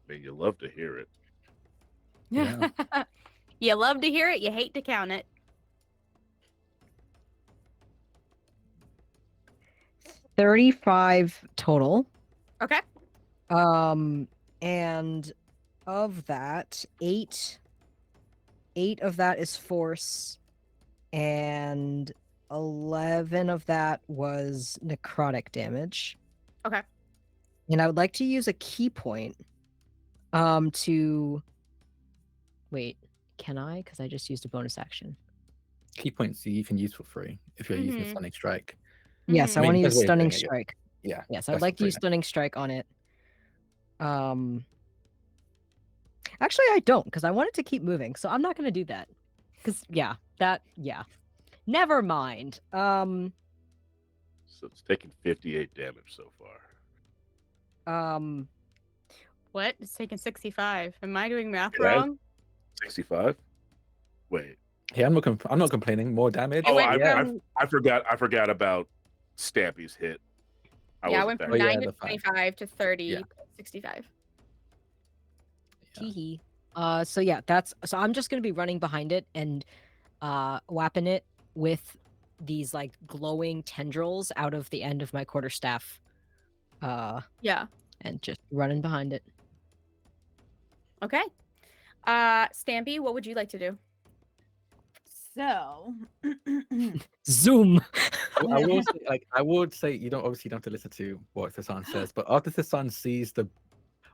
I mean, you love to hear it. Yeah. You love to hear it, you hate to count it. 35 total. Okay. And of that, eight of that is force, and 11 of that was necrotic damage. Okay. And I would like to use a key point to wait, can I? Because I just used a bonus action. Key points you can use for free if you're using a Mhm. stunning strike. Yes, Mhm. I I want mean, to that's use what you're stunning doing it, yeah. strike. Yeah. Yes, I'd that's like to free use now. stunning strike on it. Actually, I don't, because I wanted to keep moving, so I'm not going to do that. Because never mind. So it's taking 58 damage so far. What? It's taking 65. Am I doing math It has? wrong? 65? Wait. Hey, I'm not complaining. More damage. It Oh, went yeah. from I forgot about Stampy's hit. I wasn't went from Oh, yeah, 9 to the five. 25 to 30, Yeah. 65. Yeah. Hee. So yeah, so I'm just gonna be running behind it and whapping it with these like glowing tendrils out of the end of my quarterstaff. Yeah. And just running behind it. Okay. Stampy, what would you like to do? So, Zoom. I would say you don't have to listen to what Sasan says, but after Sasan sees the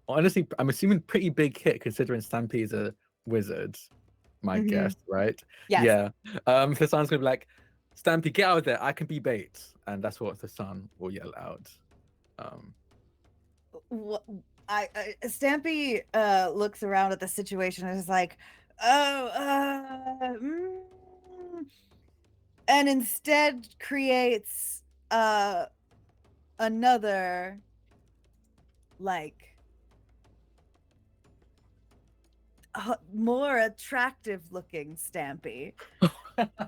honestly, I'm assuming pretty big hit considering Stampy is a wizard, my Mhm. guess, right? yes. Yeah. Sasan's gonna be like, Stampy, get out of there, I can be bait. And that's what Sasan will yell out. Stampy looks around at the situation and is like, and instead creates another like more attractive looking Stampy.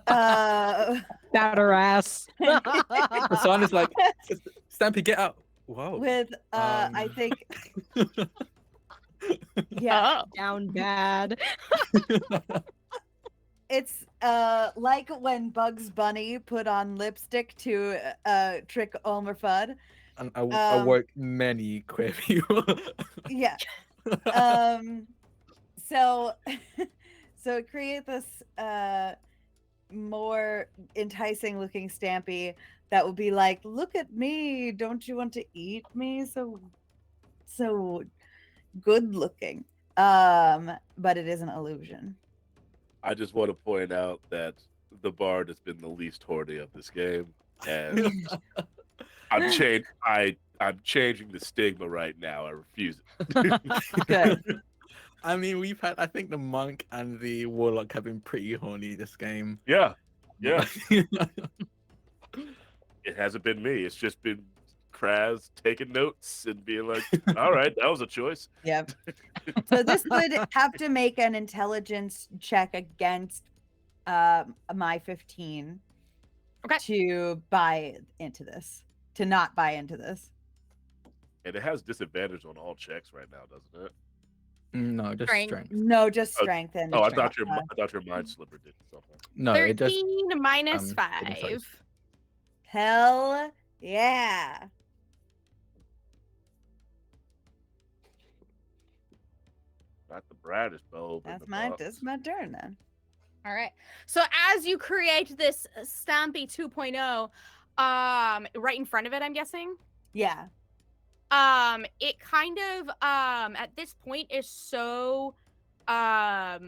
Fatter ass. Sasan is like, Stampy, get out. Whoa. With I think yeah, Down bad. it's like when Bugs Bunny put on lipstick to trick Elmer Fudd. And I work many queer people. Yeah. So create this more enticing looking Stampy that would be like, look at me, don't you want to eat me? So good looking. But it is an illusion. I just want to point out that the bard has been the least horny of this game, and I'm changing the stigma right now. I refuse it. Good. I mean, I think the monk and the warlock have been pretty horny this game. Yeah. It hasn't been me. It's just been Kraz taking notes and being like, all right, that was a choice. Yep. So this would have to make an intelligence check against my 15 to buy into this, to not buy into this. And it has disadvantage on all checks right now, doesn't it? No, just strength. No, just strength. And I strength. thought your mind slipper did something. No, 13 it just minus goodness 5. sakes. Hell yeah. Not the brightest bulb. That's my turn then. All right. So as you create this Stampy 2.0, right in front of it, I'm guessing. Yeah. It kind of at this point is so now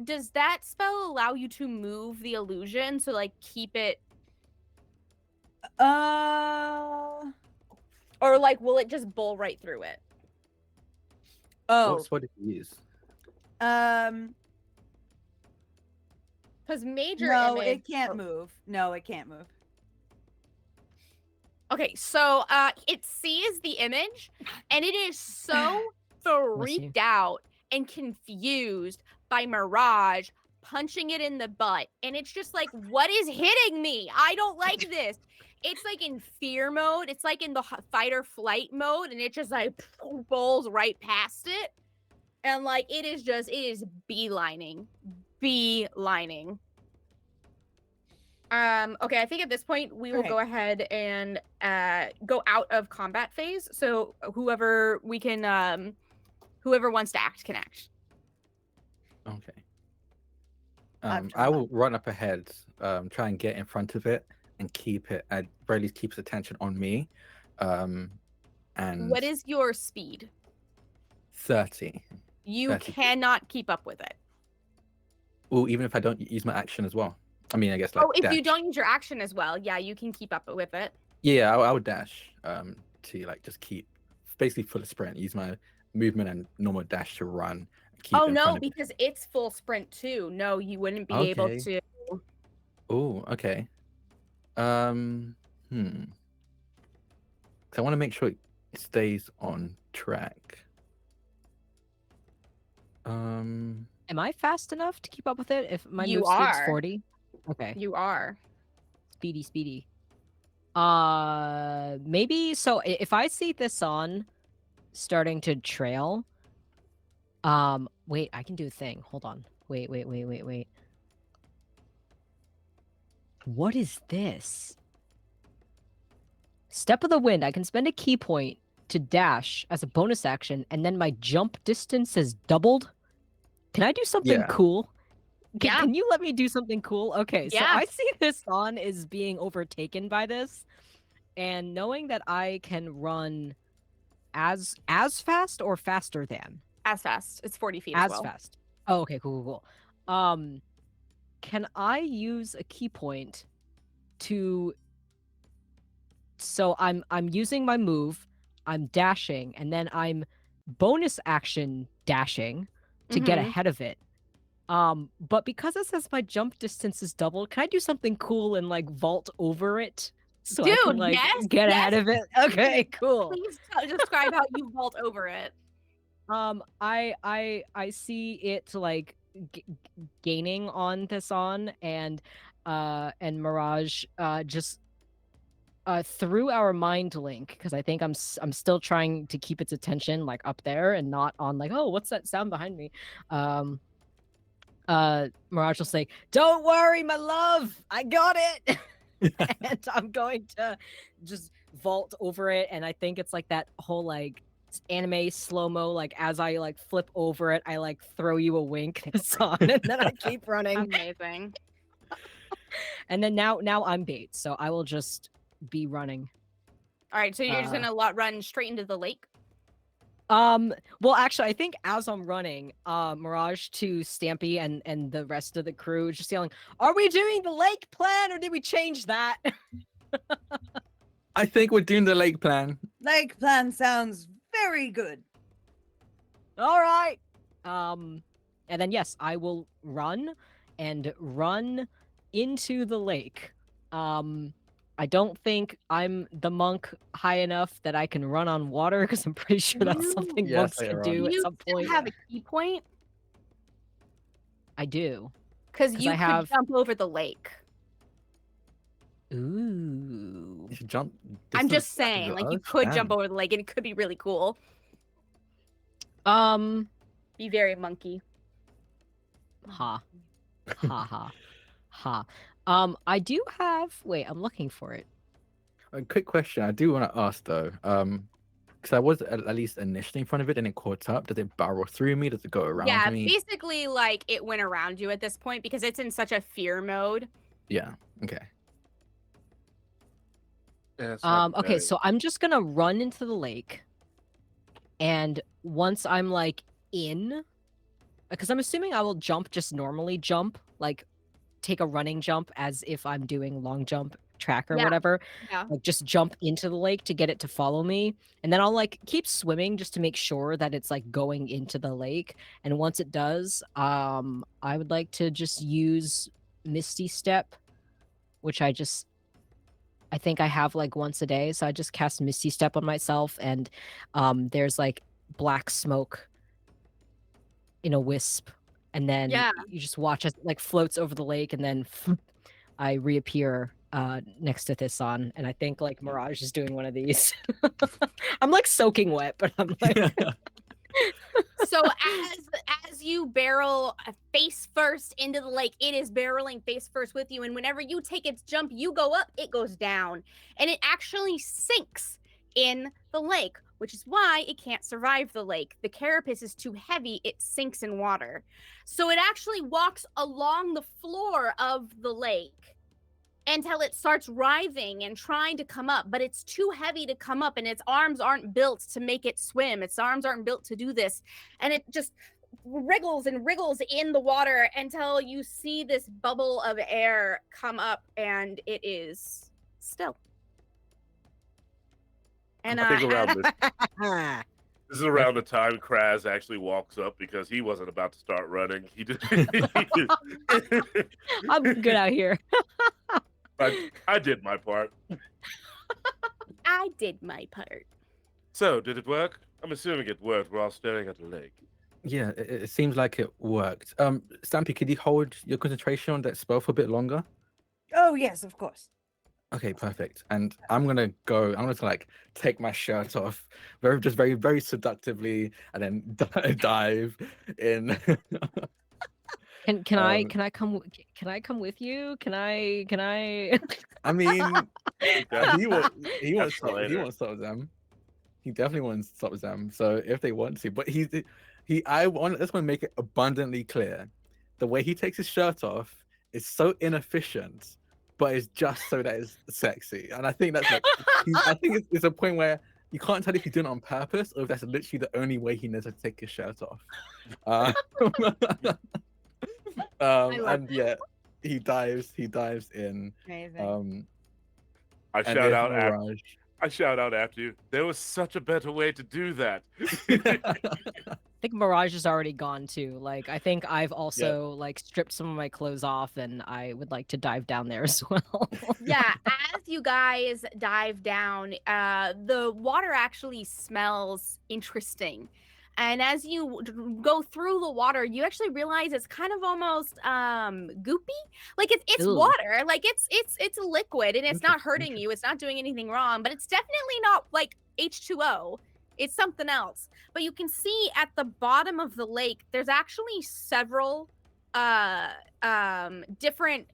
does that spell allow you to move the illusion, so like keep it, or like will it just bull right through it? Oh. What did you use? Because major No, image. it can't move. No, it can't move. Okay, so it sees the image and it is so freaked out and confused by Mirage punching it in the butt. And it's just like, what is hitting me? I don't like this. It's like in fear mode. It's like in the fight or flight mode, and it just like bowls right past it. And like it is beelining. Beelining. Okay, I think at this point we will go ahead and go out of combat phase. So whoever wants to act can act. Okay. I will run up ahead, try and get in front of it and keep it at very least keep its attention on me. And what is your speed? 30. You 30. cannot keep up with it. Oh, even if I don't use my action as well. I mean, I guess like. Oh, if dash. you don't use your action as well, yeah, you can keep up with it. Yeah, I would dash. To like just keep basically full sprint. Use my movement and normal dash to run. Oh no, because it's full sprint too. No, you wouldn't be able to. Oh, okay. Because I want to make sure it stays on track. Am I fast enough to keep up with it? If my You move speed's are. 40? Okay. You are. Speedy. Maybe, so if I see this on starting to trail, wait, I can do a thing. Hold on. Wait. What is this? Step of the Wind. I can spend a key point to dash as a bonus action, and then my jump distance is doubled. Can I do something cool? Can you let me do something cool? Okay, so I see this on is being overtaken by this, and knowing that I can run as fast or faster than? As fast. It's 40 feet as well. Fast. Oh, okay, cool. Can I use a key point to... So I'm using my move, I'm dashing, and then I'm bonus action dashing to get ahead of it. But because it says my jump distance is doubled, can I do something cool and like vault over it so I can like get ahead of it? Okay, cool. Please describe how you vault over it. I see it like gaining on this on, and Mirage just through our mind link, because I think I'm still trying to keep its attention like up there and not on like, oh, what's that sound behind me? Mirage will say, "Don't worry, my love, I got it." And I'm going to just vault over it, and I think it's like that whole like anime slow-mo, like as I like flip over it, I like throw you a wink on, and then I keep running. Amazing. And then now I'm bait, so I will just be running. All right, so you're just gonna run straight into the lake? Well, actually, I think as I'm running, Mirage to Stampy and the rest of the crew is just yelling, "Are we doing the lake plan, or did we change that?" I think we're doing the lake plan. Lake plan sounds very good. All right. And then yes, I will run into the lake. I don't think I'm the monk high enough that I can run on water, because I'm pretty sure that's something monks can do at some point. You have a key point? I do. Because you could jump over the lake. Ooh. You should jump. I'm just saying, like, you could jump over the lake, and it could be really cool. Be very monkey. Ha. I do have... Wait, I'm looking for it. A quick question I do want to ask, though. Because I was at least initially in front of it and it caught up. Does it barrel through me? Does it go around me? Yeah, basically, like, it went around you at this point because it's in such a fear mode. Yeah, okay. Okay, so I'm just gonna run into the lake. And once I'm, like, in... Because I'm assuming I will just normally jump, like, take a running jump as if I'm doing long jump track or whatever. Yeah. Like just jump into the lake to get it to follow me. And then I'll like keep swimming just to make sure that it's like going into the lake. And once it does, I would like to just use Misty Step, which I think I have like once a day. So I just cast Misty Step on myself, and there's like black smoke in a wisp, and then Yeah. you just watch as it like floats over the lake, and then I reappear next to Thisson, and I think like Mirage is doing one of these. I'm like soaking wet, but I'm like So as you barrel face first into the lake, it is barreling face first with you, and whenever you take its jump, you go up, it goes down, and it actually sinks in the lake, which is why it can't survive the lake. The carapace is too heavy, it sinks in water. So it actually walks along the floor of the lake until it starts writhing and trying to come up, but it's too heavy to come up, and its arms aren't built to make it swim. Its arms aren't built to do this, and it just wriggles and wriggles in the water until you see this bubble of air come up, and it is still. And I think around this is around the time Kraz actually walks up because he wasn't about to start running. He just I'm good out here. I did my part. I did my part. So, did it work? I'm assuming it worked while staring at the lake. Yeah, it seems like it worked. Stampy, could you hold your concentration on that spell for a bit longer? Oh yes, of course. Okay, perfect. And I'm gonna like take my shirt off, very seductively, and then dive in. Can I come with you? Can I I mean, he wants That's for later. stop with them. He definitely wants to stop with them. So if they want to, but I want to make it abundantly clear, the way he takes his shirt off is so inefficient, but it's just so that it's sexy. And I think that's like, I think it's a point where you can't tell if he's doing it on purpose or if that's literally the only way he knows how to take his shirt off. And yeah, he dives in. Amazing. I And shout if out after. Mirage- I shout out after you. There was such a better way to do that. I think Mirage is already gone too. Like I think I've also like stripped some of my clothes off, and I would like to dive down there as well. Yeah, as you guys dive down, the water actually smells interesting. And as you go through the water, you actually realize it's kind of almost goopy. Like it's Ooh. water. Like it's a liquid, and it's not hurting you. It's not doing anything wrong, but it's definitely not like H2O. It's something else. But you can see at the bottom of the lake, there's actually several different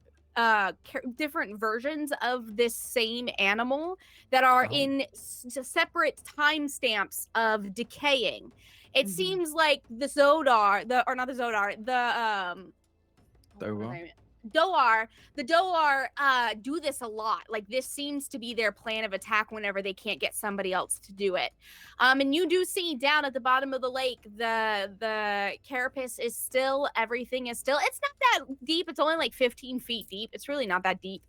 versions of this same animal that are in separate timestamps of decaying. It seems like the Zodar, the Doar do this a lot. Like this seems to be their plan of attack whenever they can't get somebody else to do it. And you do see down at the bottom of the lake, the carapace is still, everything is still, it's not that deep. It's only like 15 feet deep. It's really not that deep.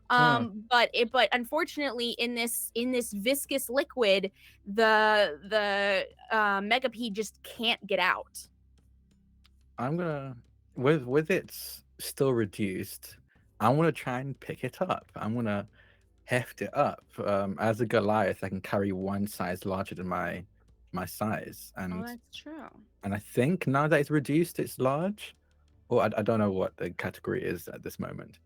But unfortunately in this viscous liquid, the megapede just can't get out. I'm gonna with its still reduced, I want to try and pick it up. I'm gonna heft it up. As a Goliath, I can carry one size larger than my size, and That's true. I think now that it's reduced, it's large. Or I don't know what the category is at this moment.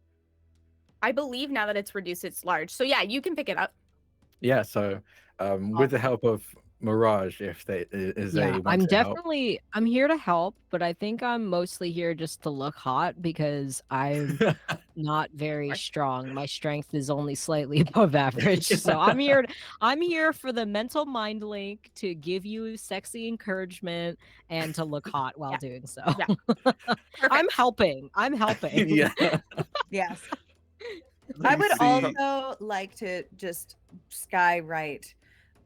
I believe now that it's reduced, it's large. So yeah, you can pick it up. Yeah, so with the help of Mirage, if they I'm here to help, but I think I'm mostly here just to look hot because I'm not very strong. My strength is only slightly above average. So I'm here for the mental mind link to give you sexy encouragement and to look hot while doing so. Yeah. I'm helping. Yeah. Yes. I would also like to just skywrite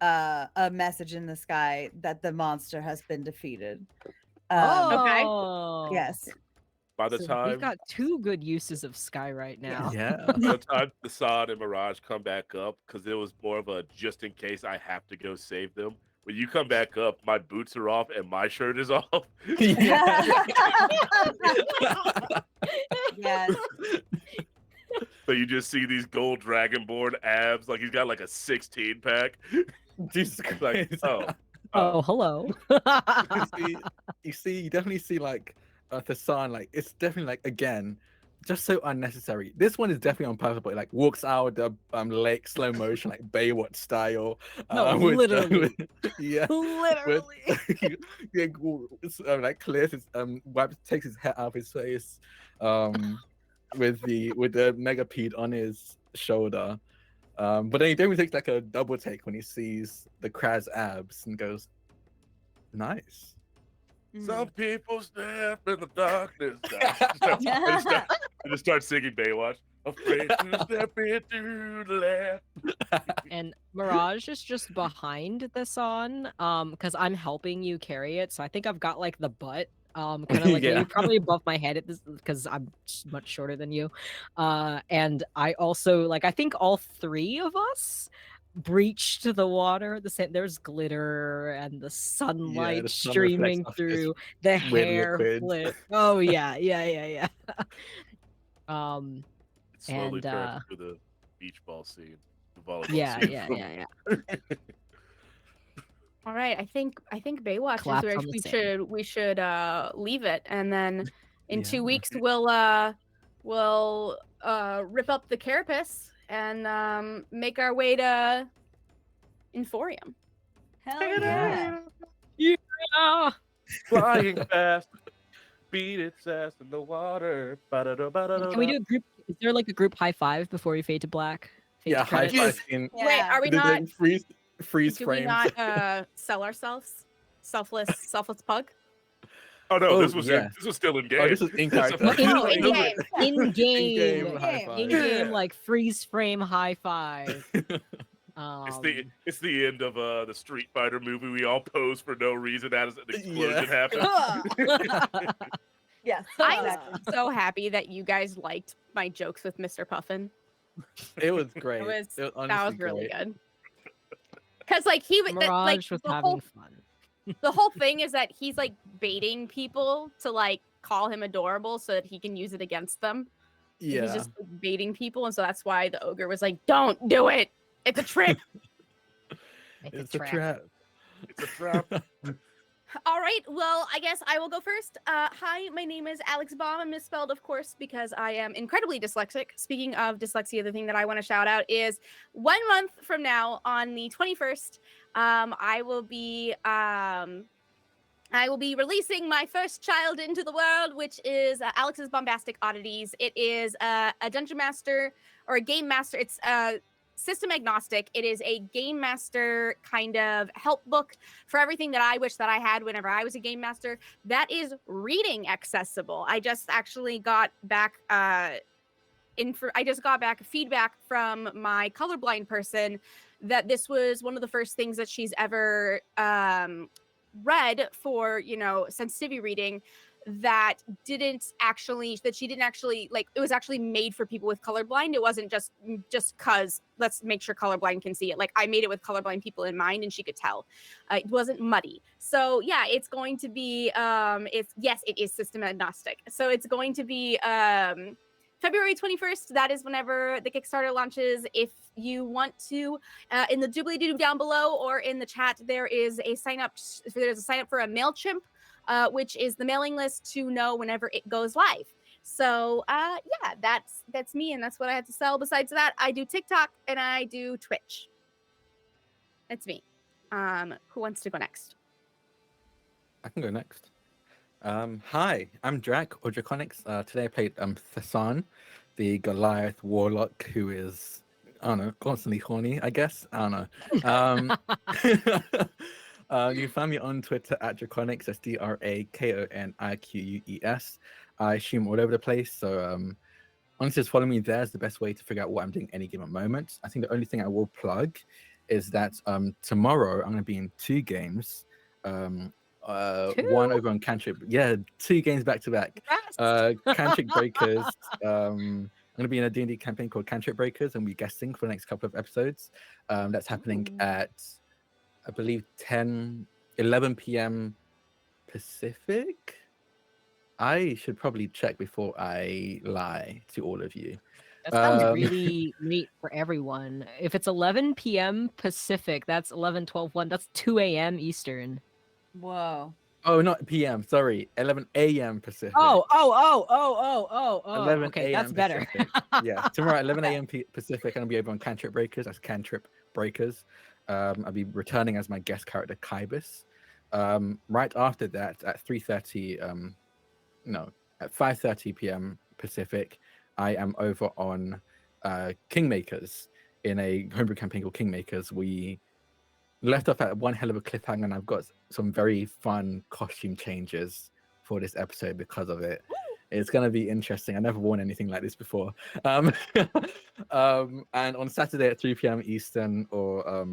a message in the sky that the monster has been defeated. Okay. Yes. By the time we've got two good uses of sky right now. Yeah. by the time Assad and Mirage come back up, because it was more of a just in case I have to go save them. when you come back up, my boots are off and my shirt is off. Yeah. Yes. So you just see these gold dragonborn abs, like he's got like a 16 pack. Jesus Like, Christ. Oh, hello. You definitely see like the sun, like it's definitely like again, just so unnecessary. This one is definitely on purpose, but it, like walks out the lake slow motion, like Baywatch style. No, with, literally. yeah, Literally. yeah, like clears his takes his hat off his face, with the megapede on his shoulder. But then he definitely takes like a double take when he sees the Kraz abs and goes, "Nice." Some people step in the darkness. I just start singing Baywatch. Afraid to step into the land. And Mirage is just behind the San, because I'm helping you carry it. So I think I've got like the butt, kind of like Yeah. maybe probably above my head at this because I'm much shorter than you. And I also like I think all three of us breached the water at the same. There's glitter and the sunlight the sun streaming reflects off this through the weird hair liquid. flip. Oh yeah. It slowly And, turns to the beach ball scene. The volleyball yeah, scene yeah, from- yeah. All right, I think Baywatch Clap is where on the we should leave it, and then in Yeah. 2 weeks we'll rip up the carapace and make our way to Inforium. Hell Yeah. yeah. Ah, Flying fast, beat its ass in the water. can we do a group? Is there like a group high five before we fade to black? Fade Yeah, to high credits? five in Wait, are we the not? freeze Do we frames. not sell ourselves? Selfless pug. Oh no, Oh, this was yeah. this was still in game. Oh, this is in character. No, Oh, in game. In game. In-game high five. In game, like freeze frame high five. It's the end of the Street Fighter movie. We all pose for no reason as an explosion Yeah. happens. Yes. I'm exactly. so happy that you guys liked my jokes with Mr. Puffin. It was great. It was It was that was honestly really great. good. Because like he would Mirage like was the having whole fun. the whole thing is that he's like baiting people to like call him adorable so that he can use it against them. Yeah. He's just like, baiting people, and so that's why the ogre was like, "Don't do it. It's a trick." It's a trap. It's a trap. All right. Well, I guess I will go first. Hi, my name is Aelxbomb. I'm misspelled, of course, because I am incredibly dyslexic. Speaking of dyslexia, the thing that I want to shout out is 1 month from now, on the 21st, I will be releasing my first child into the world, which is Alex's Bombastic Oddities. It is a dungeon master or a game master. It's system agnostic. It is a game master kind of help book for everything that I wish that I had whenever I was a game master. That is reading accessible. I just actually got back feedback from my colorblind person that this was one of the first things that she's ever read for, you know, sensitivity reading that she didn't actually like. It was actually made for people with colorblind. It wasn't just cause let's make sure colorblind can see it. Like I made it with colorblind people in mind, and she could tell. It wasn't muddy. So yeah, it's going to be it is system agnostic. So it's going to be February 21st. That is whenever the Kickstarter launches. If you want to, in the doobly-doo down below or in the chat, there is a sign up. There's a sign up for a MailChimp, which is the mailing list to know whenever it goes live. So yeah, that's me, and that's what I have to sell. Besides that, I do TikTok and I do Twitch. That's me. Who wants to go next? I can go next. Hi, I'm Drac or Draconics. Today I played Thasan, the Goliath warlock who is, I don't know, constantly horny, I guess. I don't know. You can find me on Twitter at Draconics. That's DRAKONIQUES. I stream all over the place, so honestly, just follow me there is the best way to figure out what I'm doing any given moment. I think the only thing I will plug is that tomorrow I'm going to be in 2 games. One over on Cantrip. Yeah, 2 games back to back. Cantrip Breakers. I'm going to be in a D&D campaign called Cantrip Breakers and be guesting for the next couple of episodes. That's happening at I believe 11 p.m. Pacific. I should probably check before I lie to all of you. That sounds Um, really late for everyone. If it's 11 p.m. Pacific, that's 11, 12, 1. That's 2 a.m. Eastern. Whoa. Oh, not p.m. Sorry, 11 a.m. Pacific. Oh. 11 Okay, that's a.m. better. Pacific. Yeah, tomorrow at 11 a.m. Pacific, I'm gonna be over on Cantrip Breakers. That's Cantrip Breakers. I'll be returning as my guest character Kybus. Right after that, at 3:30, no, at 5:30 p.m. Pacific, I am over on Kingmakers in a homebrew campaign called Kingmakers. We left off at one hell of a cliffhanger, and I've got some very fun costume changes for this episode because of it. It's going to be interesting. I never worn anything like this before. And on Saturday at 3 p.m. Eastern or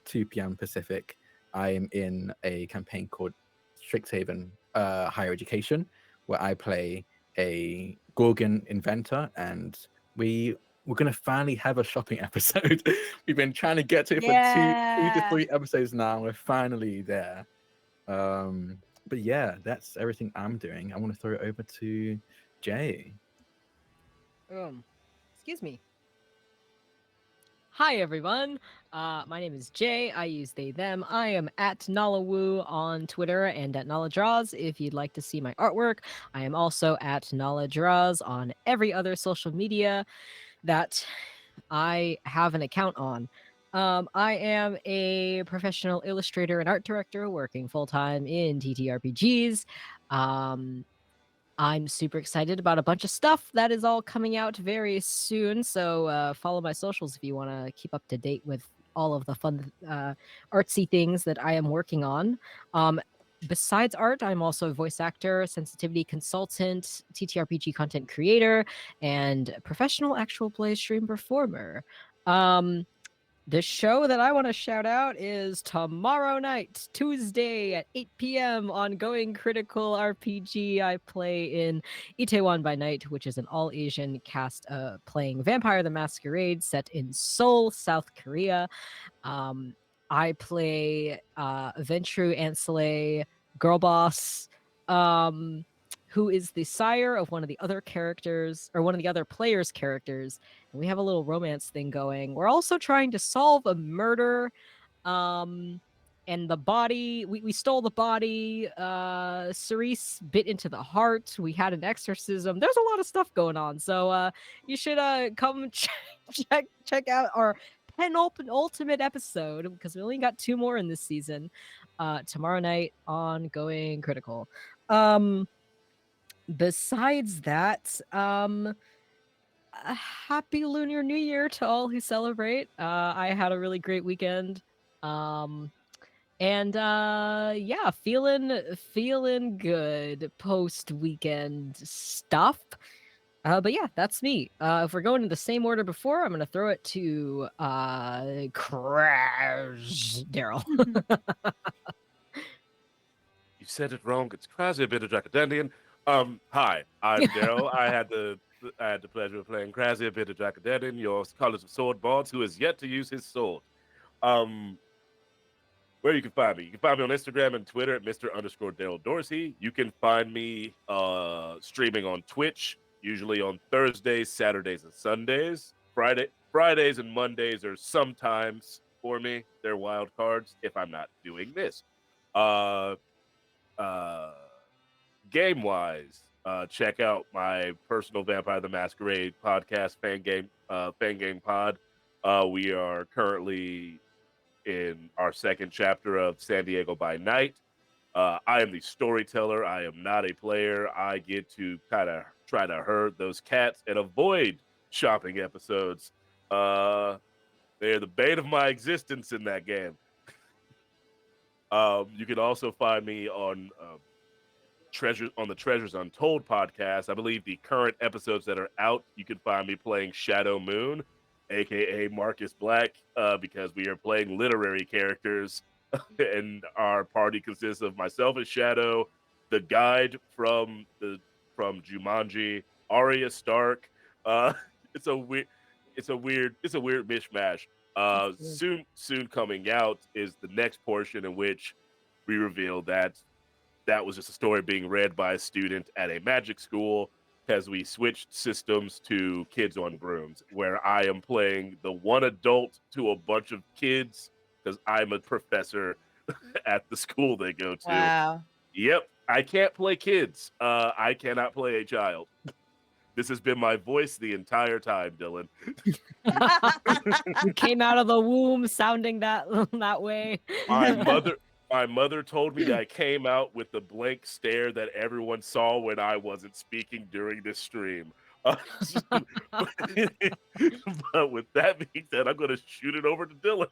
2 p.m. Pacific, I am in a campaign called Strixhaven Higher Education, where I play a Gorgon inventor, and we're gonna finally have a shopping episode. We've been trying to get to it for two to three episodes now. We're finally there. But yeah, that's everything I'm doing. I want to throw it over to Jay. Excuse me. Hi everyone. My name is Jay. I use they them. I am at Nalawoo on Twitter and at Naladraws if you'd like to see my artwork. I am also at Naladraws on every other social media that I have an account on. I am a professional illustrator and art director working full-time in TTRPGs. I'm super excited about a bunch of stuff that is all coming out very soon. So follow my socials if you want to keep up to date with all of the fun artsy things that I am working on. Besides art, I'm also a voice actor, sensitivity consultant, TTRPG content creator, and professional actual play stream performer. The show that I want to shout out is tomorrow night, Tuesday at 8 p.m. on Going Critical RPG. I play in Itaewon by Night, which is an all-Asian cast playing Vampire the Masquerade set in Seoul, South Korea. I play Ventru Ansele, girl boss, who is the sire of one of the other characters, or one of the other players' characters. And we have a little romance thing going. We're also trying to solve a murder. And the body, we stole the body. Cerise bit into the heart. We had an exorcism. There's a lot of stuff going on. So you should come check out our penultimate episode, because we only got 2 more in this season, tomorrow night on Going Critical. Besides that, a happy Lunar New Year to all who celebrate. I had a really great weekend. And yeah, feeling good post weekend stuff. But yeah, that's me. If we're going in the same order before, I'm gonna throw it to Crash Daryl. You said it wrong. It's Crazy Bit of Dracodendron. Hi, I'm Daryl. I had the pleasure of playing Crazy Bit of Dracodendron, your College of Sword Bards, who has yet to use his sword. Where you can find me? You can find me on Instagram and Twitter at Mr._Daryl Dorsey. You can find me streaming on Twitch, usually on Thursdays, Saturdays, and Sundays. Fridays and Mondays are sometimes for me. They're wild cards if I'm not doing this. Game wise, check out my personal Vampire the Masquerade podcast, Fan Game Pod. We are currently in our second chapter of San Diego by Night. I am the storyteller. I am not a player. I get to kind of try to herd those cats and avoid shopping episodes. They're the bane of my existence in that game. You can also find me on the Treasures Untold podcast. I believe the current episodes that are out, you can find me playing Shadow Moon, aka Marcus Black, because we are playing literary characters, and our party consists of myself as Shadow, the guide from Jumanji, Arya Stark. It's a weird mishmash. That's good. Soon coming out is the next portion in which we reveal that that was just a story being read by a student at a magic school because we switched systems to Kids on Brooms, where I am playing the one adult to a bunch of kids because I'm a professor at the school they go to. Wow. Yep, I can't play kids. I cannot play a child. This has been my voice the entire time, Dylan. You came out of the womb sounding that that way. My mother told me that I came out with the blank stare that everyone saw when I wasn't speaking during this stream. But with that being said, I'm going to shoot it over to Dylan.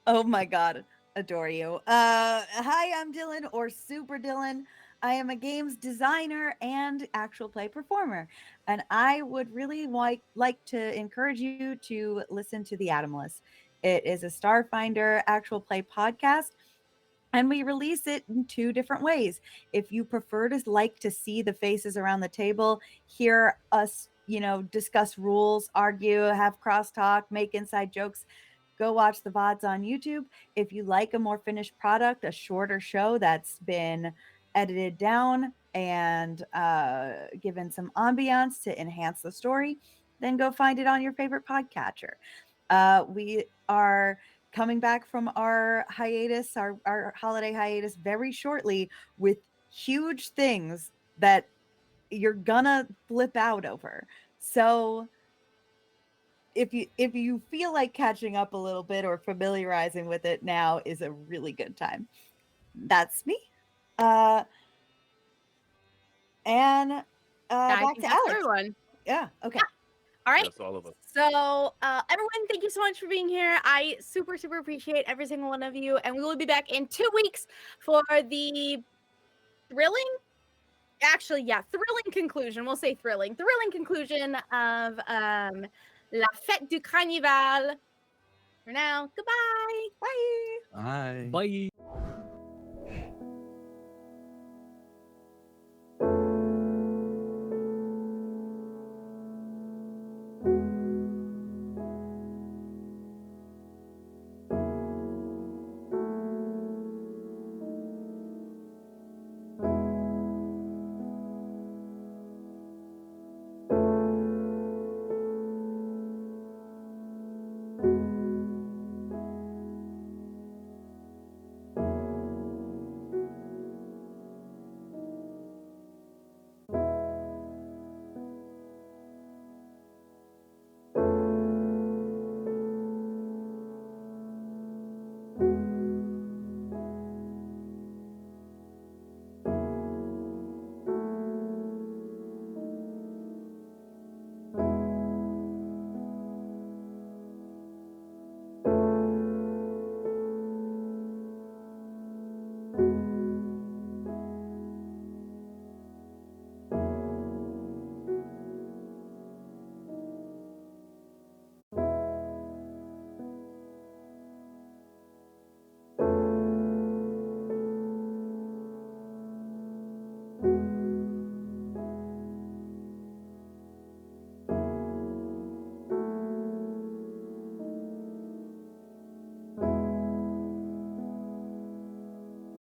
Oh my God, adore you. Hi, I'm Dylan, or Super Dylan. I am a games designer and actual play performer, and I would really like to encourage you to listen to The Atomless. It is a Starfinder actual play podcast, and we release it in two different ways. If you prefer to see the faces around the table, hear us, discuss rules, argue, have crosstalk, make inside jokes, go watch the VODs on YouTube. If you like a more finished product, a shorter show that's been edited down and given some ambiance to enhance the story, then go find it on your favorite podcatcher. We are coming back from our hiatus, our holiday hiatus, very shortly with huge things that you're gonna flip out over. So if you feel like catching up a little bit or familiarizing with it, now is a really good time. That's me. And I back think to that's Alex. everyone. Yeah. Okay. All right. That's all of us. So, everyone, thank you so much for being here. I super, super appreciate every single one of you. And we will be back in 2 weeks for the thrilling conclusion. We'll say thrilling conclusion of La Fête du Carnaval. For now, goodbye. Bye. Bye. Bye.